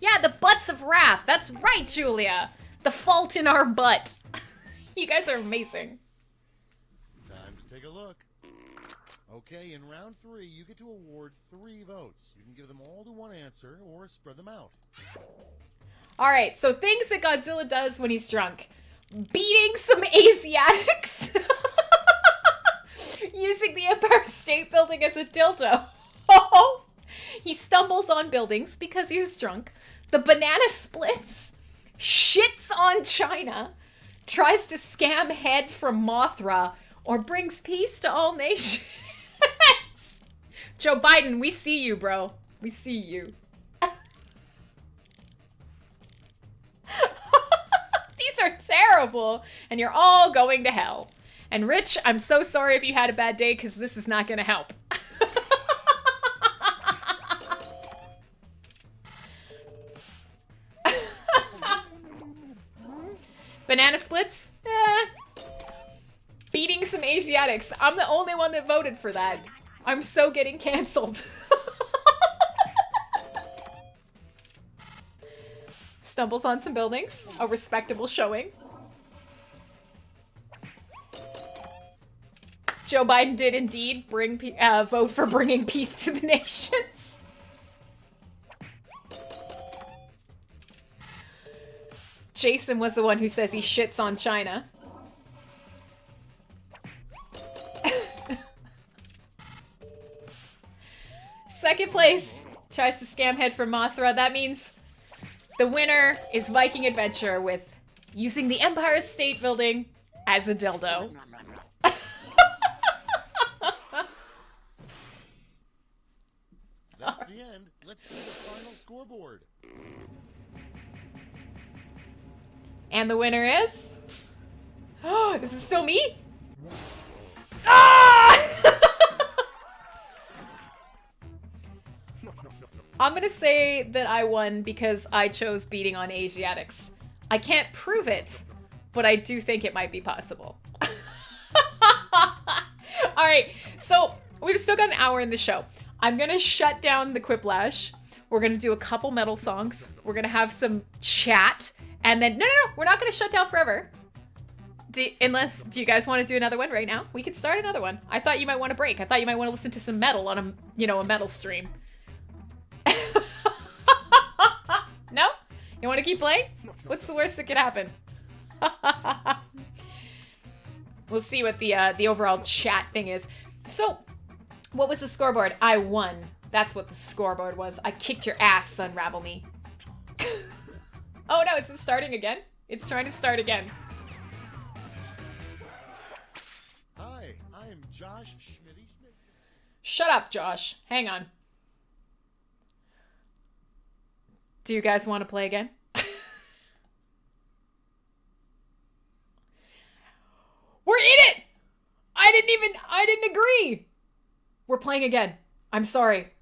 Yeah, the butts of wrath. That's right, Julia. The fault in our butt. You guys are amazing. Time to take a look. Okay, in round 3, you get to award 3 votes. You can give them all to one answer or spread them out. All right, so things that Godzilla does when he's drunk. Beating some Asiatics. Using the Empire State Building as a dildo. He stumbles on buildings because he's drunk. The banana splits. Shits on China. Tries to scam head from Mothra. Or brings peace to all nations. Joe Biden, we see you, bro. We see you. These are terrible. And you're all going to hell. And Rich, I'm so sorry if you had a bad day, because this is not going to help. Banana splits? Beating some Asiatics. I'm the only one that voted for that. I'm so getting canceled. Stumbles on some buildings. A respectable showing. Joe Biden did indeed vote for bringing peace to the nations. Jason was the one who says he shits on China. Second place tries to scam head from Mothra. That means the winner is Viking Adventure with using the Empire State Building as a dildo. That's the end. Let's see the final scoreboard. And the winner is... Oh, is it still me? Ah! I'm gonna say that I won because I chose beating on Asiatics. I can't prove it, but I do think it might be possible. Alright, so we've still got an hour in the show. I'm gonna shut down the Quiplash. We're gonna do a couple metal songs. We're gonna have some chat. And then, no, we're not gonna shut down forever. Do you guys want to do another one right now? We could start another one. I thought you might want to break. I thought you might want to listen to some metal on a metal stream. No? You want to keep playing? What's the worst that could happen? We'll see what the overall chat thing is. So, what was the scoreboard? I won. That's what the scoreboard was. I kicked your ass, Unravel Me. Oh no, is it starting again? It's trying to start again. Hi, I am Josh Schmitty. Shut up, Josh. Hang on. Do you guys want to play again? We're in it! I didn't agree! We're playing again. I'm sorry.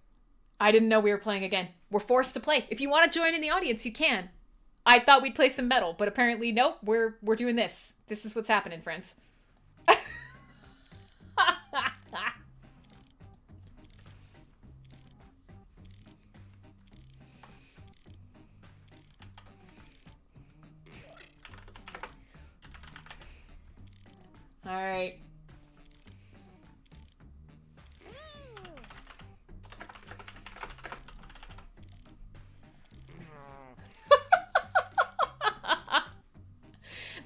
I didn't know we were playing again. We're forced to play. If you want to join in the audience, you can. I thought we'd play some metal, but apparently, nope, we're doing this. This is what's happening, friends.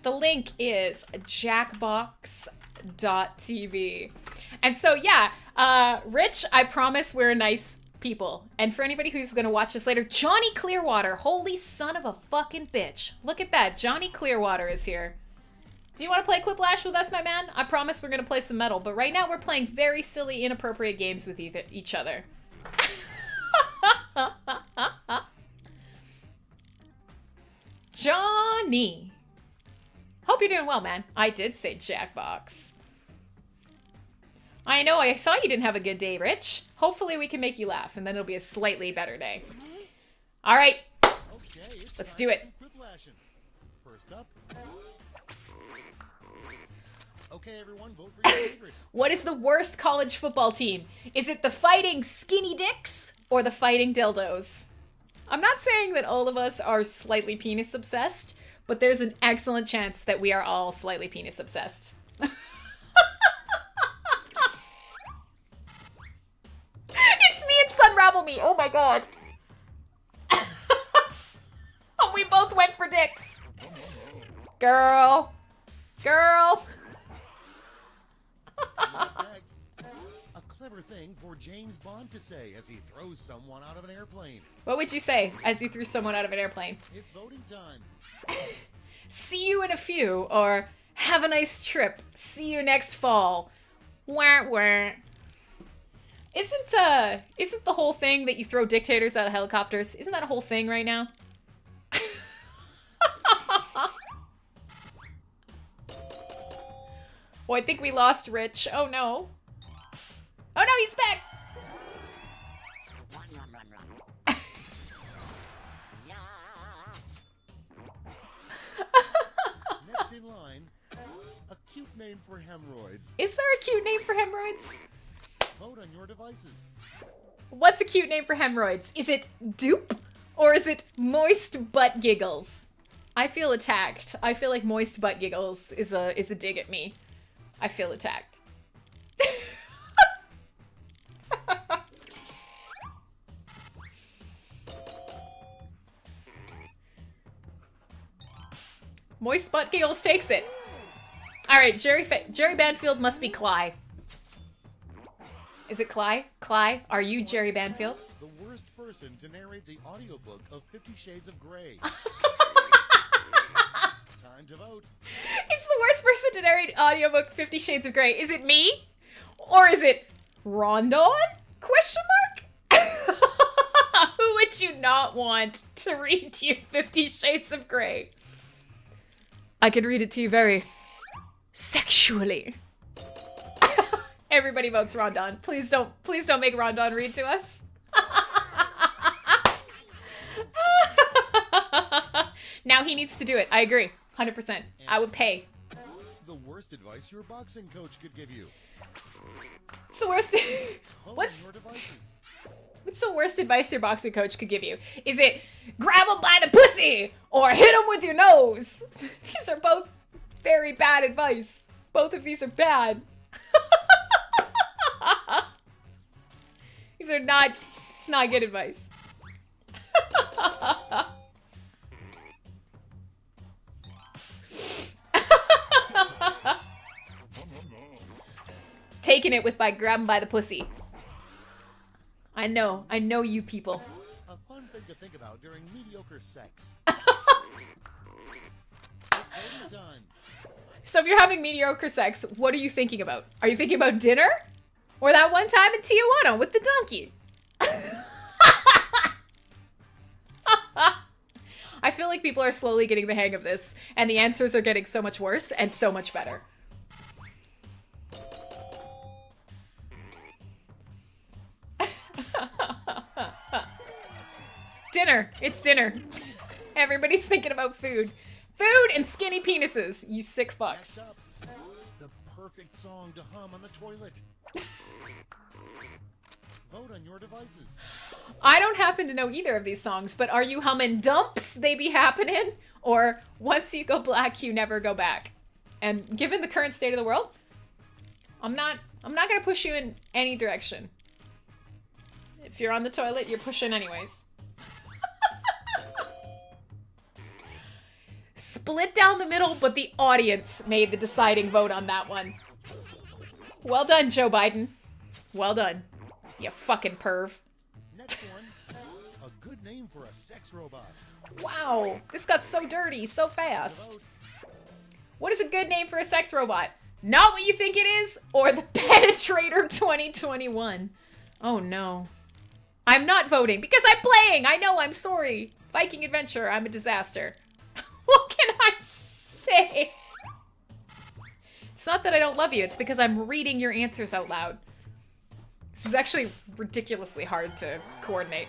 The link is jackbox.tv. And so, yeah, Rich, I promise we're nice people. And for anybody who's going to watch this later, Johnny Clearwater, holy son of a fucking bitch. Look at that. Johnny Clearwater is here. Do you want to play Quiplash with us, my man? I promise we're going to play some metal. But right now we're playing very silly, inappropriate games with each other. Johnny. Hope you're doing well, man. I did say Jackbox. I know, I saw you didn't have a good day, Rich. Hopefully we can make you laugh, and then it'll be a slightly better day. All right, Okay, let's do it. First up. Okay, everyone, vote for your favorite. What is the worst college football team? Is it the Fighting Skinny Dicks or the Fighting Dildos? I'm not saying that all of us are slightly penis obsessed, but there's an excellent chance that we are all slightly penis obsessed. It's me and Sunravel Me. Oh my god. Oh, we both went for dicks. Girl. Girl. Next, a clever thing for James Bond to say as he throws someone out of an airplane. What would you say as you threw someone out of an airplane? It's voting time. See you in a few, or have a nice trip. See you next fall. Wah wah. Isn't the whole thing that you throw dictators out of helicopters? Isn't that a whole thing right now? Oh, I think we lost Rich. Oh no. Oh no, he's back. Next in line, a cute name for hemorrhoids. Is there a cute name for hemorrhoids? Vote on your devices. What's a cute name for hemorrhoids? Is it dupe or is it moist butt giggles? I feel attacked. I feel like moist butt giggles is a dig at me. I feel attacked. Moist butt giggles takes it. All right, Jerry Banfield must be Cly. Is it Cly? Cly, are you Jerry Banfield? The worst person to narrate the audiobook of 50 Shades of Grey. Time to vote. He's the worst person to narrate audiobook 50 Shades of Grey. Is it me? Or is it Rondon? Question mark? Who would you not want to read to you 50 Shades of Grey? I could read it to you very sexually. Everybody votes Rondon. Please don't make Rondon read to us. Now he needs to do it. I agree. 100%. I would pay. The worst advice your boxing coach could give you. What's the worst? What's your devices? What's the worst advice your boxing coach could give you? Is it grab him by the pussy or hit him with your nose? These are both very bad advice. Both of these are bad. These are not. It's not good advice. Taking it with by grabbing by the pussy. I know you people. A fun thing to think about during mediocre sex. It's voting time. So if you're having mediocre sex, what are you thinking about? Are you thinking about dinner? Or that one time in Tijuana with the donkey? I feel like people are slowly getting the hang of this, and the answers are getting so much worse and so much better. Dinner. It's dinner. Everybody's thinking about food. Food and skinny penises, you sick Next fucks. up, the perfect song to hum on the toilet. Vote on your devices. I don't happen to know either of these songs, but are you humming Dumps, They Be Happening? Or Once You Go Black, You Never Go Back? And given the current state of the world, I'm not gonna push you in any direction. If you're on the toilet, you're pushing anyways. split down the middle, but the audience made the deciding vote on that one. Well done, Joe Biden. Well done. You fucking perv. Next one, a good name for a sex robot. Wow, this got so dirty so fast. What is a good name for a sex robot? Not what you think it is, or the Penetrator 2021. Oh no. I'm not voting because I'm playing. I know, I'm sorry. Viking Adventure, I'm a disaster. What can I say? It's not that I don't love you, it's because I'm reading your answers out loud. This is actually ridiculously hard to coordinate.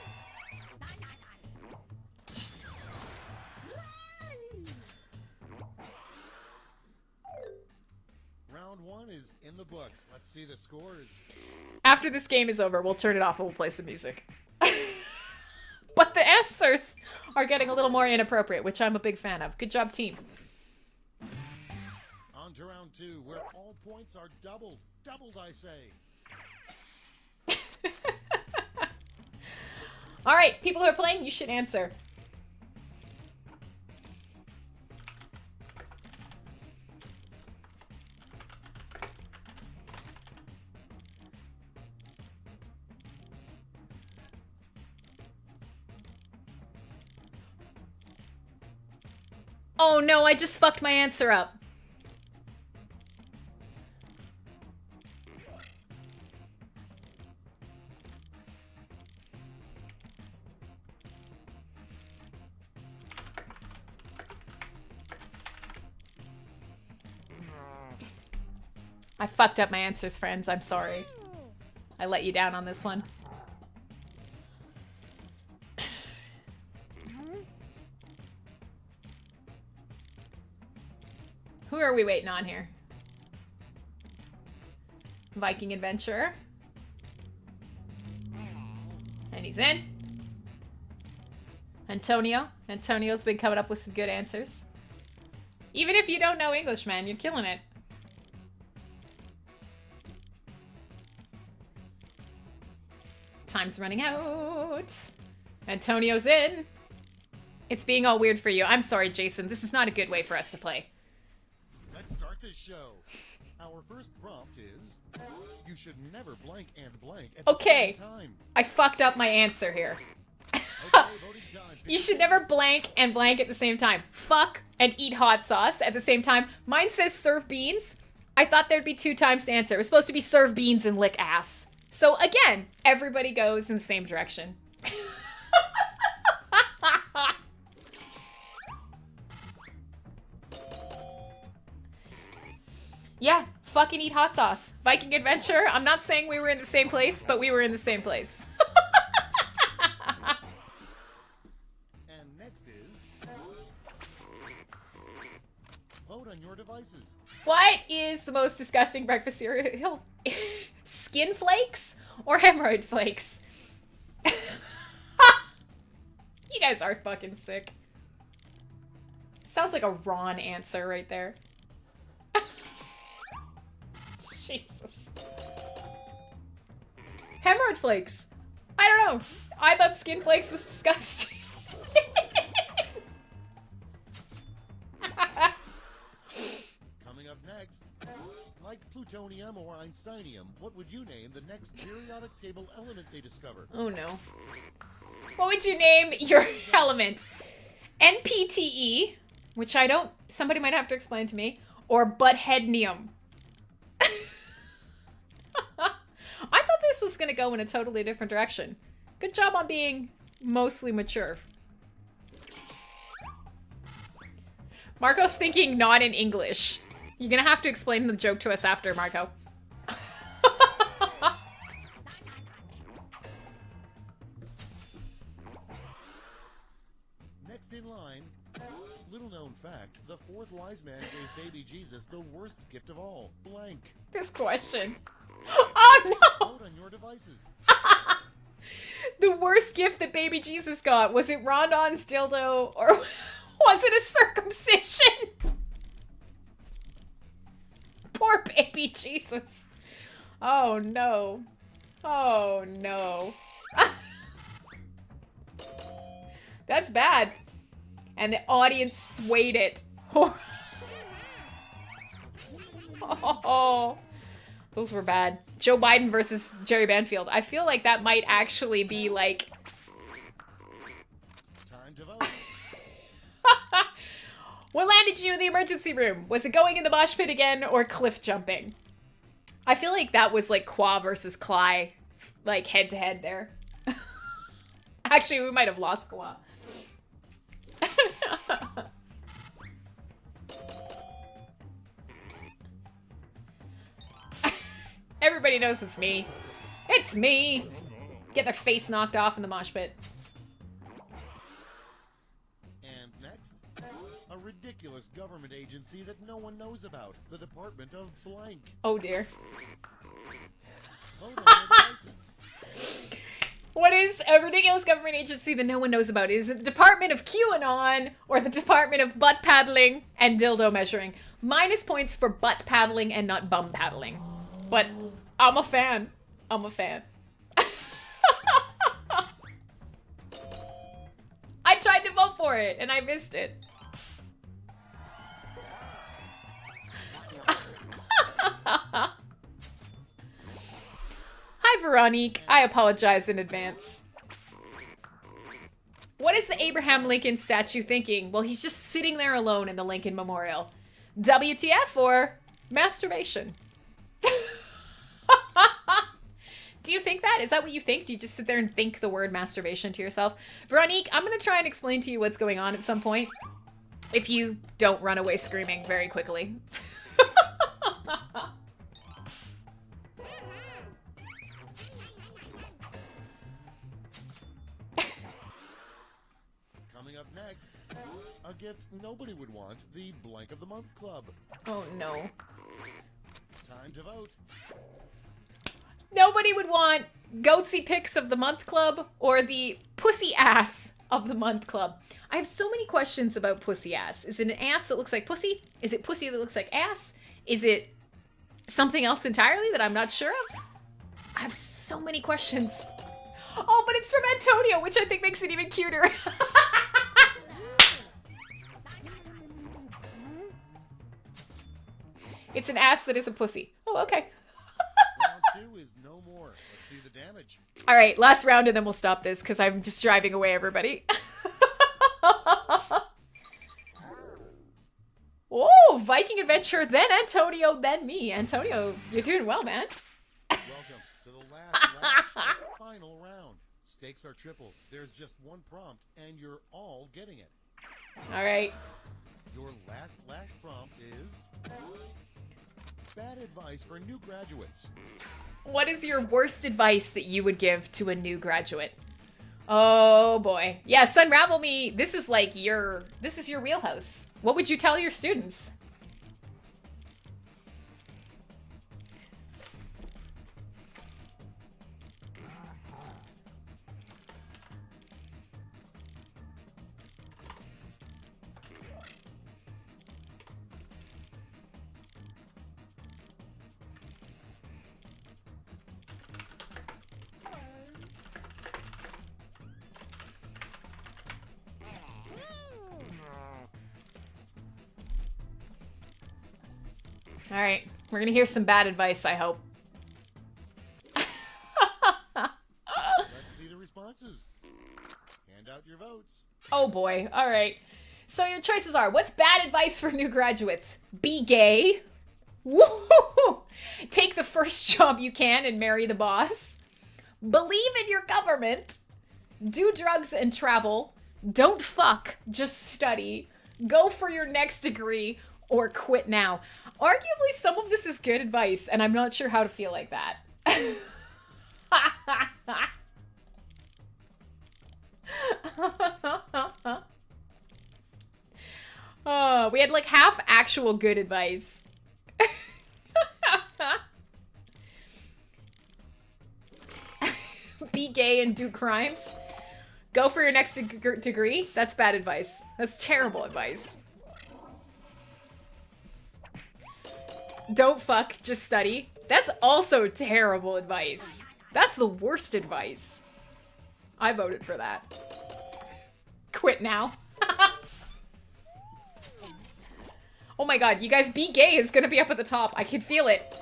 Round one is in the books. Let's see the scores. After this game is over, we'll turn it off and we'll play some music. But the answers are getting a little more inappropriate, which I'm a big fan of. Good job, team. On to round two, where all points are doubled. Doubled, I say. All right, people who are playing, you should answer. Oh no, I just fucked my answer up. I fucked up my answers, friends. I'm sorry. I let you down on this one. Who are we waiting on here? Viking Adventurer. And he's in. Antonio. Antonio's been coming up with some good answers. Even if you don't know English, man, you're killing it. Time's running out. Antonio's in. It's being all weird for you. I'm sorry, Jason. This is not a good way for us to play. Let's start this show. Our first prompt is, you should never blank and blank at the same time. I fucked up my answer here. Okay, voting time. You should never blank and blank at the same time. Fuck and eat hot sauce at the same time. Mine says serve beans. I thought there'd be 2 times to answer. It was supposed to be serve beans and lick ass. So again, everybody goes in the same direction. Yeah, fucking eat hot sauce. Viking Adventure. I'm not saying we were in the same place, but we were in the same place. And next is, vote on your devices. What is the most disgusting breakfast cereal? Skin flakes or hemorrhoid flakes? You guys are fucking sick. Sounds like a Ron answer right there. Jesus. Hemorrhoid flakes. I don't know. I thought skin flakes was disgusting. Coming up next, like plutonium or Einsteinium, what would you name the next periodic table element they discovered? Oh no. What would you name your element? NPTE, which I don't, somebody might have to explain to me, or buttheadnium. I thought this was going to go in a totally different direction. Good job on being mostly mature. Marco's thinking not in English. You're going to have to explain the joke to us after, Marco. Next in line, little known fact, the fourth wise man gave baby Jesus the worst gift of all, blank. This question. Oh no! Vote on your devices. The worst gift that baby Jesus got, was it Rondon's dildo or was it a circumcision? Poor baby Jesus. Oh no. Oh no. That's bad. And the audience swayed it. Oh, those were bad. Joe Biden versus Jerry Banfield. I feel like that might actually be like... Time to vote. What landed you in the emergency room? Was it going in the mosh pit again or cliff jumping? I feel like that was like Qua versus Cly, like head to head there. Actually, we might have lost Qua. Everybody knows it's me. It's me! Get their face knocked off in the mosh pit. And next, a ridiculous government agency that no one knows about. The Department of Blank. Oh dear. Vote on your devices. What is a ridiculous government agency that no one knows about? Is it the Department of QAnon or the Department of butt paddling and dildo measuring? Minus points for butt paddling and not bum paddling. But I'm a fan. I'm a fan. I tried to vote for it and I missed it. Hi, Veronique. I apologize in advance. What is the Abraham Lincoln statue thinking? Well, he's just sitting there alone in the Lincoln Memorial. WTF or masturbation? Do you think that? Is that what you think? Do you just sit there and think the word masturbation to yourself? Veronique, I'm going to try and explain to you what's going on at some point. If you don't run away screaming very quickly. Coming up next, a gift nobody would want, the Blank of the Month Club. Oh no. Time to vote. Nobody would want Goatsy Picks of the Month Club or the Pussy Ass of the Month Club. I have so many questions about Pussy Ass. Is it an ass that looks like pussy? Is it pussy that looks like ass? Is it something else entirely that I'm not sure of? I have so many questions. Oh, but it's from Antonio, which I think makes it even cuter. It's an ass that is a pussy. Oh, okay. Round 2 is no more. Let's see the damage. All right, last round and then we'll stop this because I'm just driving away everybody. Whoa, Viking Adventure, then Antonio, then me. Antonio, you're doing well, man. Welcome to the last final round. Stakes are triple. There's just one prompt, and you're all getting it. All right. Your last prompt is bad advice for new graduates. What is your worst advice that you would give to a new graduate? Oh boy. Yes, unravel me. This is your wheelhouse. What would you tell your students? All right, we're gonna hear some bad advice, I hope. Let's see the responses. Hand out your votes. Oh boy, all right. So your choices are, what's bad advice for new graduates? Be gay. Woo-hoo-hoo. Take the first job you can and marry the boss. Believe in your government. Do drugs and travel. Don't fuck, just study. Go for your next degree or quit now. Arguably, some of this is good advice, and I'm not sure how to feel like that. Oh, we had like half actual good advice. Be gay and do crimes. Go for your next degree. That's bad advice. That's terrible advice. Don't fuck, just study. That's also terrible advice. That's the worst advice. I voted for that. Quit now. Oh my god, you guys, be gay is gonna be up at the top. I can feel it.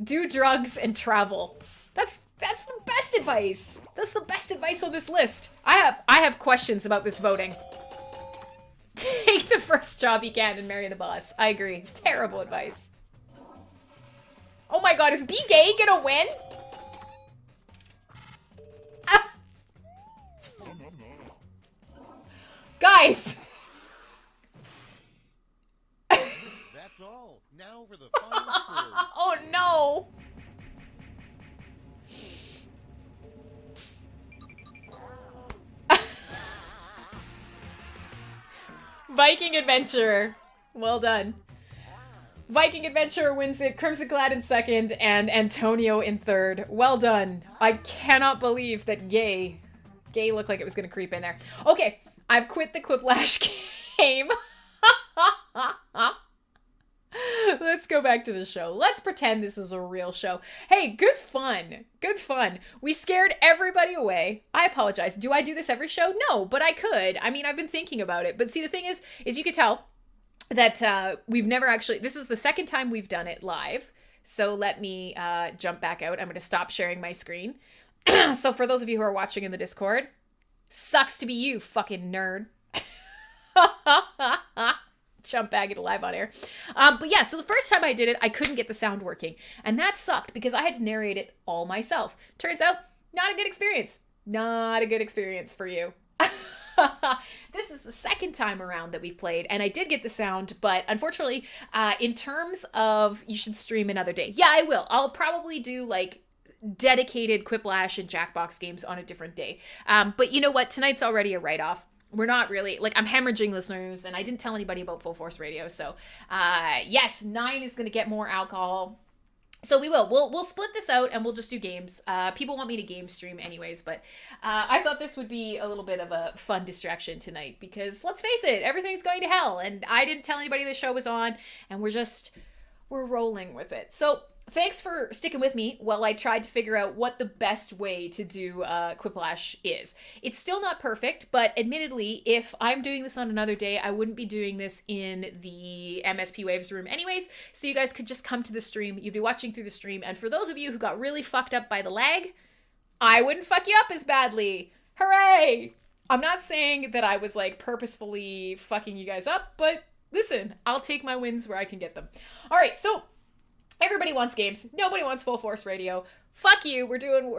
Do drugs and travel. That's the best advice. That's the best advice on this list. I have questions about this voting. Take the first job you can and marry the boss. I agree. Terrible advice. Oh my god, is be gay gonna win? Ah. Guys! That's all. Now for the final scores. Oh no! Viking Adventurer. Well done. Viking Adventurer wins it, Crimsonclad in second, and Antonio in third. Well done. I cannot believe that Gay looked like it was going to creep in there. Okay, I've quit the Quiplash game. Let's go back to the show. Let's pretend this is a real show. Hey, good fun. Good fun. We scared everybody away. I apologize. Do I do this every show? No, but I could. I mean, I've been thinking about it. But see, the thing is you could tell that we've never actually, this is the second time we've done it live. So let me jump back out. I'm going to stop sharing my screen. So for those of you who are watching in the Discord, sucks to be you, fucking nerd. Jump back into live on air. But yeah, so the first time I did it, I couldn't get the sound working. And that sucked because I had to narrate it all myself. Turns out, not a good experience. Not a good experience for you. This is the second time around that we've played, and I did get the sound, but unfortunately, in terms of you should stream another day. Yeah, I will. I'll probably do like dedicated Quiplash and Jackbox games on a different day. But you know what? Tonight's already a write-off. We're not really, like, I'm hemorrhaging listeners, and I didn't tell anybody about Full Force Radio, so, yes, 9 is going to get more alcohol. So we will. We'll split this out, and we'll just do games. People want me to game stream anyways, but I thought this would be a little bit of a fun distraction tonight, because, let's face it, everything's going to hell, and I didn't tell anybody the show was on, and we're rolling with it. So, thanks for sticking with me while I tried to figure out what the best way to do Quiplash is. It's still not perfect, but admittedly, if I'm doing this on another day, I wouldn't be doing this in the MSP Waves room anyways, so you guys could just come to the stream. You'd be watching through the stream, and for those of you who got really fucked up by the lag, I wouldn't fuck you up as badly. Hooray! I'm not saying that I was, like, purposefully fucking you guys up, but listen, I'll take my wins where I can get them. All right, so everybody wants games. Nobody wants Full Force Radio. Fuck you. We're doing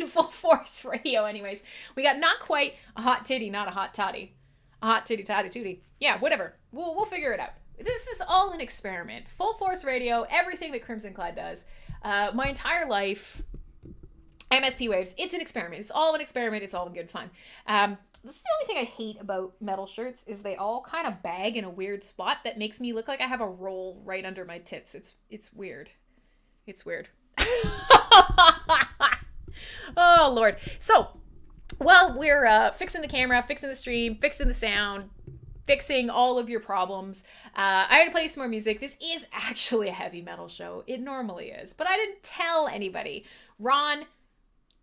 Full Force Radio anyways. We got not quite a hot titty, not a hot toddy. A hot titty toddy tootie. Yeah, whatever. We'll figure it out. This is all an experiment. Full Force Radio, everything that Crimsonclad does, my entire life, MSP Waves, it's an experiment. It's all an experiment. It's all in good fun. This is the only thing I hate about metal shirts is they all kind of bag in a weird spot that makes me look like I have a roll right under my tits. It's weird. It's weird. Oh, Lord. So, while we're fixing the camera, fixing the stream, fixing the sound, fixing all of your problems, I had to play some more music. This is actually a heavy metal show. It normally is. But I didn't tell anybody. Ron,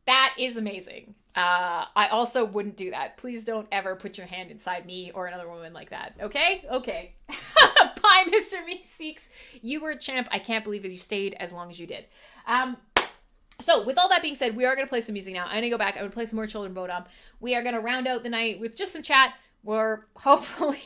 that is amazing. I also wouldn't do that. Please don't ever put your hand inside me or another woman like that. Okay? Okay. Bye, Mr. Meeseeks. You were a champ. I can't believe you stayed as long as you did. So, with all that being said, we are going to play some music now. I'm going to go back. I'm going to play some more Children Vote On. We are going to round out the night with just some chat. We're hopefully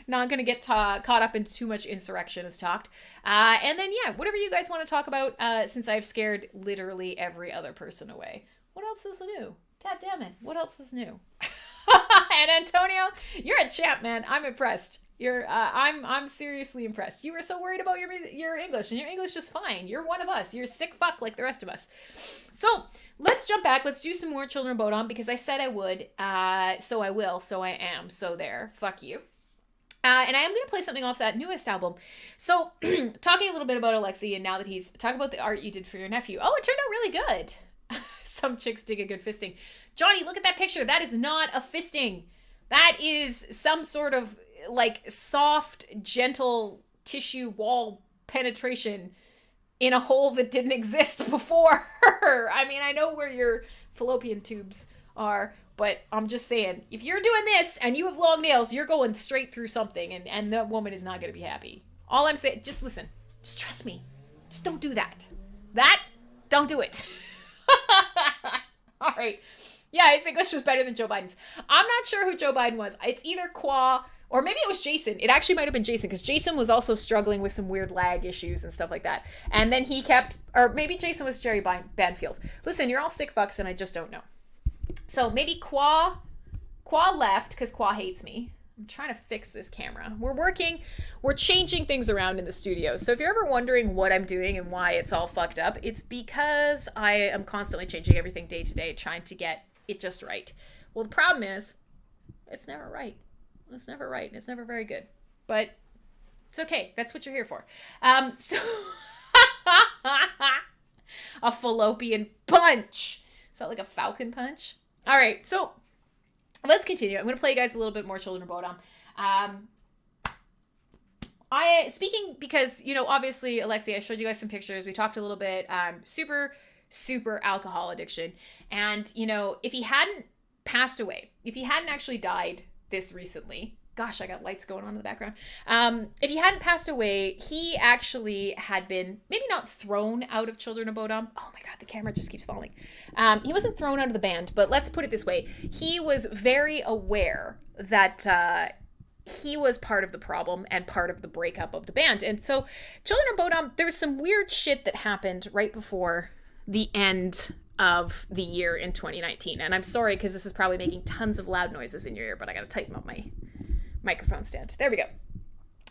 not going to get caught up in too much insurrection as talked. And then, yeah, whatever you guys want to talk about, since I've scared literally every other person away. What else is new? God damn it. What else is new? And Antonio, you're a champ, man. I'm impressed. I'm seriously impressed. You were so worried about your English, and your English is fine. You're one of us. You're a sick fuck like the rest of us. So let's jump back. Let's do some more Children Vote On because I said I would. So I will. So I am. So there. Fuck you. And I am going to play something off that newest album. So talking a little bit about Alexi, and now that he's talking about the art you did for your nephew. Oh, it turned out really good. Some chicks dig a good fisting. Johnny, look at that picture. That is not a fisting. That is some sort of like soft, gentle tissue wall penetration in a hole that didn't exist before. I mean, I know where your fallopian tubes are. but I'm just saying, if you're doing this and you have long nails, you're going straight through something, and that woman is not going to be happy. All I'm saying, just listen. Just trust me. Just don't do that. Don't do it. All right. Yeah, his English was better than Joe Biden's. I'm not sure who Joe Biden was. It's either Qua or maybe it was Jason. It actually might have been Jason because Jason was also struggling with some weird lag issues and stuff like that. And then he kept, or maybe Jason was Jerry Banfield. Listen, you're all sick fucks and I just don't know. So maybe Qua left because Qua hates me. I'm trying to fix this camera. We're changing things around in the studio. So if you're ever wondering what I'm doing and why it's all fucked up, it's because I am constantly changing everything day to day, trying to get it just right. Well, the problem is, it's never right. It's never right, and it's never very good. But it's okay. That's what you're here for. So a fallopian punch. Is that like a falcon punch? All right, so let's continue. I'm going to play you guys a little bit more Children of Bodom. Speaking because, obviously, Alexi, I showed you guys some pictures. We talked a little bit. Super alcohol addiction. And, if he hadn't passed away, if he hadn't actually died this recently, gosh, I got lights going on in the background. If he hadn't passed away, he actually had been maybe not thrown out of Children of Bodom. Oh my God, the camera just keeps falling. He wasn't thrown out of the band, but let's put it this way. He was very aware that he was part of the problem and part of the breakup of the band. And so Children of Bodom, there was some weird shit that happened right before the end of the year in 2019. And I'm sorry, because this is probably making tons of loud noises in your ear, but I got to tighten up my microphone stand. There we go.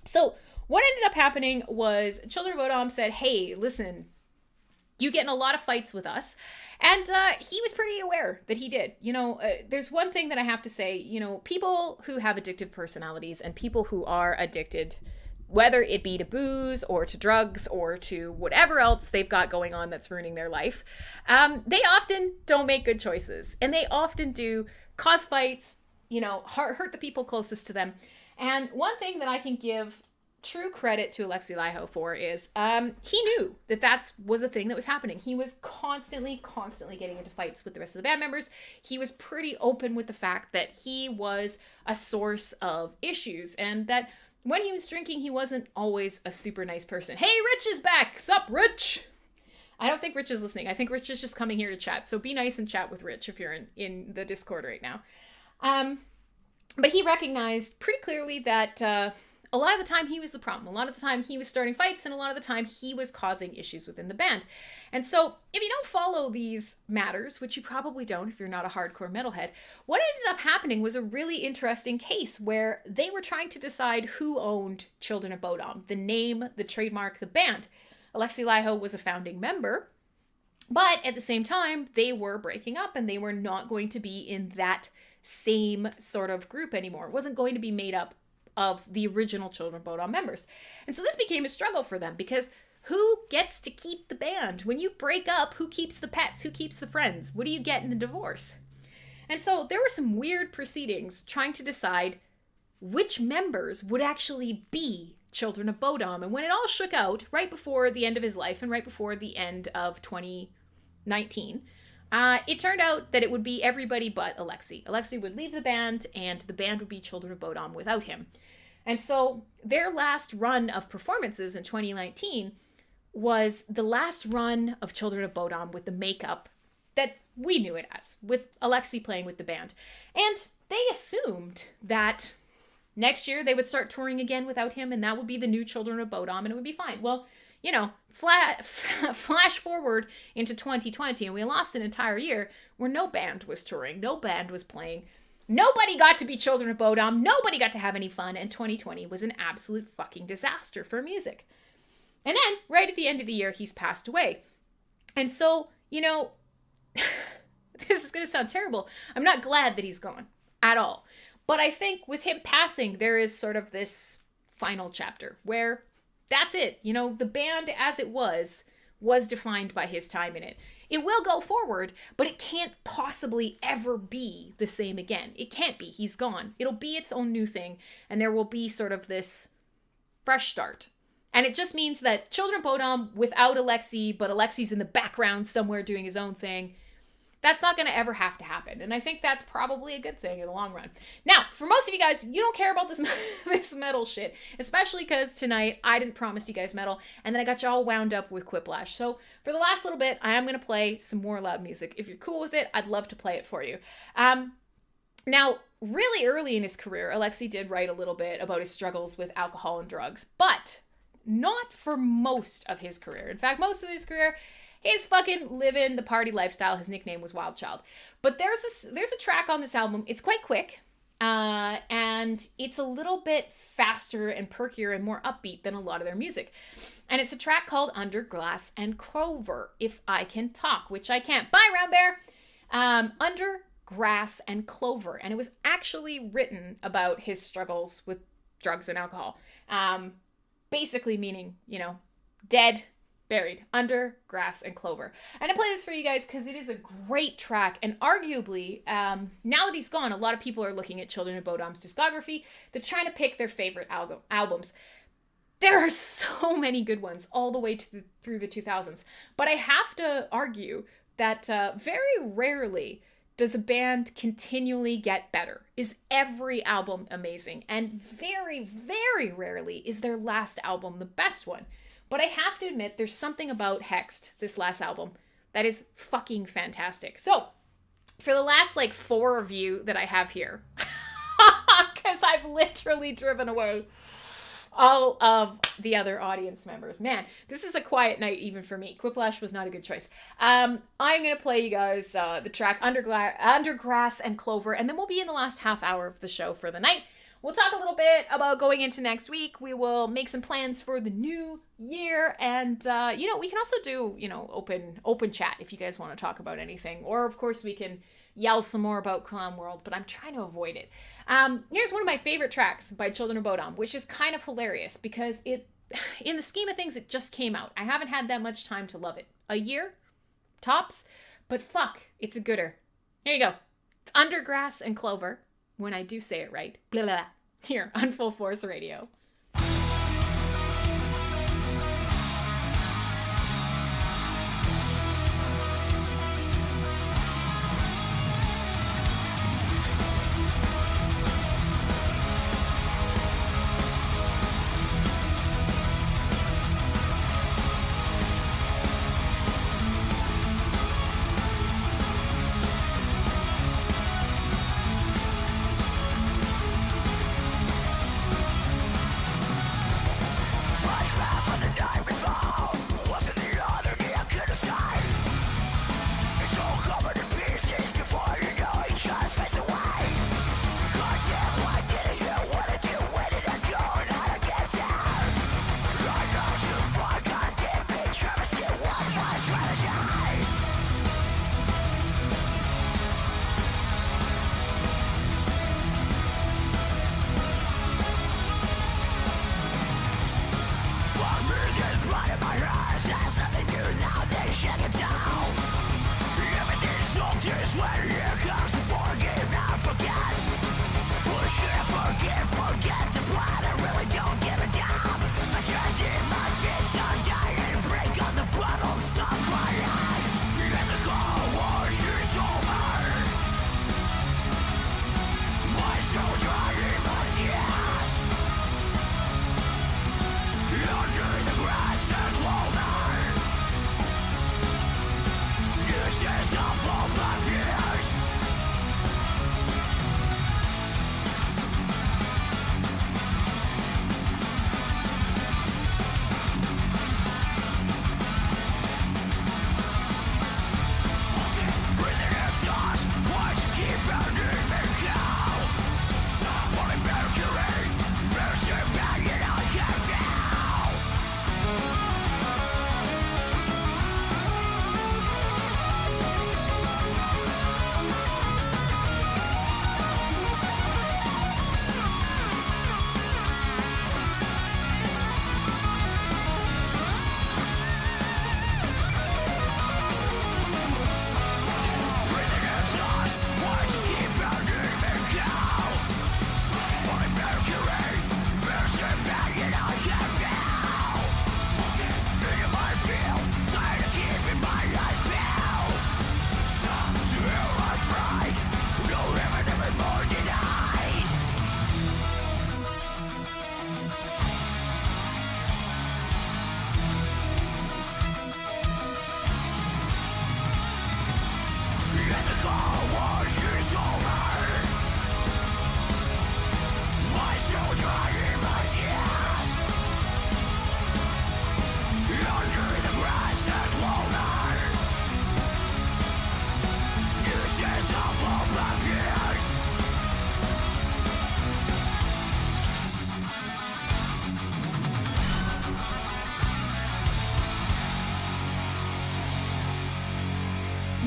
So what ended up happening was Children of Bodom said, hey, listen, you get in a lot of fights with us. And he was pretty aware that he did. There's one thing that I have to say, people who have addictive personalities and people who are addicted, whether it be to booze or to drugs or to whatever else they've got going on that's ruining their life, they often don't make good choices. And they often do cause fights, hurt the people closest to them. And one thing that I can give true credit to Alexi Laiho for is he knew that was a thing that was happening. He was constantly getting into fights with the rest of the band members. He was pretty open with the fact that he was a source of issues and that when he was drinking, he wasn't always a super nice person. Hey, Rich is back. Sup, Rich? I don't think Rich is listening. I think Rich is just coming here to chat. So be nice and chat with Rich if you're in the Discord right now. But he recognized pretty clearly that a lot of the time he was the problem. A lot of the time he was starting fights, and a lot of the time he was causing issues within the band. And so if you don't follow these matters, which you probably don't if you're not a hardcore metalhead, what ended up happening was a really interesting case where they were trying to decide who owned Children of Bodom, the name, the trademark, the band. Alexi Laiho was a founding member, but at the same time, they were breaking up and they were not going to be in that same sort of group anymore. It wasn't going to be made up of the original Children of Bodom members. And so this became a struggle for them because who gets to keep the band? When you break up, who keeps the pets? Who keeps the friends? What do you get in the divorce? And so there were some weird proceedings trying to decide which members would actually be Children of Bodom. And when it all shook out, right before the end of his life and right before the end of 2019, it turned out that it would be everybody but Alexi. Alexi would leave the band and the band would be Children of Bodom without him. And so their last run of performances in 2019 was the last run of Children of Bodom with the makeup that we knew it as, with Alexi playing with the band. And they assumed that next year they would start touring again without him, and that would be the new Children of Bodom, and it would be fine. Well, flash forward into 2020, and we lost an entire year where no band was touring, no band was playing, nobody got to be Children of Bodom, nobody got to have any fun, and 2020 was an absolute fucking disaster for music. And then, right at the end of the year, he's passed away. And so, this is going to sound terrible. I'm not glad that he's gone at all. But I think with him passing, there is sort of this final chapter where that's it. The band as it was defined by his time in it. It will go forward, but it can't possibly ever be the same again. It can't be. He's gone. It'll be its own new thing, and there will be sort of this fresh start. And it just means that Children of Bodom without Alexi, but Alexi's in the background somewhere doing his own thing, That's not going to ever have to happen. And I think that's probably a good thing in the long run. Now, for most of you guys, you don't care about this, this metal shit, especially because tonight I didn't promise you guys metal, and then I got you all wound up with Quiplash. So for the last little bit, I am going to play some more loud music. If you're cool with it, I'd love to play it for you. Now, really early in his career, Alexei did write a little bit about his struggles with alcohol and drugs, but not for most of his career. In fact, most of his career, he's fucking living the party lifestyle. His nickname was Wild Child. But there's a track on this album. It's quite quick, and it's a little bit faster and perkier and more upbeat than a lot of their music. And it's a track called Under Glass and Clover, If I Can Talk, which I can't. Bye, Round Bear! Under Grass and Clover. And it was actually written about his struggles with drugs and alcohol. Basically meaning, you know, dead, buried under grass and clover. And I play this for you guys because it is a great track, and arguably, now that he's gone, a lot of people are looking at Children of Bodom's discography. They're trying to pick their favorite albums. There are so many good ones all the way through the 2000s, but I have to argue that very rarely does a band continually get better. Is every album amazing? And very, very rarely is their last album the best one. But I have to admit, there's something about Hexed, this last album, that is fucking fantastic. So, for the last, 4 of you that I have here, because I've literally driven away all of the other audience members. Man, this is a quiet night even for me. Quiplash was not a good choice. I'm going to play you guys the track Under Grass and Clover, and then we'll be in the last half hour of the show for the night. We'll talk a little bit about going into next week. We will make some plans for the new year. And, we can also do, open chat if you guys want to talk about anything. Or, of course, we can yell some more about Clown World, but I'm trying to avoid it. Here's one of my favorite tracks by Children of Bodom, which is kind of hilarious because it, in the scheme of things, it just came out. I haven't had that much time to love it. A year? Tops? But fuck, it's a gooder. Here you go. It's Under Grass and Clover. When I do say it right. Blah, blah, blah. Here on Full Force Radio.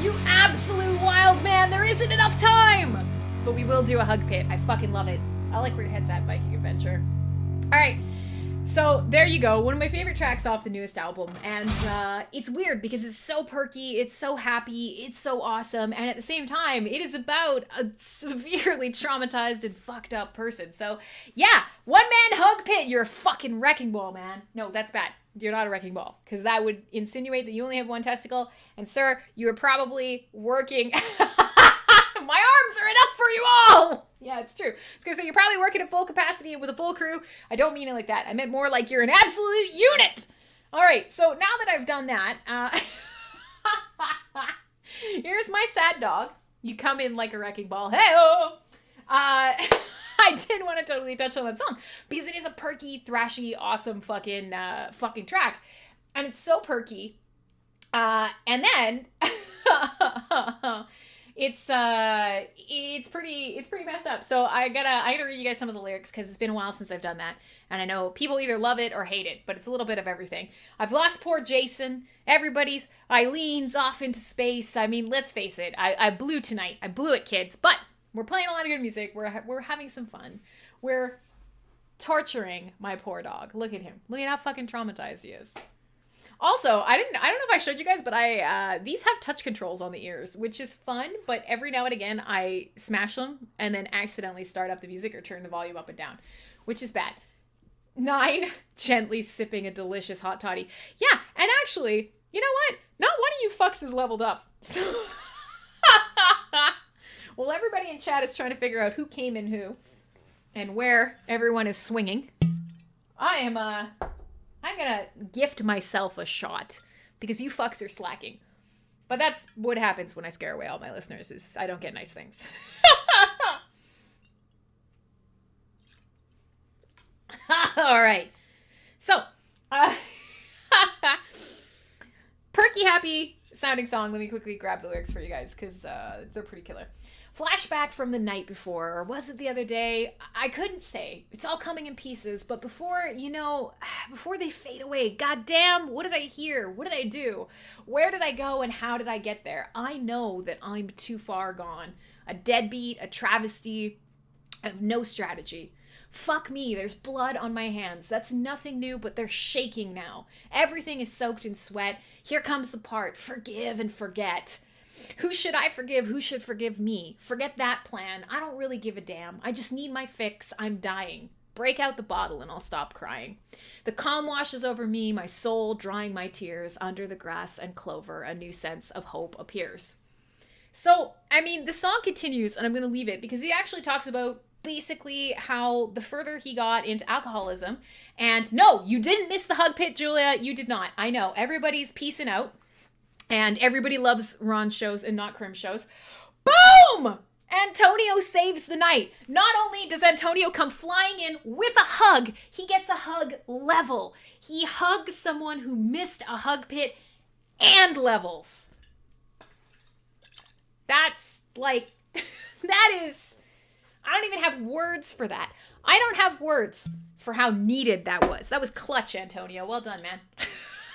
You absolute wild man, there isn't enough time! But we will do a hug pit. I fucking love it. I like where your head's at, Viking Adventure. Alright, so there you go. One of my favorite tracks off the newest album. And it's weird because it's so perky, it's so happy, it's so awesome, and at the same time, it is about a severely traumatized and fucked up person. So, yeah, one man hug pit. You're a fucking wrecking ball, man. No, that's bad. You're not a wrecking ball, because that would insinuate that you only have one testicle. And sir, you are probably working. My arms are enough for you all. Yeah, it's true. I was gonna say you're probably working at full capacity and with a full crew. I don't mean it like that. I meant more like you're an absolute unit. All right. So now that I've done that, here's my sad dog. You come in like a wrecking ball. Hey-oh. I did want to totally touch on that song because it is a perky, thrashy, awesome fucking track, and it's so perky. And then it's pretty messed up. So I gotta read you guys some of the lyrics because it's been a while since I've done that, and I know people either love it or hate it, but it's a little bit of everything. I've lost poor Jason. Everybody's Eileen's off into space. I mean, let's face it. I blew tonight. I blew it, kids. But we're playing a lot of good music. We're having some fun. We're torturing my poor dog. Look at him. Look at how fucking traumatized he is. Also, I don't know if I showed you guys, but these have touch controls on the ears, which is fun, but every now and again I smash them and then accidentally start up the music or turn the volume up and down, which is bad. 9, gently sipping a delicious hot toddy. Yeah, and actually, you know what? Not one of you fucks is leveled up. So well, everybody in chat is trying to figure out who came in who and where everyone is swinging. I'm gonna gift myself a shot because you fucks are slacking. But that's what happens when I scare away all my listeners, is I don't get nice things. All right. So, perky, happy sounding song. Let me quickly grab the lyrics for you guys because they're pretty killer. Flashback from the night before, or was it the other day? I couldn't say. It's all coming in pieces, but before they fade away, goddamn, what did I hear? What did I do? Where did I go and how did I get there? I know that I'm too far gone. A deadbeat, a travesty, I have no strategy. Fuck me, there's blood on my hands. That's nothing new, but they're shaking now. Everything is soaked in sweat. Here comes the part, forgive and forget. Who should I forgive? Who should forgive me? Forget that plan. I don't really give a damn. I just need my fix. I'm dying. Break out the bottle and I'll stop crying. The calm washes over me, my soul drying my tears. Under the grass and clover, a new sense of hope appears. So, I mean, the song continues, and I'm going to leave it because he actually talks about basically how the further he got into alcoholism. And no, you didn't miss the hug pit, Julia. You did not. I know. Everybody's peacing out. And everybody loves Ron shows and not Crim shows. Boom! Antonio saves the night. Not only does Antonio come flying in with a hug, he gets a hug level. He hugs someone who missed a hug pit and levels. That's like, that is, I don't even have words for that. I don't have words for how needed that was. That was clutch, Antonio. Well done, man.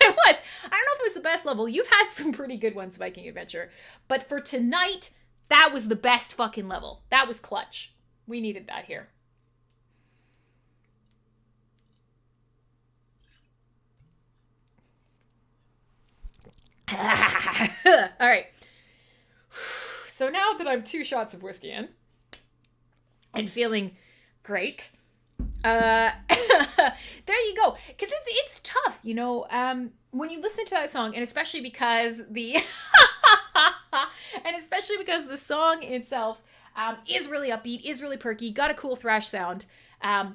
It was. I don't know if it was the best level. You've had some pretty good ones, Viking Adventure. But for tonight, that was the best fucking level. That was clutch. We needed that here. All right. So now that I'm 2 shots of whiskey in and feeling great, there you go. Because it's tough, you know, when you listen to that song, and especially because the song itself is really upbeat, is really perky, got a cool thrash sound.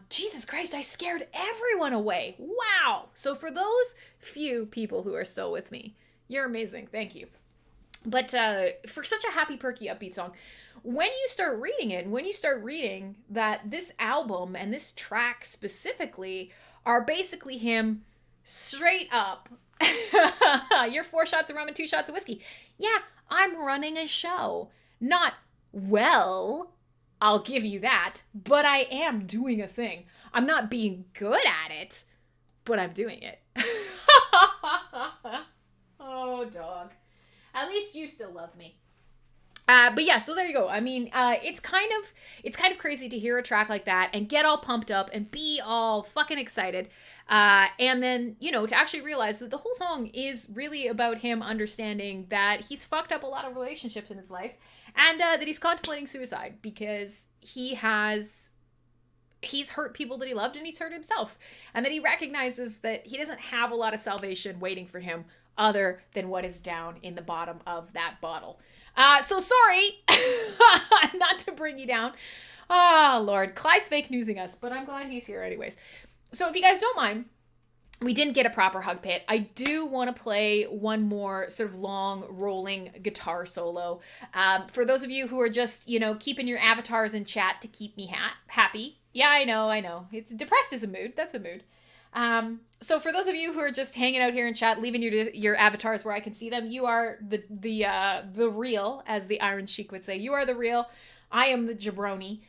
Jesus Christ, I scared everyone away. Wow. So for those few people who are still with me, you're amazing. Thank you. But for such a happy, perky, upbeat song, when you start reading it, when you start reading that this album and this track specifically are basically him straight up, you're 4 shots of rum and 2 shots of whiskey. Yeah, I'm running a show. Not well, I'll give you that, but I am doing a thing. I'm not being good at it, but I'm doing it. Oh, dog. At least you still love me. But yeah, so there you go. I mean, it's kind of crazy to hear a track like that and get all pumped up and be all fucking excited. And then, to actually realize that the whole song is really about him understanding that he's fucked up a lot of relationships in his life and that he's contemplating suicide because he's hurt people that he loved and he's hurt himself. And that he recognizes that he doesn't have a lot of salvation waiting for him other than what is down in the bottom of that bottle. So sorry, not to bring you down. Oh, Lord. Cly's fake newsing us, but I'm glad he's here anyways. So if you guys don't mind, we didn't get a proper hug pit. I do want to play one more sort of long rolling guitar solo. For those of you who are just, keeping your avatars in chat to keep me happy. Yeah, I know. It's depressed is a mood. That's a mood. So for those of you who are just hanging out here in chat, leaving your avatars where I can see them, you are the real, as the Iron Sheik would say. You are the real. I am the jabroni.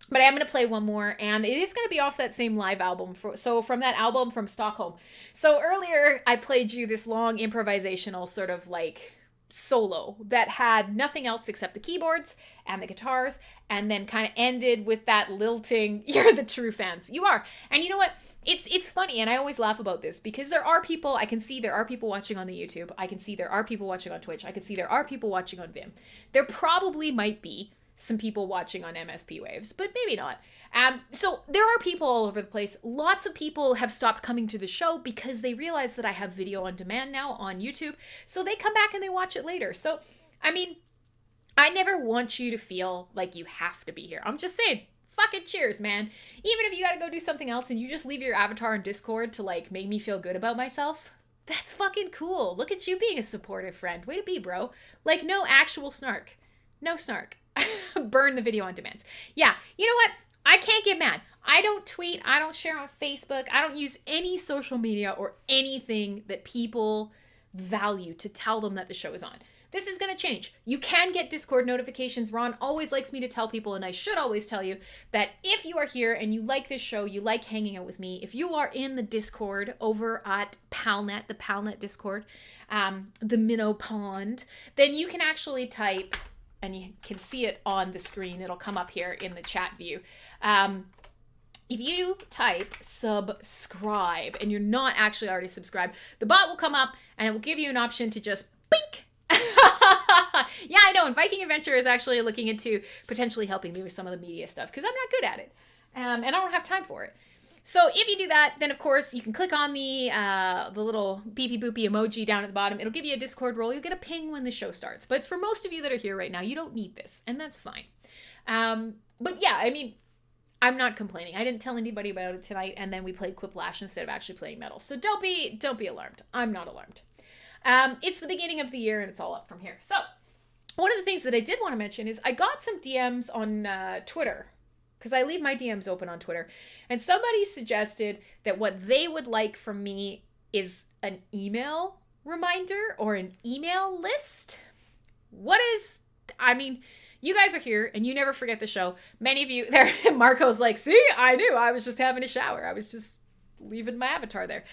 But I am going to play one more, and it is going to be off that same live album. From that album from Stockholm. So earlier, I played you this long improvisational sort of like solo that had nothing else except the keyboards and the guitars, and then kind of ended with that lilting, "You're the true fans." You are. And you know what? It's funny, and I always laugh about this because there are people watching on the YouTube. I can see there are people watching on Twitch. I can see there are people watching on Vim. There probably might be some people watching on MSP Waves, but maybe not. So there are people all over the place. Lots of people have stopped coming to the show because they realize that I have video on demand now on YouTube. So they come back and they watch it later. So, I mean, I never want you to feel like you have to be here. I'm just saying, fucking cheers, man. Even if you gotta go do something else and you just leave your avatar in Discord to like make me feel good about myself, that's fucking cool. Look at you being a supportive friend. Way to be, bro. Like, no actual snark. No snark. Burn the video on demand. Yeah, you know what? I can't get mad. I don't tweet. I don't share on Facebook. I don't use any social media or anything that people value to tell them that the show is on. This is going to change. You can get Discord notifications. Ron always likes me to tell people, and I should always tell you, that if you are here and you like this show, you like hanging out with me, if you are in the Discord over at PalNet, the PalNet Discord, the Minnow Pond, then you can actually type, and you can see it on the screen. It'll come up here in the chat view. If you type subscribe and you're not actually already subscribed, the bot will come up and it will give you an option to just bink. Yeah, I know. And Viking Adventure is actually looking into potentially helping me with some of the media stuff because I'm not good at it. And I don't have time for it. So if you do that, then of course you can click on the little beepy boopy emoji down at the bottom. It'll give you a Discord role. You'll get a ping when the show starts. But for most of you that are here right now, you don't need this, and that's fine. But yeah, I mean, I'm not complaining. I didn't tell anybody about it tonight, and then we played Quiplash instead of actually playing metal. So don't be alarmed. I'm not alarmed. It's the beginning of the year, and it's all up from here. So one of the things that I did want to mention is I got some DMs on Twitter, because I leave my DMs open on Twitter, and somebody suggested that what they would like from me is an email reminder or an email list. I mean, you guys are here and you never forget the show. Many of you there, Marco's like, see, I knew, I was just having a shower. I was just leaving my avatar there.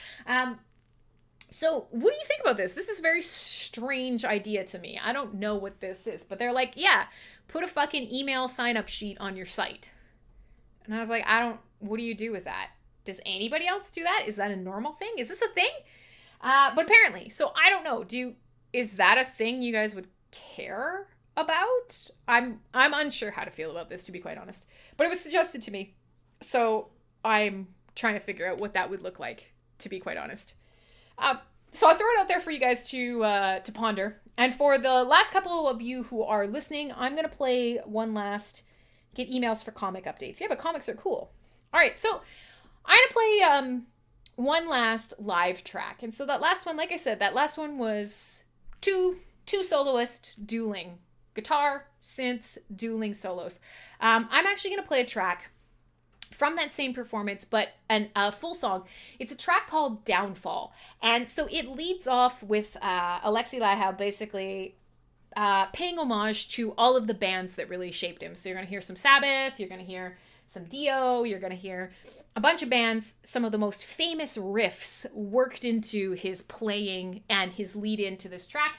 So what do you think about this? This is a very strange idea to me. I don't know what this is, but they're like, yeah, put a fucking email sign-up sheet on your site. And I was like, what do you do with that? Does anybody else do that? Is that a normal thing? Is this a thing? But apparently, so I don't know. Is that a thing you guys would care about? I'm unsure how to feel about this, to be quite honest. But it was suggested to me. So I'm trying to figure out what that would look like, to be quite honest. So I'll throw it out there for you guys to ponder. And for the last couple of you who are listening, I'm going to play one last, get emails for comic updates. Yeah, but comics are cool. All right, so I'm going to play one last live track. And so that last one, like I said, that last one was 2 two soloists dueling. Guitar, synths, dueling solos. I'm actually going to play a track from that same performance, but a full song. It's a track called Downfall. And so it leads off with Alexei Laiho basically paying homage to all of the bands that really shaped him. So you're going to hear some Sabbath, you're going to hear some Dio, you're going to hear a bunch of bands, some of the most famous riffs worked into his playing and his lead into this track.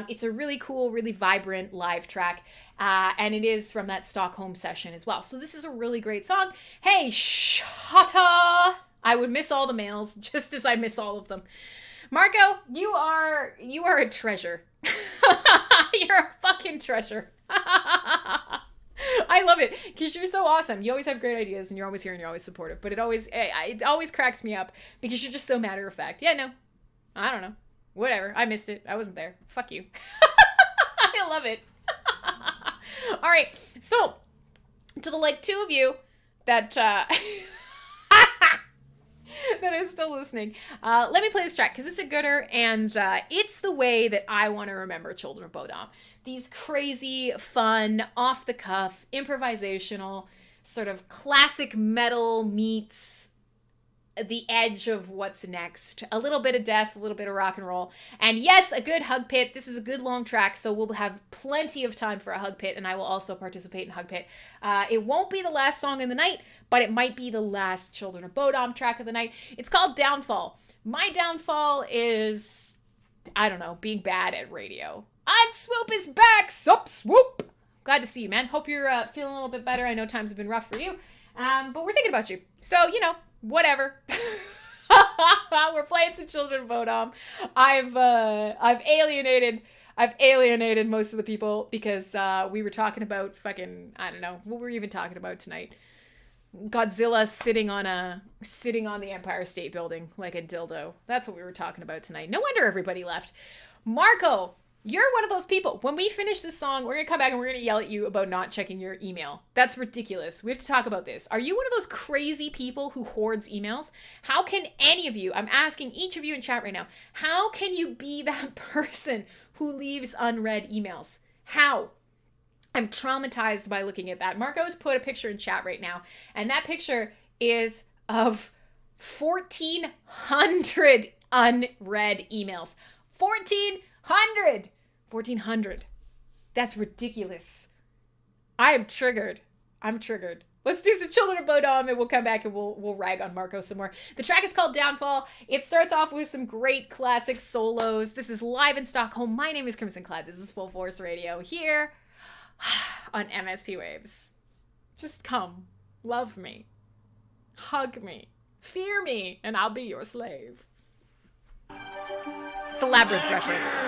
It's a really cool, really vibrant live track, and it is from that Stockholm session as well. So this is a really great song. Hey, Shata! I would miss all the mails, just as I miss all of them. Marco, you are a treasure. You're a fucking treasure. I love it because you're so awesome. You always have great ideas, and you're always here, and you're always supportive. But it always cracks me up because you're just so matter of fact. Yeah, no, I don't know. Whatever. I missed it. I wasn't there. Fuck you. I love it. All right. So, to the two of you that that is still listening, let me play this track because it's a gooder, and it's the way that I want to remember Children of Bodom. These crazy, fun, off the cuff, improvisational, sort of classic metal meets the edge of what's next. A little bit of death, a little bit of rock and roll. And yes, a good hug pit. This is a good long track, so we'll have plenty of time for a hug pit, and I will also participate in hug pit. It won't be the last song in the night, but it might be the last Children of Bodom track of the night. It's called Downfall. My downfall is, I don't know, being bad at radio. Swoop is back! Sup, Swoop! Glad to see you, man. Hope you're feeling a little bit better. I know times have been rough for you, but we're thinking about you. So, whatever. We're playing some Children of Bodom. I've alienated most of the people because we were talking about fucking, I don't know, what were we even talking about tonight? Godzilla sitting on the Empire State Building like a dildo. That's what we were talking about tonight. No wonder everybody left. Marco, you're one of those people. When we finish this song, we're going to come back and we're going to yell at you about not checking your email. That's ridiculous. We have to talk about this. Are you one of those crazy people who hoards emails? How can any of you, I'm asking each of you in chat right now, how can you be that person who leaves unread emails? How? I'm traumatized by looking at that. Marco's put a picture in chat right now, and that picture is of 1,400 unread emails. 1,400. That's ridiculous. I am triggered. I'm triggered. Let's do some Children of Bodom, and we'll come back and we'll rag on Marco some more. The track is called Downfall. It starts off with some great classic solos. This is live in Stockholm. My name is Crimsonclad. This is Full Force Radio here on MSP Waves. Just come. Love me. Hug me. Fear me, and I'll be your slave. It's a Labyrinth reference.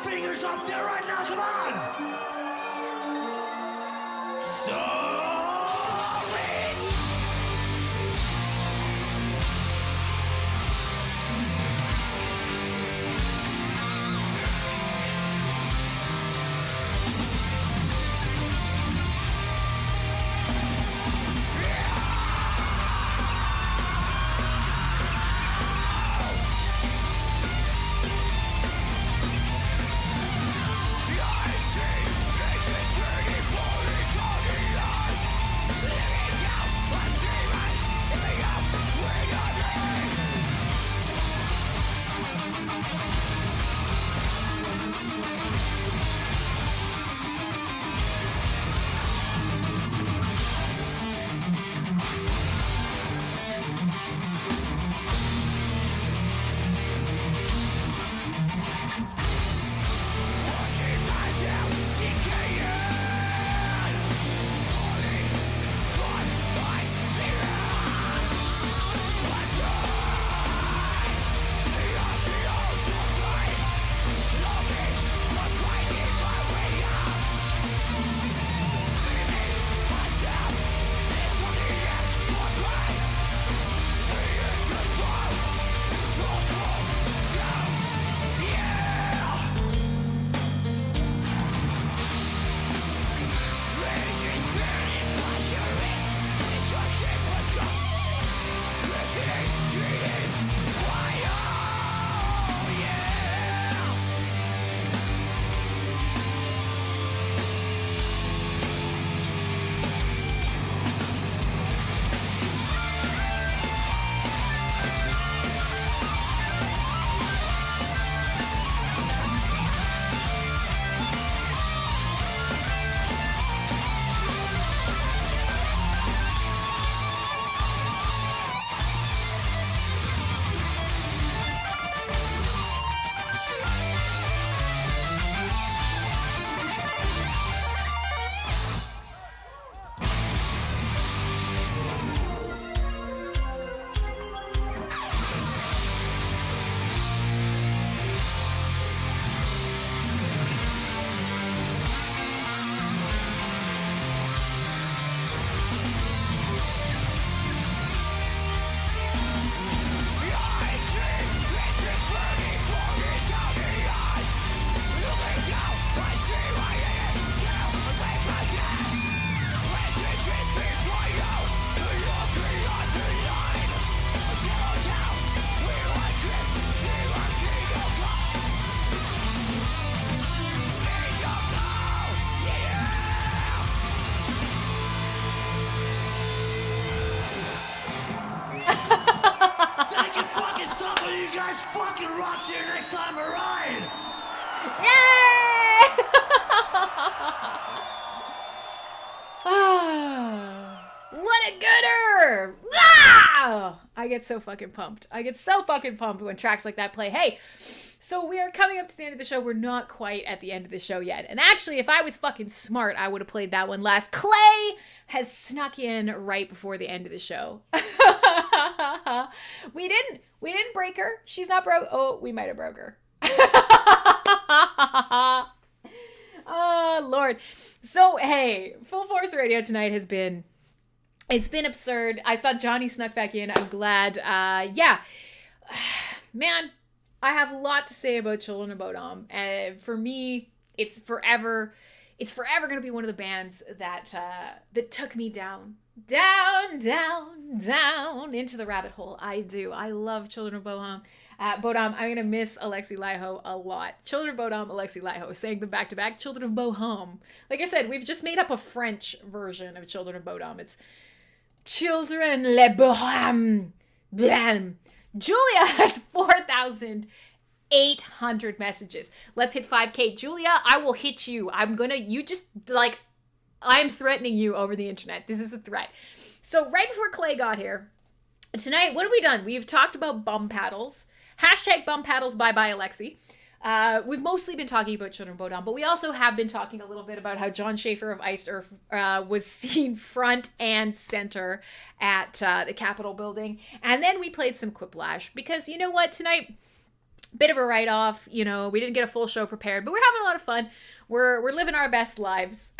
fingers up there right now, come on! So... See you next time, alright? Yay! What a gooder! Ah! I get so fucking pumped. I get so fucking pumped when tracks like that play. Hey, so we are coming up to the end of the show. We're not quite at the end of the show yet. And actually, if I was fucking smart, I would have played that one last. Clay has snuck in right before the end of the show. We didn't break her. She's not broke. Oh, we might have broke her. Oh, Lord. So, hey, Full Force Radio tonight has been, it's been absurd. I saw Johnny snuck back in. I'm glad. Yeah. Man, I have a lot to say about Children of Bodom. And for me, it's forever going to be one of the bands that took me down into the rabbit hole. I do. I love Children of Bodom. I'm going to miss Alexi Laiho a lot. Children of Bodom, Alexi Laiho, saying them back to back. Children of Bohème. Like I said, we've just made up a French version of Children of Bodom. It's Children le Bohème. Blam. Julia has 4,800 messages. Let's hit 5K. Julia, I will hit you. I'm threatening you over the internet. This is a threat. So right before Clay got here, tonight, what have we done? We've talked about bum paddles. Hashtag bum paddles, bye-bye Alexi. We've mostly been talking about Children of Bodom, but we also have been talking a little bit about how John Schaefer of Iced Earth was seen front and center at the Capitol building. And then we played some Quiplash because you know what? Tonight, bit of a write-off, you know, we didn't get a full show prepared, but we're having a lot of fun. We're living our best lives.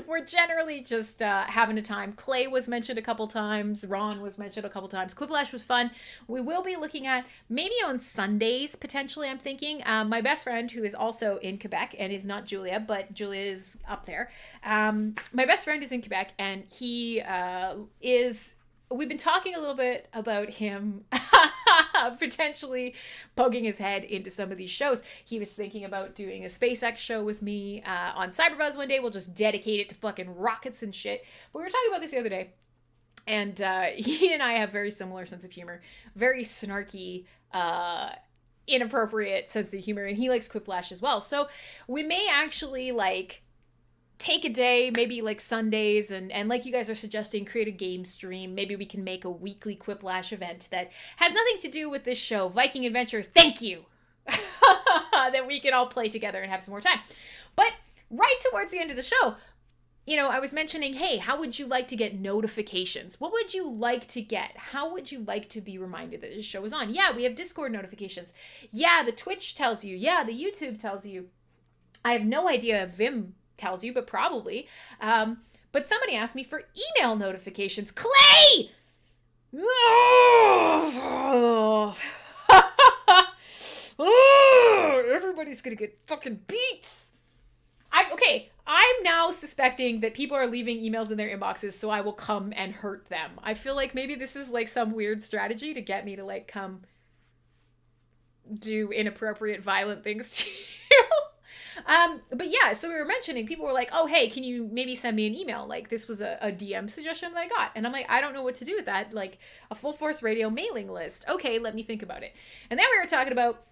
We're generally just having a time. Clay was mentioned a couple times. Ron was mentioned a couple times. Quiplash was fun. We will be looking at maybe on Sundays, potentially, I'm thinking. My best friend, who is also in Quebec, and is not Julia, but Julia is up there. My best friend is in Quebec, and he is... We've been talking a little bit about him potentially poking his head into some of these shows. He was thinking about doing a SpaceX show with me on Cyberbuzz one day. We'll just dedicate it to fucking rockets and shit. But we were talking about this the other day. And he and I have very similar sense of humor. Very snarky, inappropriate sense of humor. And he likes Quiplash as well. So we may actually like... take a day, maybe like Sundays, and like you guys are suggesting, create a game stream. Maybe we can make a weekly Quiplash event that has nothing to do with this show. Viking Adventure, thank you! That we can all play together and have some more time. But right towards the end of the show, you know, I was mentioning, hey, how would you like to get notifications? What would you like to get? How would you like to be reminded that this show is on? Yeah, we have Discord notifications. Yeah, the Twitch tells you. Yeah, the YouTube tells you. I have no idea if Vim tells you, but probably. But somebody asked me for email notifications. Clay! Everybody's gonna get fucking beats. I'm now suspecting that people are leaving emails in their inboxes, so I will come and hurt them. I feel like maybe this is like some weird strategy to get me to like come do inappropriate, violent things to you. But yeah, so we were mentioning, people were like, oh, hey, can you maybe send me an email? Like, this was a DM suggestion that I got. And I'm like, I don't know what to do with that. Like, a Full Force Radio mailing list. Okay, let me think about it. And then we were talking about,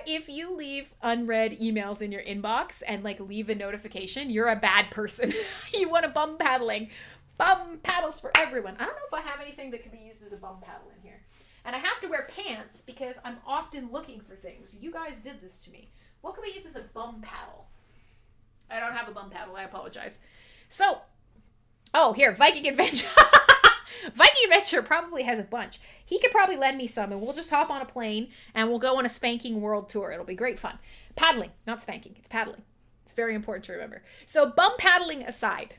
if you leave unread emails in your inbox and, like, leave a notification, you're a bad person. You want a bum paddling. Bum paddles for everyone. I don't know if I have anything that could be used as a bum paddle in here. And I have to wear pants because I'm often looking for things. You guys did this to me. What can we use as a bum paddle? I don't have a bum paddle. I apologize. So, oh, here, Viking Adventure. Viking Adventure probably has a bunch. He could probably lend me some, and we'll just hop on a plane, and we'll go on a spanking world tour. It'll be great fun. Paddling, not spanking. It's paddling. It's very important to remember. So, bum paddling aside.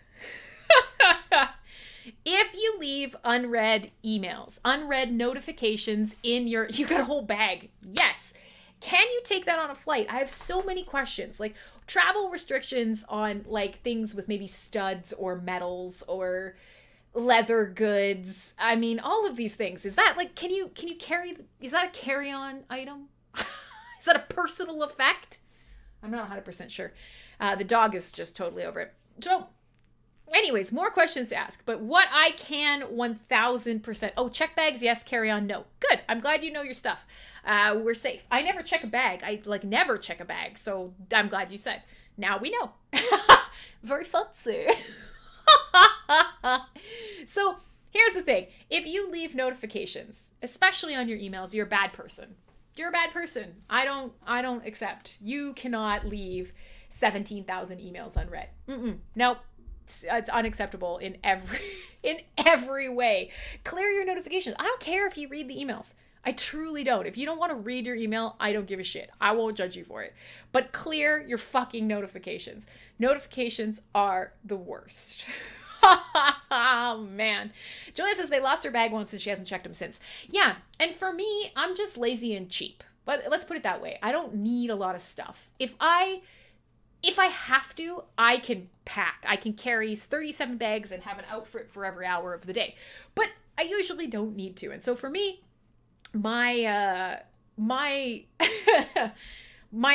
If you leave unread emails, unread notifications in your... You got a whole bag. Yes. Can you take that on a flight? I have so many questions, like travel restrictions on like things with maybe studs or metals or leather goods. I mean, all of these things. Is that like, can you carry, is that a carry-on item? Is that a personal effect? I'm not 100% sure. The dog is just totally over it. So anyways, more questions to ask, but what I can 1000%. Oh, check bags. Yes. Carry on. No. Good. I'm glad you know your stuff. We're safe. I never check a bag. I like never check a bag. So I'm glad you said. Now we know. Very fancy. So here's the thing. If you leave notifications, especially on your emails, you're a bad person. You're a bad person. I don't accept. You cannot leave 17,000 emails unread. Nope. It's unacceptable in every way. Clear your notifications. I don't care if you read the emails. I truly don't. If you don't want to read your email, I don't give a shit. I won't judge you for it. But clear your fucking notifications. Notifications are the worst. Oh, man. Julia says they lost her bag once and she hasn't checked them since. Yeah, and for me, I'm just lazy and cheap. But let's put it that way. I don't need a lot of stuff. If I have to, I can pack. I can carry 37 bags and have an outfit for every hour of the day. But I usually don't need to. And so for me, my my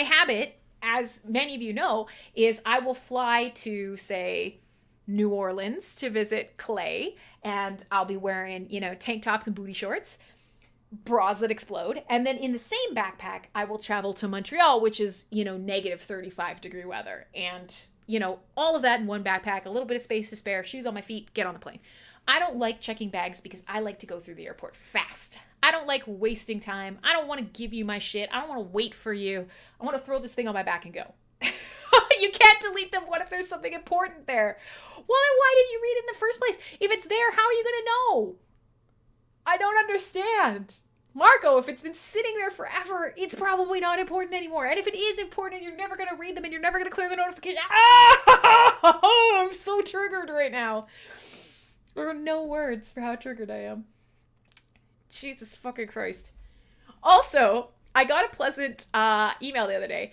habit, as many of you know, is I will fly to, say, New Orleans to visit Clay, and I'll be wearing, tank tops and booty shorts, bras that explode. And then in the same backpack, I will travel to Montreal, which is, negative 35 degree weather. And, all of that in one backpack, a little bit of space to spare, shoes on my feet, get on the plane. I don't like checking bags because I like to go through the airport fast. I don't like wasting time. I don't want to give you my shit. I don't want to wait for you. I want to throw this thing on my back and go. You can't delete them. What if there's something important there? Why did you read it in the first place? If it's there, how are you going to know? I don't understand. Marco, if it's been sitting there forever, it's probably not important anymore. And if it is important, you're never going to read them and you're never going to clear the notification. Ah! I'm so triggered right now. There are no words for how triggered I am. Jesus fucking Christ. Also, I got a pleasant email the other day.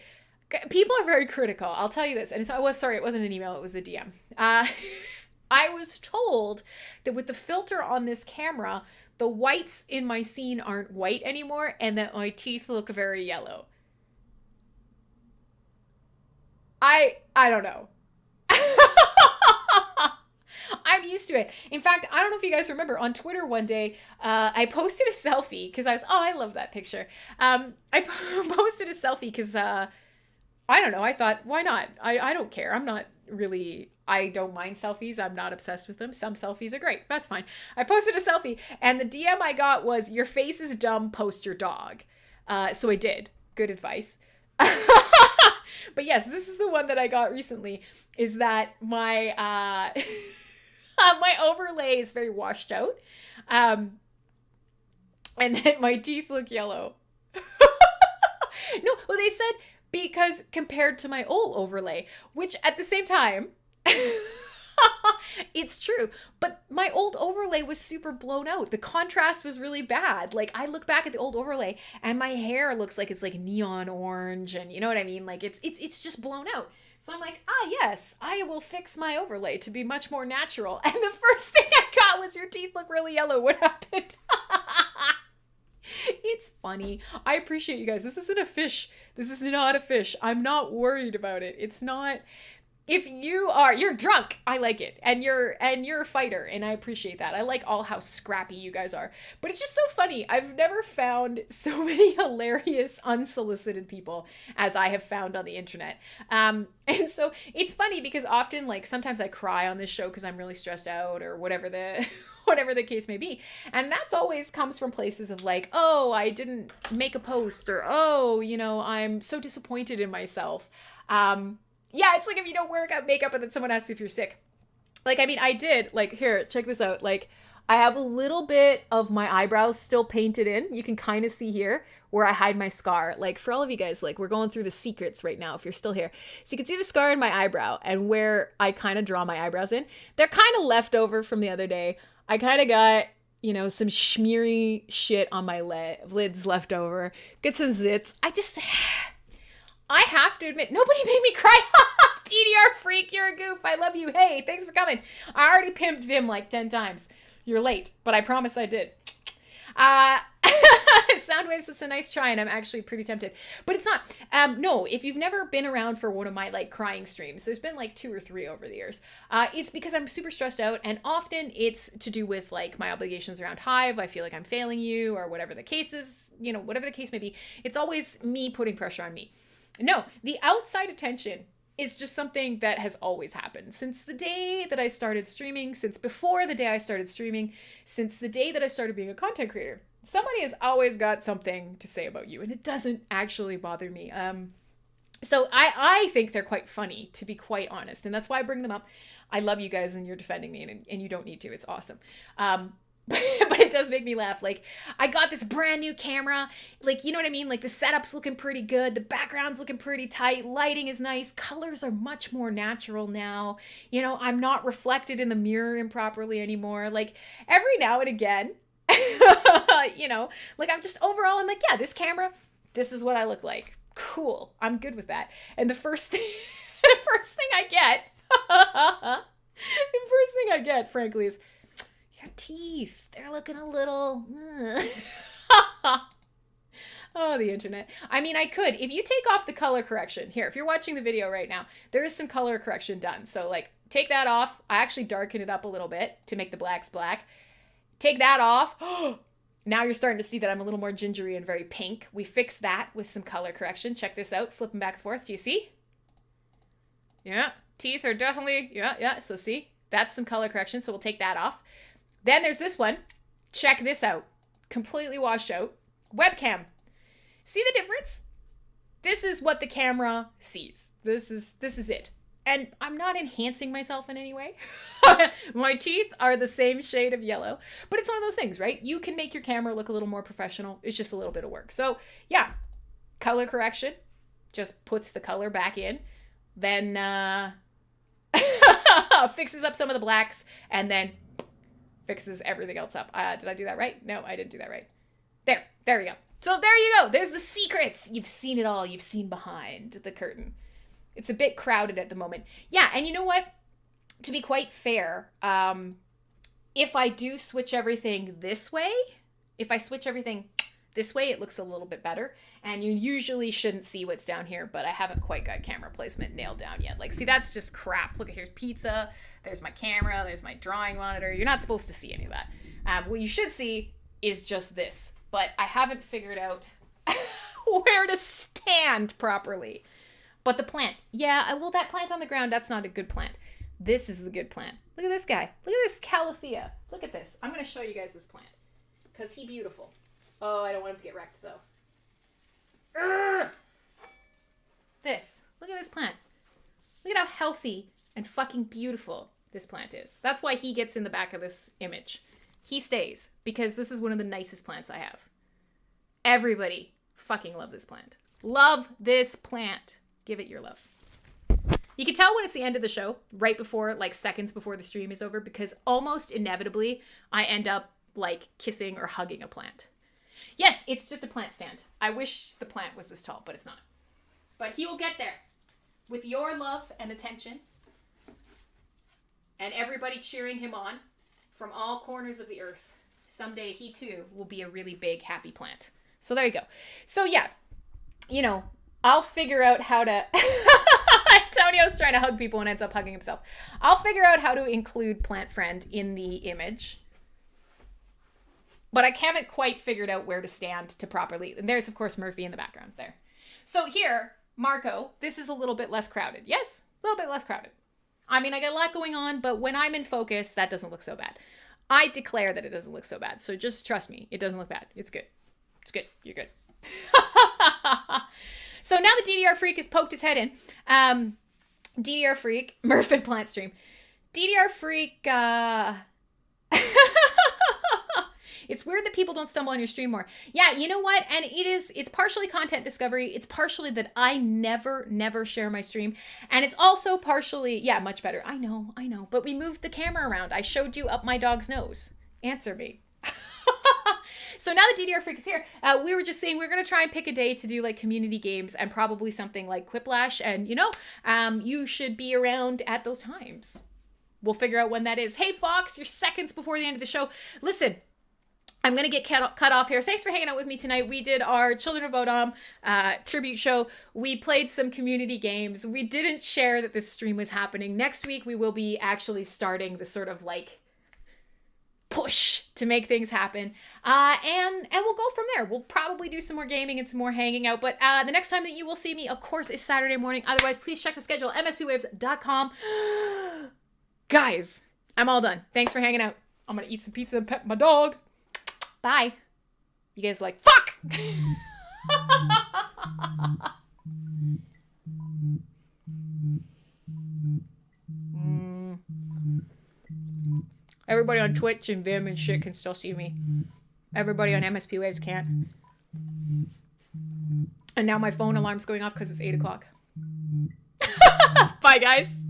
People are very critical. I'll tell you this. And it wasn't an email. It was a DM. I was told that with the filter on this camera, the whites in my scene aren't white anymore and that my teeth look very yellow. I don't know. I'm used to it. In fact, I don't know if you guys remember on Twitter one day, I posted a selfie because I love that picture. I posted a selfie because, I don't know. I thought, why not? I don't care. I don't mind selfies. I'm not obsessed with them. Some selfies are great. That's fine. I posted a selfie and the DM I got was, your face is dumb, post your dog. So I did. Good advice. But yes, this is the one that I got recently, is that my, my overlay is very washed out. And then my teeth look yellow. No, well, they said because compared to my old overlay, which at the same time, it's true, but my old overlay was super blown out. The contrast was really bad. Like, I look back at the old overlay and my hair looks like it's like neon orange, and you know what I mean? Like, it's just blown out. So I'm like, yes, I will fix my overlay to be much more natural. And the first thing I got was, your teeth look really yellow. What happened? It's funny. I appreciate you guys. This isn't a fish. This is not a fish. I'm not worried about it. It's not. If you're drunk, I like it. And you're a fighter, and I appreciate that. I like how scrappy you guys are. But it's just so funny. I've never found so many hilarious, unsolicited people as I have found on the internet. And so it's funny because often, like, sometimes I cry on this show because I'm really stressed out or whatever the case may be. And that's always comes from places of like, oh, I didn't make a post, or, oh, I'm so disappointed in myself. Yeah, it's like if you don't wear makeup and then someone asks you if you're sick. Like, I mean, I did. Like, here, check this out. Like, I have a little bit of my eyebrows still painted in. You can kind of see here where I hide my scar. Like, for all of you guys, like, we're going through the secrets right now if you're still here. So you can see the scar in my eyebrow and where I kind of draw my eyebrows in. They're kind of left over from the other day. I kind of got, some smeary shit on my lids left over. Get some zits. I have to admit, nobody made me cry. TDR freak, you're a goof. I love you. Hey, thanks for coming. I already pimped Vim like 10 times. You're late, but I promise I did. Soundwaves, it's a nice try, and I'm actually pretty tempted. But it's not. No, if you've never been around for one of my, like, crying streams, there's been, like, 2 or 3 over the years. It's because I'm super stressed out, and often it's to do with, like, my obligations around Hive. I feel like I'm failing you, or whatever the case is, whatever the case may be. It's always me putting pressure on me. No, the outside attention is just something that has always happened since the day that I started streaming, since before the day I started streaming, since the day that I started being a content creator. Somebody has always got something to say about you, and it doesn't actually bother me. So I think they're quite funny, to be quite honest, and that's why I bring them up. I love you guys, and you're defending me, and you don't need to. It's awesome. But it does make me laugh. Like, I got this brand new camera. Like, you know what I mean? Like, the setup's looking pretty good. The background's looking pretty tight. Lighting is nice. Colors are much more natural now. I'm not reflected in the mirror improperly anymore. Like, every now and again, like, I'm just overall, I'm like, yeah, this camera, this is what I look like. Cool. I'm good with that. And the first thing I get, frankly, is, your teeth, they're looking a little, Oh, the internet. I mean, I could, if you take off the color correction here, if you're watching the video right now, there is some color correction done. So, like, take that off. I actually darken it up a little bit to make the blacks black. Take that off. Now you're starting to see that I'm a little more gingery and very pink. We fixed that with some color correction. Check this out, flipping back and forth. Do you see? Yeah, teeth are definitely, yeah. So see, that's some color correction. So we'll take that off. Then there's this one. Check this out. Completely washed out. Webcam. See the difference? This is what the camera sees. This is it. and I'm not enhancing myself in any way. My teeth are the same shade of yellow, but it's one of those things, right? You can make your camera look a little more professional. It's just a little bit of work. So yeah, color correction just puts the color back in, then fixes up some of the blacks, and then fixes everything else up. Did I do that right? No, I didn't do that right. There we go. So there you go. There's the secrets. You've seen it all. You've seen behind the curtain. It's a bit crowded at the moment. Yeah, and you know what? To be quite fair, if I do switch everything this way, if I switch everything this way, it looks a little bit better. And you usually shouldn't see what's down here, but I haven't quite got camera placement nailed down yet. Like, see, that's just crap. Look, here's pizza. There's my camera. There's my drawing monitor. You're not supposed to see any of that. What you should see is just this. But I haven't figured out where to stand properly. But the plant. Yeah, well, that plant on the ground, that's not a good plant. This is the good plant. Look at this guy. Look at this calathea. Look at this. I'm going to show you guys this plant. Because he's beautiful. Oh, I don't want him to get wrecked, though. Urgh! This. Look at this plant. Look at how healthy and fucking beautiful this plant is. That's why he gets in the back of this image. He stays, because this is one of the nicest plants I have. Everybody fucking love this plant. Love this plant. Give it your love. You can tell when it's the end of the show, right before, like seconds before the stream is over, because almost inevitably I end up like kissing or hugging a plant. Yes, it's just a plant stand. I wish the plant was this tall, but it's not. But he will get there with your love and attention and everybody cheering him on from all corners of the earth. Someday he too will be a really big, happy plant. So there you go. So yeah, you know, I'll figure out how to... Antonio's trying to hug people and ends up hugging himself. I'll figure out how to include Plant Friend in the image. But I haven't quite figured out where to stand to properly... And there's, of course, Murphy in the background there. So here, Marco, this is a little bit less crowded. Yes, a little bit less crowded. I mean, I got a lot going on, but when I'm in focus, that doesn't look so bad. I declare that it doesn't look so bad. So just trust me. It doesn't look bad. It's good. It's good. You're good. So now the DDR Freak has poked his head in. DDR Freak, Murph and Plant Stream. DDR Freak, it's weird that people don't stumble on your stream more. Yeah, you know what? And it's partially content discovery. It's partially that I never share my stream. And it's also partially, yeah, much better. I know. But we moved the camera around. I showed you up my dog's nose. Answer me. So now the DDR Freak is here. We were just saying we're going to try and pick a day to do like community games and probably something like Quiplash. And, you know, you should be around at those times. We'll figure out when that is. Hey, Fox, you're seconds before the end of the show. Listen, I'm going to get cut off here. Thanks for hanging out with me tonight. We did our Children of Bodom tribute show. We played some community games. We didn't share that this stream was happening. Next week, we will be actually starting the sort of like push to make things happen. And we'll go from there. We'll probably do some more gaming and some more hanging out. But the next time that you will see me, of course, is Saturday morning. Otherwise, please check the schedule, mspwaves.com. Guys, I'm all done. Thanks for hanging out. I'm going to eat some pizza and pet my dog. Bye. You guys are like, fuck! Everybody on Twitch and Vim and shit can still see me. Everybody on MSP Waves can't. And now my phone alarm's going off because it's 8 o'clock. Bye, guys.